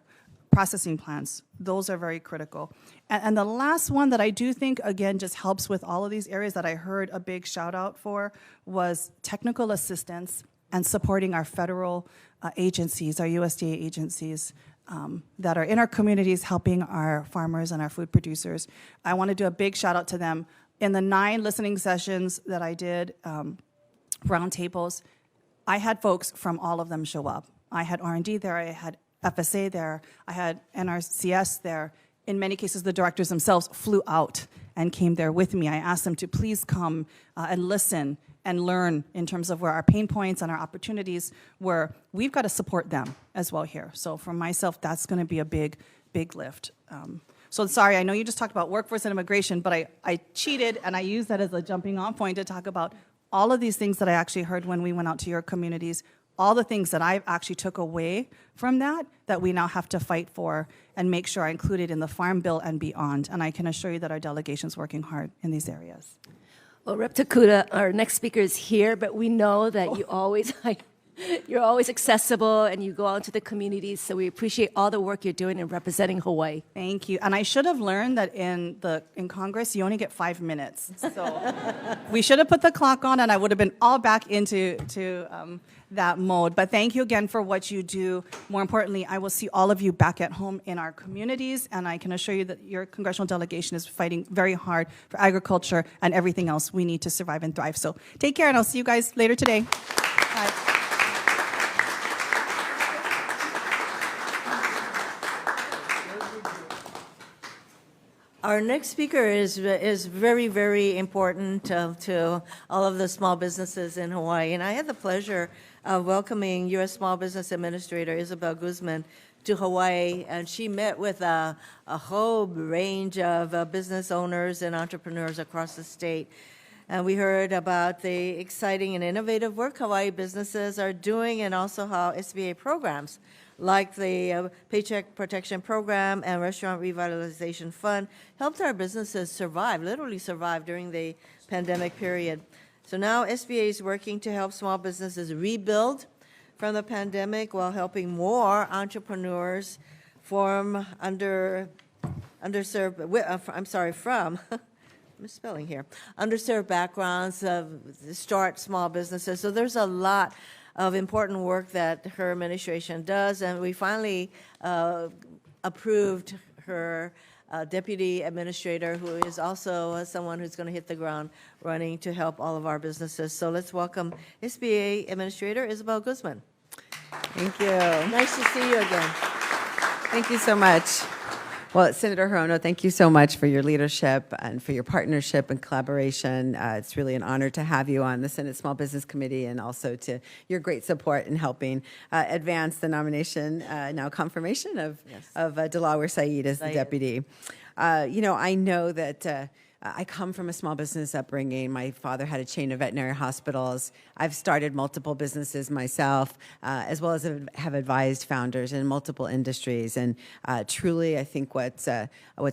processing plants, those are very critical. And the last one that I do think, again, just helps with all of these areas that I heard a big shout out for was technical assistance and supporting our federal agencies, our USDA agencies that are in our communities helping our farmers and our food producers. I want to do a big shout out to them. In the 9 listening sessions that I did, roundtables, I had folks from all of them show up. I had R&D there, I had FSA there, I had NRCS there. In many cases, the directors themselves flew out and came there with me. I asked them to please come and listen and learn in terms of where our pain points and our opportunities were. We've got to support them as well here. So for myself, that's going to be a big, big lift. So sorry, I know you just talked about workforce and immigration, but I cheated and I used that as a jumping off point to talk about all of these things that I actually heard when we went out to your communities, all the things that I actually took away from that we now have to fight for and make sure are included in the Farm Bill and beyond. And I can assure you that our delegation's working hard in these areas. Well, Rep. Takuda, our next speaker is here, but we know that you're always accessible and you go out to the communities, so we appreciate all the work you're doing in representing Hawaii. Thank you. And I should have learned that in Congress, you only get 5 minutes. So we should have put the clock on and I would have been all back into that mode. But thank you again for what you do. More importantly, I will see all of you back at home in our communities, and I can assure you that your congressional delegation is fighting very hard for agriculture and everything else we need to survive and thrive. So take care, and I'll see you guys later today. Bye. Our next speaker is very, very important to all of the small businesses in Hawaii. And I had the pleasure of welcoming U.S. Small Business Administrator Isabel Guzman to Hawaii. And she met with a whole range of business owners and entrepreneurs across the state. And we heard about the exciting and innovative work Hawaii businesses are doing, and also how SBA programs like the Paycheck Protection Program and Restaurant Revitalization Fund helped our businesses survive, literally survive during the pandemic period. So now SBA is working to help small businesses rebuild from the pandemic while helping more entrepreneurs from misspelling here, underserved backgrounds, start small businesses. So there's a lot of important work that her administration does, and we finally approved her deputy administrator, who is also someone who's going to hit the ground running to help all of our businesses. So let's welcome SBA Administrator Isabel Guzman. Thank you. Nice to see you again. Thank you so much. Well, Senator Hirono, thank you so much for your leadership and for your partnership and collaboration. It's really an honor to have you on the Senate Small Business Committee, and also to your great support in helping advance the nomination, now confirmation of Delaware Saeed as the deputy. I know that I come from a small business upbringing. My father had a chain of veterinary hospitals. I've started multiple businesses myself, as well as have advised founders in multiple industries. And truly, I think what's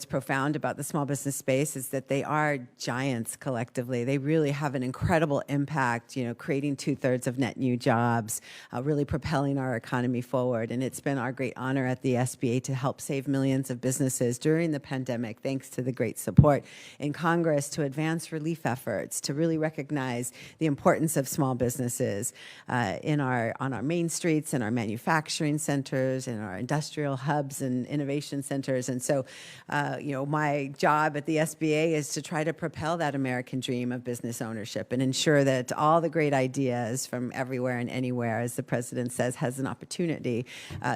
profound about the small business space is that they are giants collectively. They really have an incredible impact, creating 2/3 of net new jobs, really propelling our economy forward. And it's been our great honor at the SBA to help save millions of businesses during the pandemic, thanks to the great support in Congress to advance relief efforts, to really recognize the importance of small businesses on our main streets, in our manufacturing centers, in our industrial hubs and innovation centers. And so, my job at the SBA is to try to propel that American dream of business ownership and ensure that all the great ideas from everywhere and anywhere, as the president says, has an opportunity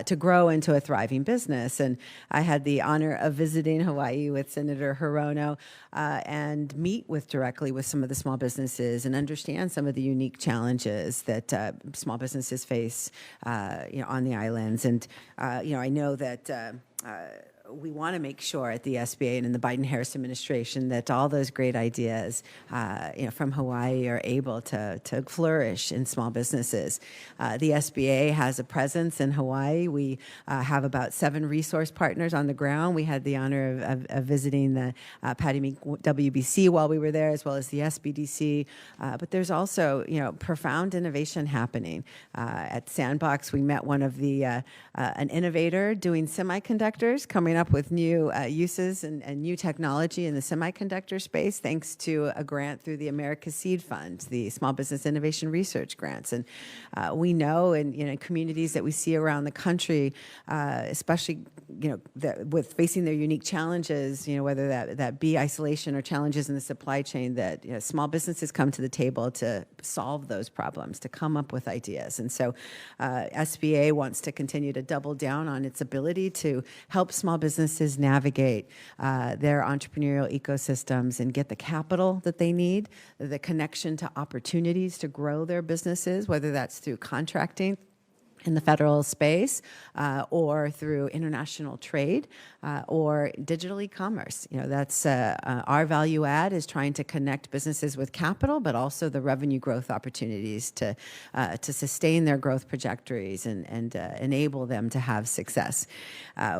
to grow into a thriving business. And I had the honor of visiting Hawaii with Senator Hirono and meet directly with some of the small businesses and understand some of the unique challenges that small businesses face, on the islands. And I know that we want to make sure at the SBA and in the Biden-Harris administration that all those great ideas, from Hawaii are able to flourish in small businesses. The SBA has a presence in Hawaii. We have about 7 resource partners on the ground. We had the honor of visiting the Patty Meek WBC while we were there, as well as the SBDC. But there's also, profound innovation happening. At Sandbox, we met one of an innovator doing semiconductors, coming up with new uses and new technology in the semiconductor space, thanks to a grant through the America Seed Fund, the Small Business Innovation Research Grants. And we know in communities that we see around the country, especially with facing their unique challenges, whether that be isolation or challenges in the supply chain, that small businesses come to the table to solve those problems, to come up with ideas. And so SBA wants to continue to double down on its ability to help small businesses navigate their entrepreneurial ecosystems and get the capital that they need, the connection to opportunities to grow their businesses, whether that's through contracting in the federal space, or through international trade, or digital e-commerce. That's our value add, is trying to connect businesses with capital, but also the revenue growth opportunities to sustain their growth trajectories and enable them to have success.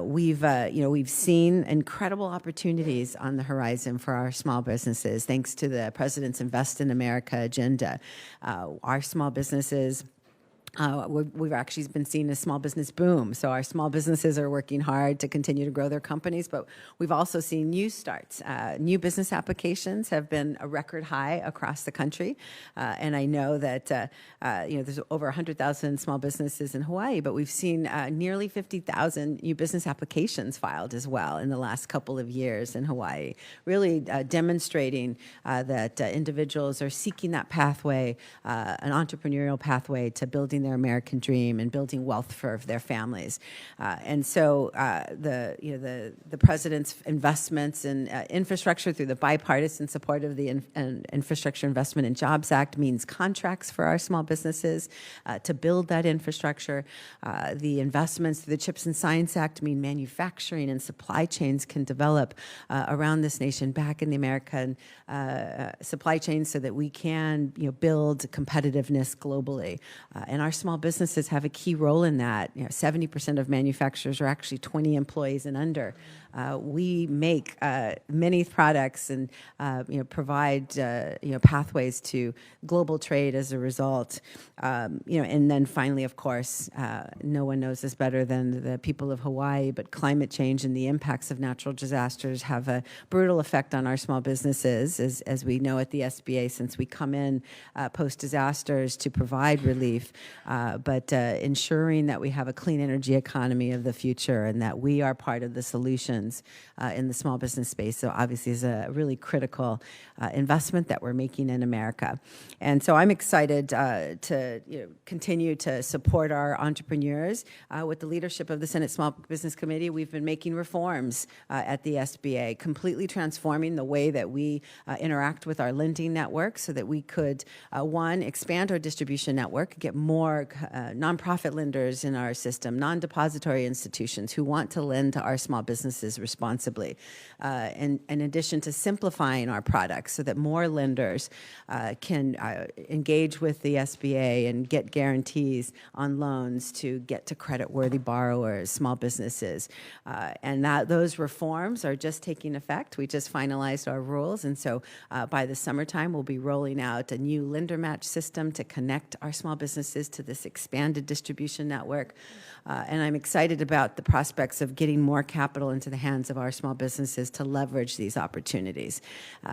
We've seen incredible opportunities on the horizon for our small businesses, thanks to the President's Invest in America agenda. Our small businesses, we've actually been seeing a small business boom. So our small businesses are working hard to continue to grow their companies, but we've also seen new starts. New business applications have been a record high across the country. And I know that, there's over 100,000 small businesses in Hawaii, but we've seen nearly 50,000 new business applications filed as well in the last couple of years in Hawaii, really demonstrating that individuals are seeking that pathway, an entrepreneurial pathway to building realizing their American dream and building wealth for their families. And so the president's investments in infrastructure through the bipartisan support of the Infrastructure Investment and Jobs Act means contracts for our small businesses to build that infrastructure. The investments through the CHIPS and Science Act mean manufacturing and supply chains can develop around this nation back in the American supply chains so that we can build competitiveness globally. And our small businesses have a key role in that. 70% of manufacturers are actually 20 employees and under. We make many products and provide pathways to global trade as a result. And then finally, of course, no one knows this better than the people of Hawaii, but climate change and the impacts of natural disasters have a brutal effect on our small businesses, as we know at the SBA, since we come in post-disasters to provide relief, but ensuring that we have a clean energy economy of the future and that we are part of the solutions in the small business space. So obviously is a really critical investment that we're making in America. And so I'm excited to continue to support our entrepreneurs. With the leadership of the Senate Small Business Committee, we've been making reforms at the SBA, completely transforming the way that we interact with our lending network so that we could, one, expand our distribution network, get more nonprofit lenders in our system, non-depository institutions who want to lend to our small businesses responsibly, and in addition to simplifying our products so that more lenders can engage with the SBA and get guarantees on loans to get to credit-worthy borrowers, small businesses. And those reforms are just taking effect. We just finalized our rules, and so by the summertime, we'll be rolling out a new lender match system to connect our small businesses to this expanded distribution network. And I'm excited about the prospects of getting more capital into the hands of our small businesses to leverage these opportunities.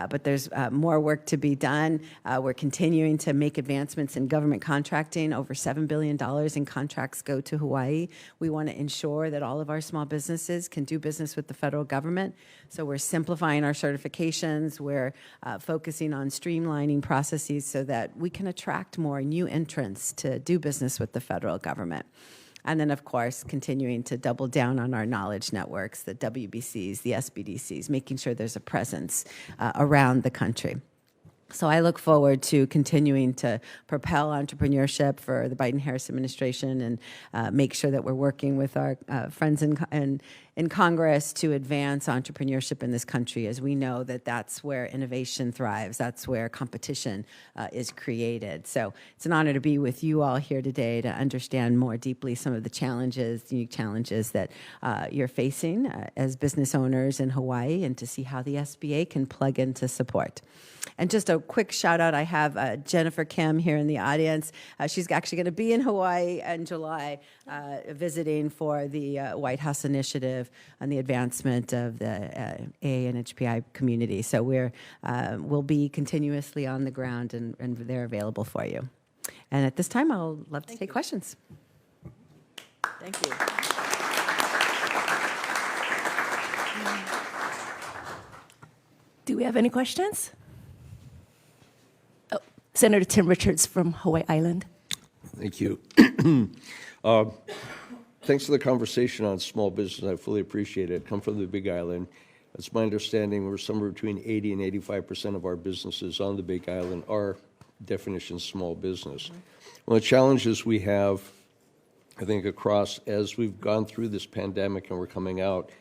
But there's more work to be done. We're continuing to make advancements in government contracting. Over $7 billion in contracts go to Hawaii. We want to ensure that all of our small businesses can do business with the federal government. So we're simplifying our certifications. We're focusing on streamlining processes so that we can attract more new entrants to do business with the federal government. And then, of course, continuing to double down on our knowledge networks, the WBCs, the SBDCs, making sure there's a presence around the country. So I look forward to continuing to propel entrepreneurship for the Biden-Harris administration and make sure that we're working with our friends in Congress to advance entrepreneurship in this country, as we know that that's where innovation thrives, that's where competition is created. So it's an honor to be with you all here today to understand more deeply some of the challenges, unique challenges that you're facing as business owners in Hawaii, and to see how the SBA can plug in to support. And just a quick shout out, I have Jennifer Kim here in the audience. She's actually going to be in Hawaii in July visiting for the White House initiative on the advancement of the AA and HPI community. So we'll be continuously on the ground and they're available for you. And at this time, I'll love to take questions. Thank you. Do we have any questions? Oh, Senator Tim Richards from Hawaii Island. Thank you. Thanks for the conversation on small business. I fully appreciate it. I come from the Big Island. It's my understanding we're somewhere between 80 and 85% of our businesses on the Big Island are definition small business. One of the challenges we have, I think, across as we've gone through this pandemic and we're coming out,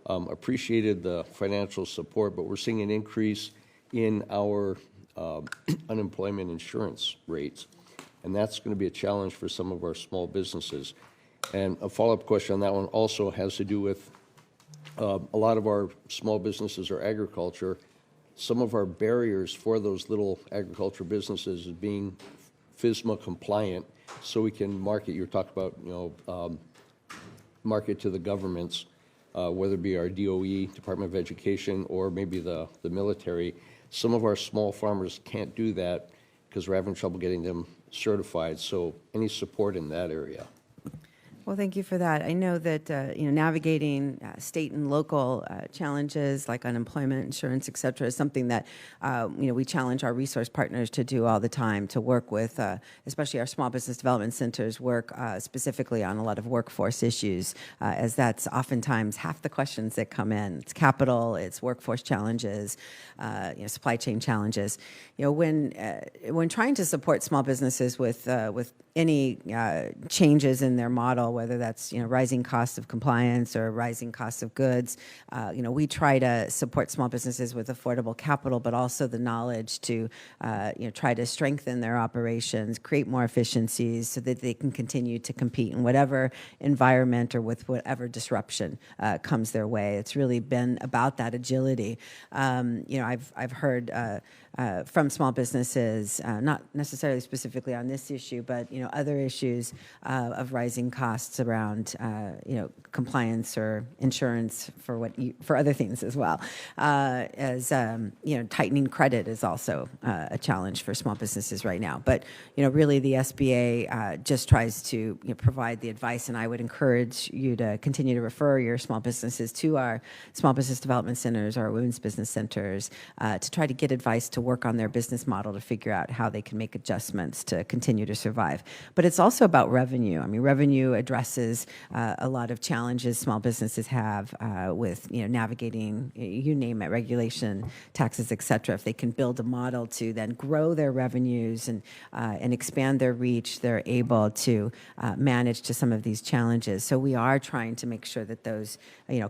appreciated the financial support, but we're seeing an increase in our unemployment insurance rates. And that's going to be a challenge for some of our small businesses. And a follow-up question on that one also has to do with a lot of our small businesses are agriculture. Some of our barriers for those little agriculture businesses is being FSMA compliant, so we can market. You were talking about, market to the governments, whether it be our DOE, Department of Education, or maybe the military. Some of our small farmers can't do that because we're having trouble getting them certified. So any support in that area? Well, thank you for that. I know that navigating state and local challenges like unemployment insurance, et cetera, is something that we challenge our resource partners to do all the time, to work with, especially our small business development centers, work specifically on a lot of workforce issues, as that's oftentimes half the questions that come in. It's capital, it's workforce challenges, supply chain challenges. When trying to support small businesses with any changes in their model, whether that's rising costs of compliance or rising costs of goods, we try to support small businesses with affordable capital, but also the knowledge to try to strengthen their operations, create more efficiencies, so that they can continue to compete in whatever environment or with whatever disruption comes their way. It's really been about that agility. I've heard from small businesses, not necessarily specifically on this issue, but other issues of rising costs around compliance or insurance for other things as well. Tightening credit is also a challenge for small businesses right now. But really the SBA just tries to provide the advice, and I would encourage you to continue to refer your small businesses to our small business development centers, our women's business centers, to try to get advice to work on their business model to figure out how they can make adjustments to continue to survive. But it's also about revenue. I mean, revenue addresses a lot of challenges small businesses have with navigating, you name it, regulation, taxes, et cetera. If they can build a model to then grow their revenues and expand their reach, they're able to manage to some of these challenges. So we are trying to make sure that those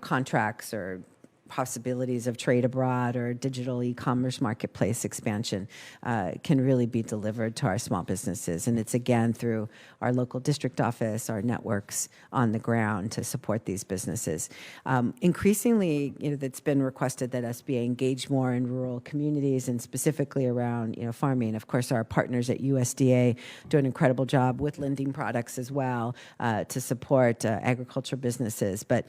contracts or possibilities of trade abroad or digital e-commerce marketplace expansion can really be delivered to our small businesses. And it's again through our local district office, our networks on the ground to support these businesses. Increasingly, it's been requested that SBA engage more in rural communities and specifically around farming. Of course, our partners at USDA do an incredible job with lending products as well to support agriculture businesses. But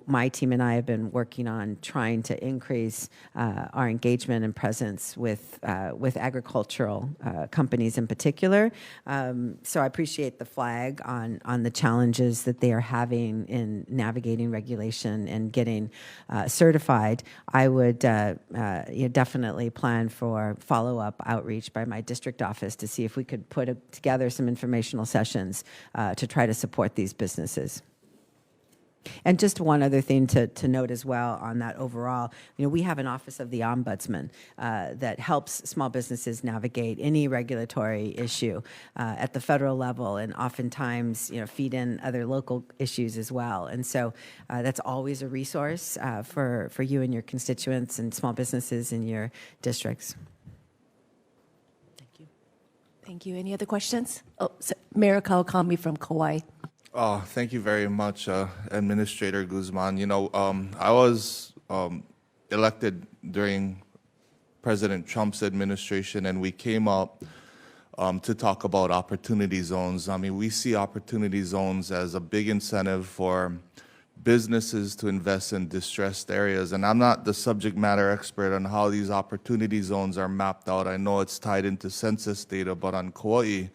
my team and I have been working on trying to increase our engagement and presence with agricultural companies in particular. So I appreciate the flag on the challenges that they are having in navigating regulation and getting certified. I would definitely plan for follow-up outreach by my district office to see if we could put together some informational sessions to try to support these businesses. And just one other thing to note as well on that overall, we have an Office of the Ombudsman that helps small businesses navigate any regulatory issue at the federal level, and oftentimes, feed in other local issues as well. And so that's always a resource for you and your constituents and small businesses in your districts. Thank you. Thank you. Any other questions? Oh, Mayor Kawakami from Kauai. Oh, thank you very much, Administrator Guzman. I was elected during President Trump's administration, and we came up to talk about opportunity zones. I mean, we see opportunity zones as a big incentive for businesses to invest in distressed areas. And I'm not the subject matter expert on how these opportunity zones are mapped out. I know it's tied into census data, but on Kauai,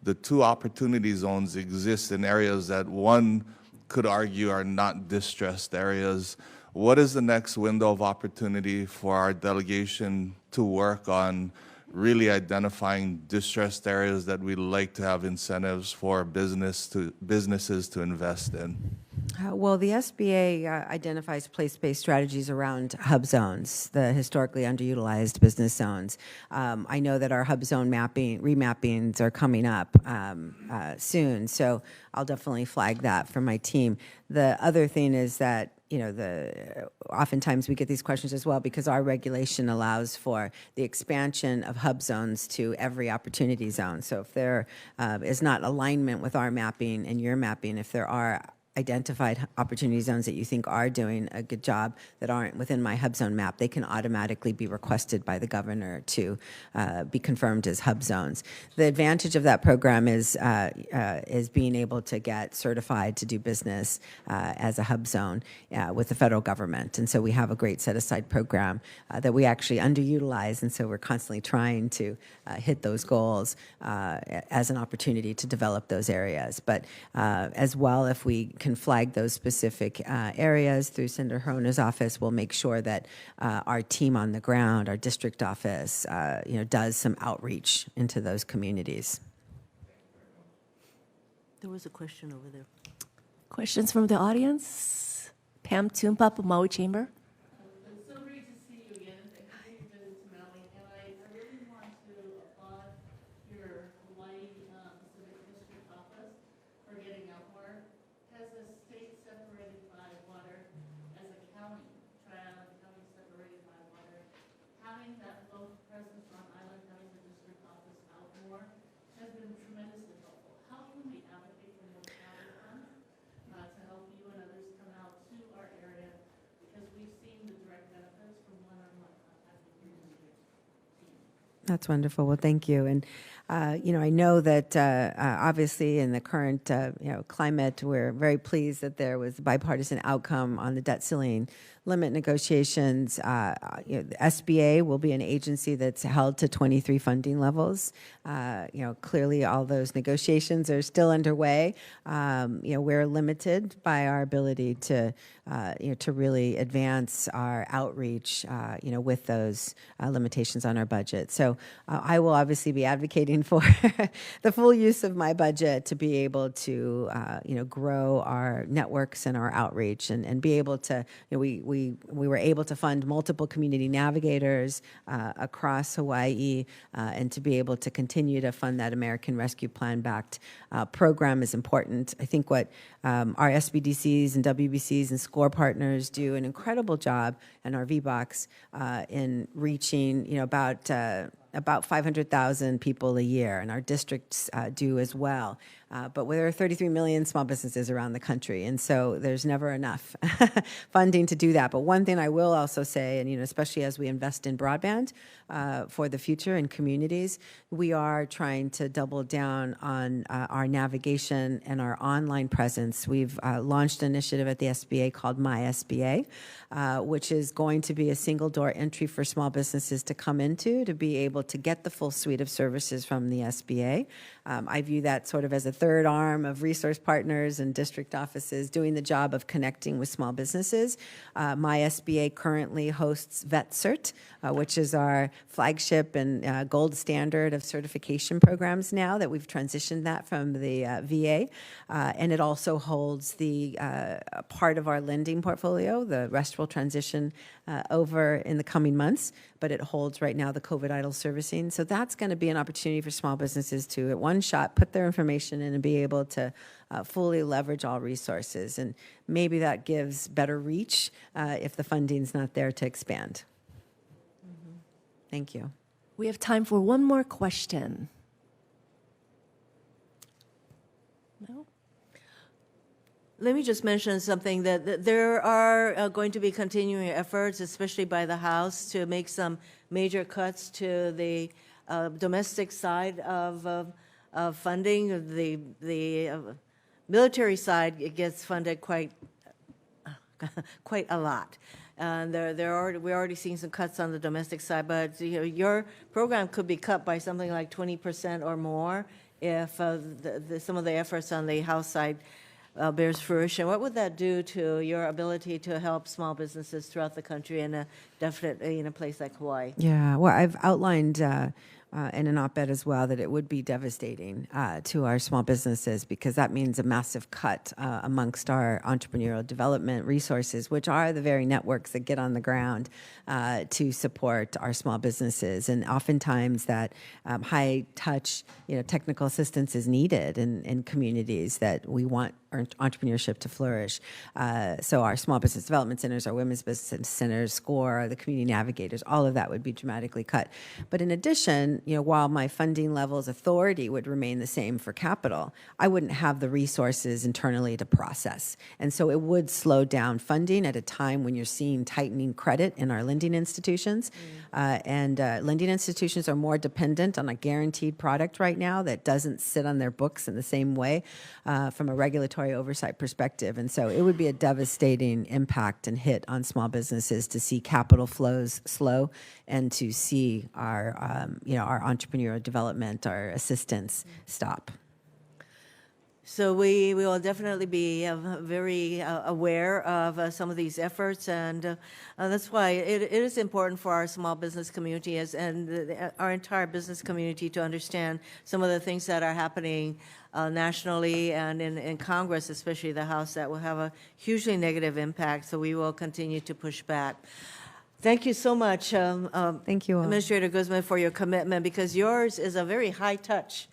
the two opportunity zones exist in areas that one could argue are not distressed areas. What is the next window of opportunity for our delegation to work on really identifying distressed areas that we'd like to have incentives for businesses to invest in? Well, the SBA identifies place-based strategies around hub zones, the historically underutilized business zones. I know that our hub zone remappings are coming up soon, so I'll definitely flag that for my team. The other thing is that oftentimes we get these questions as well because our regulation allows for the expansion of hub zones to every opportunity zone. So if there is not alignment with our mapping and your mapping, if there are identified opportunity zones that you think are doing a good job that aren't within my hub zone map, they can automatically be requested by the governor to be confirmed as hub zones. The advantage of that program is being able to get certified to do business as a hub zone with the federal government. And so we have a great set-aside program that we actually underutilize, and so we're constantly trying to hit those goals as an opportunity to develop those areas. But as well, if we can flag those specific areas through Senator Hirono's office, we'll make sure that our team on the ground, our district office, does some outreach into those communities. There was a question over there. Questions from the audience? Pam Toompap of Maui Chamber. It's so great to see you again, and thank you for visiting to Maui. And I really want to applaud your Hawaii Pacific District office for getting out more. As a state separated by water, as a county, Tri-Island County separated by water, having that local presence on island, having the district office out more, has been tremendously helpful. How can we advocate for more travel funds to help you and others come out to our area? Because we've seen the direct benefits from one-on-one contact with your district team. That's wonderful. Well, thank you. And I know that obviously in the current climate, we're very pleased that there was a bipartisan outcome on the debt ceiling limit negotiations. The SBA will be an agency that's held to 23 funding levels. Clearly all those negotiations are still underway. We're limited by our ability to really advance our outreach, with those limitations on our budget. So I will obviously be advocating for the full use of my budget to be able to, grow our networks and our outreach and be able to, we were able to fund multiple community navigators across Hawaii and to be able to continue to fund that American Rescue Plan backed program is important. I think what our SBDCs and WBCs and SCORE partners do an incredible job, and our VBOCs in reaching, about 500,000 people a year, and our districts do as well. But there are 33 million small businesses around the country, and so there's never enough funding to do that. But one thing I will also say, and especially as we invest in broadband for the future in communities, we are trying to double down on our navigation and our online presence. We've launched an initiative at the SBA called My SBA, which is going to be a single door entry for small businesses to come into to be able to get the full suite of services from the SBA. I view that sort of as a third arm of resource partners and district offices doing the job of connecting with small businesses. My SBA currently hosts VetCert, which is our flagship and gold standard of certification programs now that we've transitioned that from the VA. And it also holds the part of our lending portfolio. The rest will transition over in the coming months, but it holds right now the COVID EIDL servicing. So that's going to be an opportunity for small businesses to, at one shot, put their information in and be able to fully leverage all resources. And maybe that gives better reach if the funding's not there to expand. Mm-hmm. Thank you. We have time for one more question. No? Let me just mention something that there are going to be continuing efforts, especially by the House, to make some major cuts to the domestic side of funding. The military side, it gets funded quite a lot. And we're already seeing some cuts on the domestic side, but your program could be cut by something like 20% or more if some of the efforts on the House side bears fruition. What would that do to your ability to help small businesses throughout the country, and definitely in a place like Hawaii? Yeah, well, I've outlined in an op-ed as well that it would be devastating to our small businesses, because that means a massive cut amongst our entrepreneurial development resources, which are the very networks that get on the ground to support our small businesses. And oftentimes that high-touch, technical assistance is needed in communities that we want entrepreneurship to flourish. So our small business development centers, our women's business centers, SCORE, the community navigators, all of that would be dramatically cut. But in addition, while my funding levels authority would remain the same for capital, I wouldn't have the resources internally to process. And so it would slow down funding at a time when you're seeing tightening credit in our lending institutions. Lending institutions are more dependent on a guaranteed product right now that doesn't sit on their books in the same way from a regulatory oversight perspective. And so it would be a devastating impact and hit on small businesses to see capital flows slow and to see our entrepreneurial development, our assistance stop. So we will definitely be very aware of some of these efforts, and that's why it is important for our small business community and our entire business community to understand some of the things that are happening nationally and in Congress, especially the House, that will have a hugely negative impact. So we will continue to push back. Thank you so much, thank you all. Administrator Guzman, for your commitment, because yours is a very high touch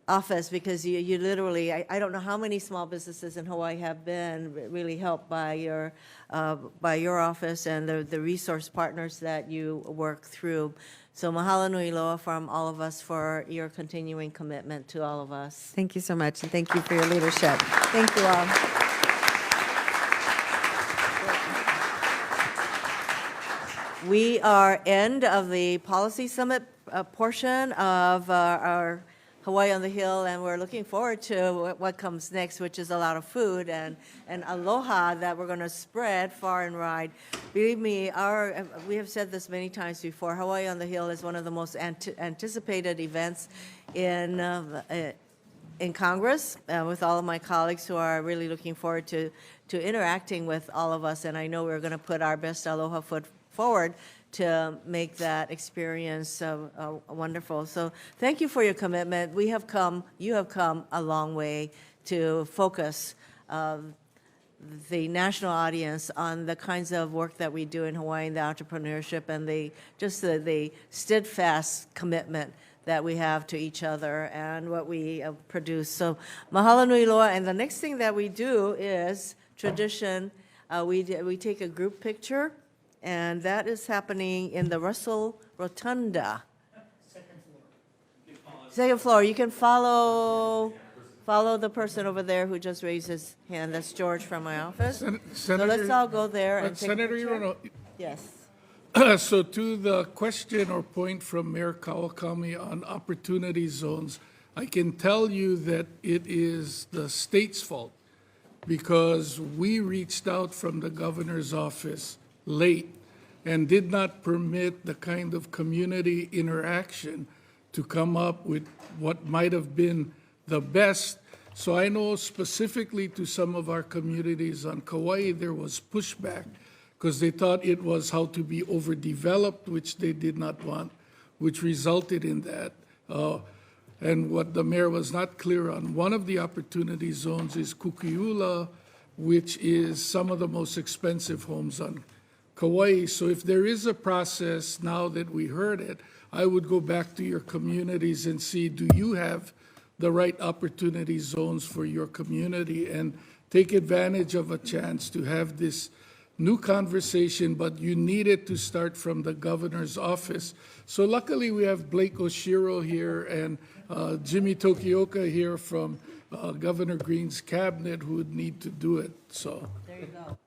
office, because you literally, I don't know how many small businesses in Hawaii have been really helped by your office and the resource partners that you work through. So mahalo nui loa from all of us for your continuing commitment to all of us. Thank you so much, and thank you for your leadership. Thank you all. We are end of the policy summit portion of our Hawaii on the Hill, and we're looking forward to what comes next, which is a lot of food and aloha that we're going to spread far and wide. Believe me, we have said this many times before, Hawaii on the Hill is one of the most anticipated events in Congress, with all of my colleagues who are really looking forward to interacting with all of us, and I know we're going to put our best aloha foot forward to make that experience wonderful. So thank you for your commitment. You have come a long way to focus the national audience on the kinds of work that we do in Hawaii, and the entrepreneurship, and the steadfast commitment that we have to each other and what we produce. So mahalo nui loa. And the next thing that we do is tradition. We take a group picture, and that is happening in the Russell Rotunda. Second floor. You can follow the person over there who just raised his hand. That's George from my office. So let's all go there and take Senator a picture. Hirono, Yes. so to the question or point from Mayor Kawakami on opportunity zones, I can tell you that it is the state's fault, because we reached out from the governor's office late and did not permit the kind of community interaction to come up with what might have been the best. So I know specifically to some of our communities on Kauai, there was pushback because they thought it was how to be overdeveloped, which they did not want, which resulted in that. And what the mayor was not clear on, one of the opportunity zones is Kukiula, which is some of the most expensive homes on Kauai. So if there is a process, now that we heard it, I would go back to your communities and see, do you have the right opportunity zones for your community, and take advantage of a chance to have this new conversation, but you need it to start from the governor's office. So luckily we have Blake Oshiro here and Jimmy Tokioka here from Governor Green's cabinet who would need to do it. So there you go.